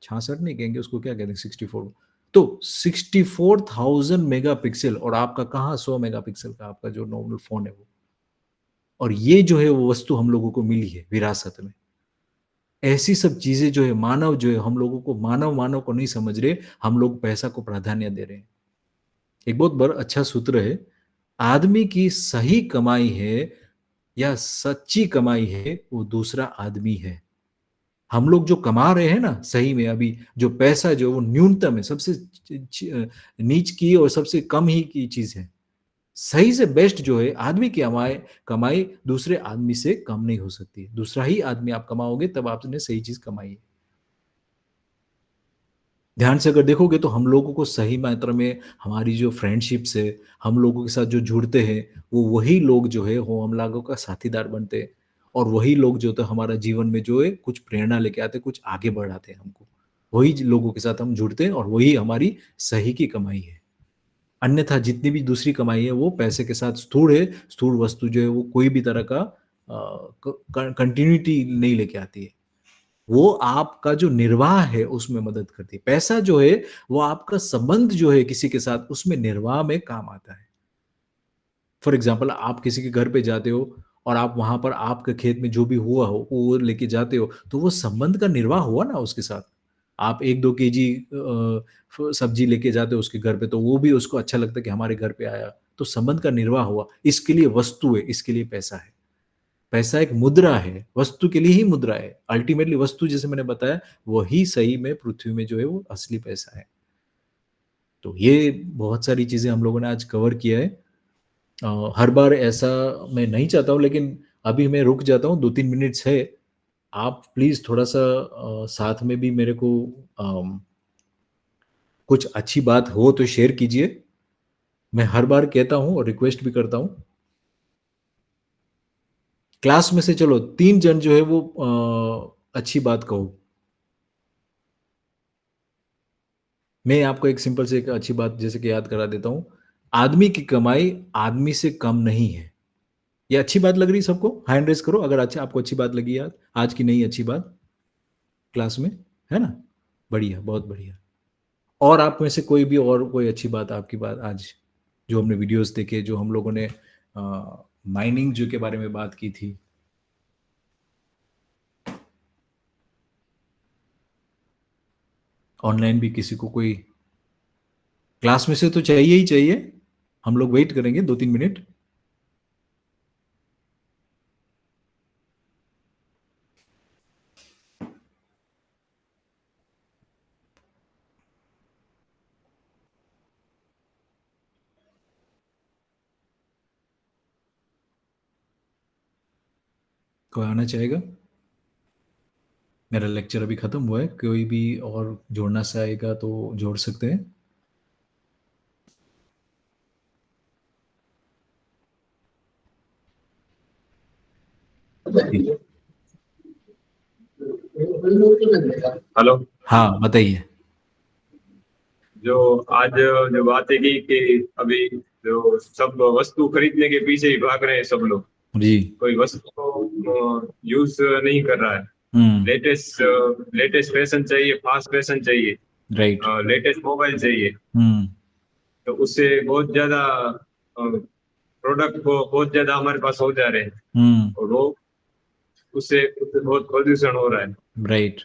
66 नहीं कहेंगे उसको, क्या कहते हैं 64, तो 64,000 मेगापिक्सल, और आपका कहाँ 100 मेगापिक्सल का आपका जो नॉर्मल फ़ोन है वो। और ये जो है वो वस्तु हम लोगों को मिली है विरासत में। ऐसी सब चीज़ें जो है, मानव जो है, हम लोगों को मानव को नहीं समझ रहे, हम लोग पैसा को प्राधान्य दे रहे हैं। एक बहुत बड़ा अच्छा सूत्र है, आदमी की सही कमाई है या सच्ची कमाई है, वो दूसरा आदमी है। हम लोग जो कमा रहे हैं ना, सही में अभी जो पैसा जो है वो न्यूनतम है, सबसे नीच की और सबसे कम ही की चीज़ है। सही से बेस्ट जो है आदमी की कमाई दूसरे आदमी से कम नहीं हो सकती है। दूसरा ही आदमी आप कमाओगे तब आपने सही चीज़ कमाई है। ध्यान से अगर देखोगे तो हम लोगों को सही मात्रा में हमारी जो फ्रेंडशिप्स है, हम लोगों के साथ जो जुड़ते हैं, वो वही लोग जो है वो हम लोगों का साथीदार बनते हैं, और वही लोग जो तो हमारा जीवन में जो है कुछ प्रेरणा लेके आते हैं, कुछ आगे बढ़ाते हैं हमको। वही लोगों के साथ हम जुड़ते हैं और वही हमारी सही की कमाई है। अन्यथा जितनी भी दूसरी कमाई है वो पैसे के साथ स्थूल है, स्थूल वस्तु जो है वो कोई भी तरह का कंटिन्यूटी नहीं लेके आती है। वो आपका जो निर्वाह है उसमें मदद करती है। पैसा जो है वो आपका संबंध जो है किसी के साथ उसमें निर्वाह में काम आता है। फॉर एग्ज़ाम्पल आप किसी के घर पे जाते हो और आप वहाँ पर आपके खेत में जो भी हुआ हो वो लेके जाते हो, तो वो संबंध का निर्वाह हुआ ना उसके साथ। आप 1-2 केजी फ सब्ज़ी लेके जाते हो उसके घर पे, तो वो भी उसको अच्छा लगता है कि हमारे घर पे आया, तो संबंध का निर्वाह हुआ। इसके लिए वस्तु है, इसके लिए पैसा है। पैसा एक मुद्रा है, वस्तु के लिए ही मुद्रा है। अल्टीमेटली वस्तु जैसे मैंने बताया, वही सही में पृथ्वी में जो है वो असली पैसा है। तो ये बहुत सारी चीज़ें हम लोगों ने आज कवर किया है। हर बार ऐसा मैं नहीं चाहता हूँ, लेकिन अभी मैं रुक जाता हूँ, 2-3 मिनट्स है। आप प्लीज़ थोड़ा-सा साथ में भी मेरे को अम, कुछ अच्छी बात हो तो शेयर कीजिए। मैं हर बार कहता हूँ और रिक्वेस्ट भी करता हूँ। क्लास में से चलो 3 जन जो है वो अच्छी बात कहो। मैं आपको एक सिंपल से एक अच्छी बात जैसे कि याद करा देता हूँ। आदमी की कमाई आदमी से कम नहीं है। ये अच्छी बात लग रही है सबको? हैंड रेज़ करो अगर अच्छा आपको अच्छी बात लगी है आज की नई अच्छी बात क्लास में, है ना? बढ़िया, बहुत बढ़िया। और आप में से कोई भी और कोई अच्छी बात आपकी बात आज जो हमने वीडियोज़ देखे, जो हम लोगों ने माइनिंग जो के बारे में बात की थी। ऑनलाइन भी किसी को कोई क्लास में से तो चाहिए ही चाहिए। हम लोग वेट करेंगे 2-3 मिनट। कोई आना चाहेगा? मेरा लेक्चर अभी खत्म हुआ है, कोई भी और जोड़ना चाहेगा तो जोड़ सकते हैं। जी। हेलो। हाँ, बताइए। जो आज जो बात है कि अभी जो सब वस्तु खरीदने के पीछे ही भाग रहे हैं सब लोग। जी। कोई वस्तु को यूज नहीं कर रहा है। हुँ, लेटेस्ट लेटेस्ट फैशन चाहिए, फास्ट फैशन चाहिए, राइट। लेटेस्ट मोबाइल चाहिए। हुँ, तो उससे बहुत ज्यादा प्रोडक्ट को बहुत ज्यादा हमारे पास हो जा रहे हैं, हुँ, और वो उससे बहुत प्रदूषण हो रहा है। राइट।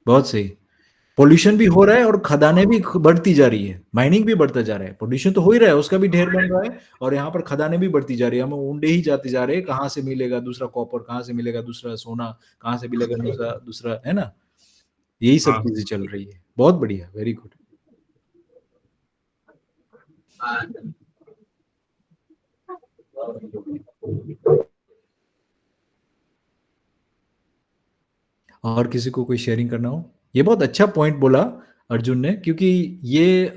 बहुत सही। पॉल्यूशन भी हो रहा है और खदानें भी ख बढ़ती जा रही है, माइनिंग भी बढ़ता जा रहा है। पॉल्यूशन तो हो ही रहा है, उसका भी ढेर बन रहा है और यहाँ पर खदानें भी बढ़ती जा रही है। हम ऊँडे ही जाते जा रहे हैं, कहाँ से मिलेगा दूसरा कॉपर, कहाँ से मिलेगा दूसरा सोना, कहाँ से मिलेगा दूसरा दूसरा, है ना? यही सब हाँ। चीज़ें चल रही है। बहुत बढ़िया, वेरी गुड। और किसी को कोई शेयरिंग करना हो? ये बहुत अच्छा पॉइंट बोला अर्जुन ने, क्योंकि ये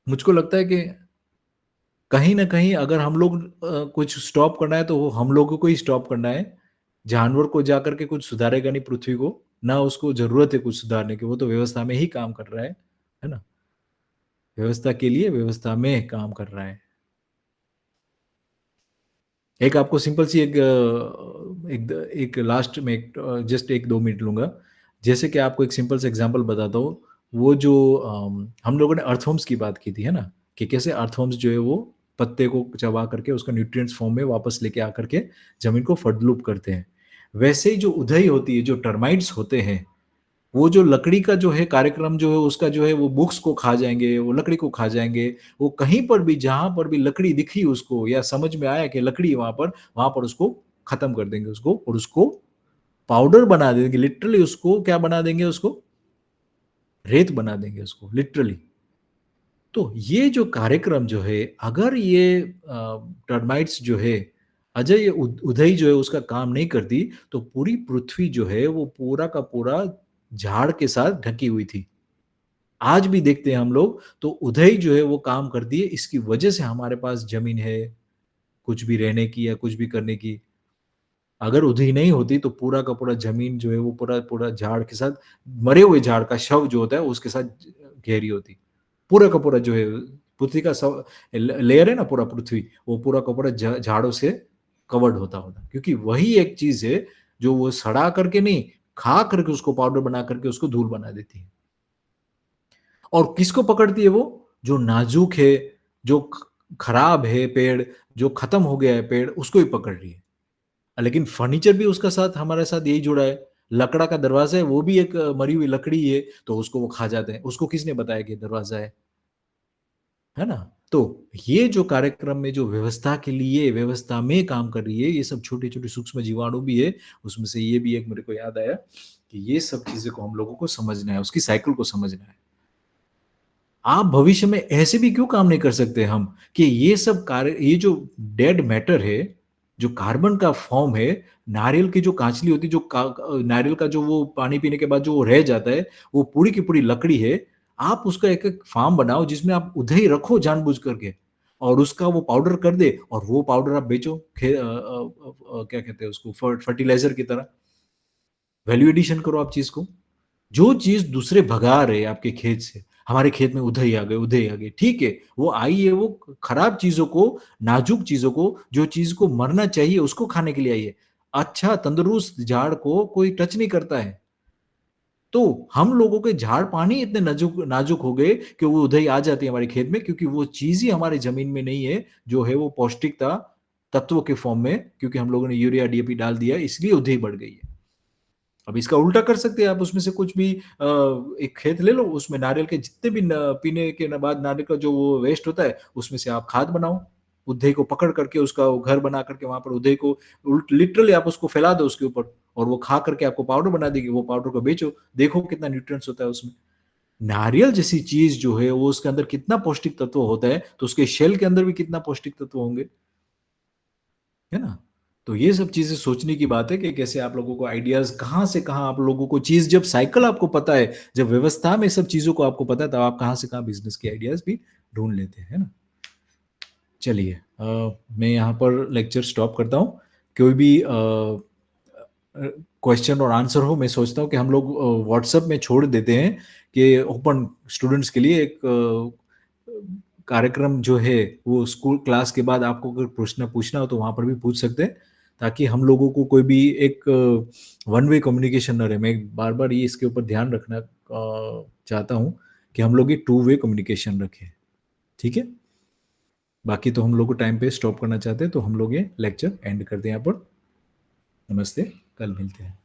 मुझको लगता है कि कहीं न कहीं अगर हम लोग कुछ स्टॉप करना है तो वो हम लोगों को ही स्टॉप करना है। जानवर को जाकर के कुछ सुधारेगा नहीं पृथ्वी को, ना उसको ज़रूरत है कुछ सुधारने की, वो तो व्यवस्था में ही काम कर रहा है ना? व्यवस्था के लिए व्यवस्था में काम कर रहा है। एक आपको सिंपल सी एक लास्ट में जस्ट 1-2 मिनट लूँगा। जैसे कि आपको एक सिंपल सा एग्ज़ाम्पल बताता हूँ, वो जो हम लोगों ने अर्थवर्म्स की बात की थी, है ना? कि कैसे अर्थवर्म्स जो है वो पत्ते को चबा करके उसका न्यूट्रिएंट्स फॉर्म में वापस लेके आकर के ज़मीन को फडलूप करते हैं। वैसे ही जो उधई होती है, जो टर्माइट्स होते हैं, वो जो लकड़ी का जो है कार्यक्रम जो है उसका जो है वो बुक्स को खा जाएँगे, वो लकड़ी को खा जाएँगे। वो कहीं पर भी जहाँ पर भी लकड़ी दिखी उसको या समझ में आया कि लकड़ी है वहाँ पर उसको खत्म कर देंगे उसको और उसको पाउडर बना देंगे। लिटरली उसको क्या बना देंगे उसको? रेत बना देंगे उसको लिटरली। तो ये जो कार्यक्रम जो है अगर ये टर्माइट्स जो है अजय ये उधई जो है उसका काम नहीं करती तो पूरी पृथ्वी जो है वो पूरा का पूरा झाड़ के साथ ढकी हुई थी। आज भी देखते हैं हम लोग तो उधई जो है वो काम करती है, इसकी वजह से हमारे पास ज़मीन है, कुछ भी रहने की या कुछ भी करने की। अगर उधई नहीं होती तो पूरा का पूरा ज़मीन जो है वो पूरा झाड़ के साथ मरे हुए झाड़ का शव जो होता है उसके साथ घेरी होती। पूरा का पूरा जो है पृथ्वी का लेयर है ना पूरा पृथ्वी, वो पूरा का पूरा झाड़ों से कवर्ड होता क्योंकि वही एक चीज़ है जो वो सड़ा करके नहीं, खा करके उसको पाउडर बना करके उसको धूल बना देती है। और किसको पकड़ती है वो? जो नाज़ुक है, जो खराब है पेड़, जो खत्म हो गया है पेड़, उसको ही पकड़ रही है। लेकिन फर्नीचर भी उसका साथ हमारे साथ यही जुड़ा है। लकड़ा का दरवाज़ा है, वो भी एक मरी हुई लकड़ी है, तो उसको वो खा जाते हैं। उसको किसने बताया कि दरवाज़ा है ना? तो ये जो कार्यक्रम में जो व्यवस्था के लिए व्यवस्था में काम कर रही है, ये सब छोटे-छोटे सूक्ष्म जीवाणु भी है, उसमें से ये भी एक मेरे को याद आया कि ये सब चीज़ें को हम लोगों को समझना है, उसकी साइकिल को समझना है। आप भविष्य में ऐसे भी क्यों काम नहीं कर सकते हम कि ये सब कार्य ये जो डेड मैटर है, जो कार्बन का फॉर्म है, नारियल की जो काँचली होती है, जो नारियल का जो वो पानी पीने के बाद जो वो रह जाता है, वो पूरी की पूरी लकड़ी है। आप उसका एक-एक फार्म बनाओ जिसमें आप उधर रखो जानबूझ करके और उसका वो पाउडर कर दे और वो पाउडर आप बेचो क्या कहते हैं उसको फर्टिलाइज़र की तरह। वैल्यू एडिशन करो आप चीज़ को। जो चीज़ दूसरे भगा रहे हैं आपके खेत से, हमारे खेत में उधई आ गए, ठीक है, वो आई है वो खराब चीज़ों को, नाज़ुक चीज़ों को, जो चीज़ को मरना चाहिए उसको खाने के लिए आई है। अच्छा तंदुरुस्त झाड़ को कोई टच नहीं करता है। तो हम लोगों के झाड़-पानी इतने नाज़ुक नाज़ुक हो गए कि वो उधई आ जाती है हमारे खेत में क्योंकि वो चीज़ ही हमारी ज़मीन में नहीं है, जो है वो पौष्टिकता तत्वों के फॉर्म में क्योंकि हम लोगों ने यूरिया, डीएपी डाल दिया इसलिए उधई बढ़ गई है। अब इसका उल्टा कर सकते हैं आप उसमें से कुछ भी एक खेत ले लो, उसमें नारियल के जितने भी पीने के बाद नारियल का जो वो वेस्ट होता है, उसमें से आप खाद बनाओ। उधे को पकड़ करके उसका वो घर बना करके वहाँ पर उधे को लिटरली आप उसको फैला दो उसके ऊपर और वो खा करके आपको पाउडर बना देगी, वो पाउडर को बेचो, देखो कितना न्यूट्रिएंट्स होता है उसमें। नारियल जैसी चीज़ जो है वो उसके अंदर कितना पौष्टिक तत्व होता है, तो उसके शेल के अंदर भी कितना पौष्टिक तत्व होंगे। है ना? तो ये सब चीज़ें सोचने की बात है कि कैसे आप लोगों को आइडियाज़ कहाँ से कहाँ आप लोगों को चीज़ जब साइकिल आपको पता है, जब व्यवस्था में सब चीज़ों को आपको पता है, तब आप कहाँ से कहाँ बिज़नेस के आइडियाज़ भी ढूँढ लेते हैं, है ना? चलिए मैं यहाँ पर लेक्चर स्टॉप करता हूँ। कोई भी क्वेश्चन और आंसर हो, मैं सोचता हूँ कि हम लोग व्हाट्सएप में छोड़ देते हैं कि ओपन स्टूडेंट्स के लिए एक कार्यक्रम जो है वो स्कूल क्लास के बाद आपको अगर प्रश्न पूछना हो तो वहाँ पर भी पूछ सकते हैं, ताकि हम लोगों को कोई भी एक वन वे कम्युनिकेशन ना रहे। मैं बार-बार ये इसके ऊपर ध्यान रखना चाहता हूँ कि हम लोग ये टू वे कम्युनिकेशन रखें, ठीक है? बाकी तो हम लोग को टाइम पे स्टॉप करना चाहते हैं, तो हम लोग ये लेक्चर एंड करते हैं यहाँ पर। नमस्ते, कल मिलते हैं।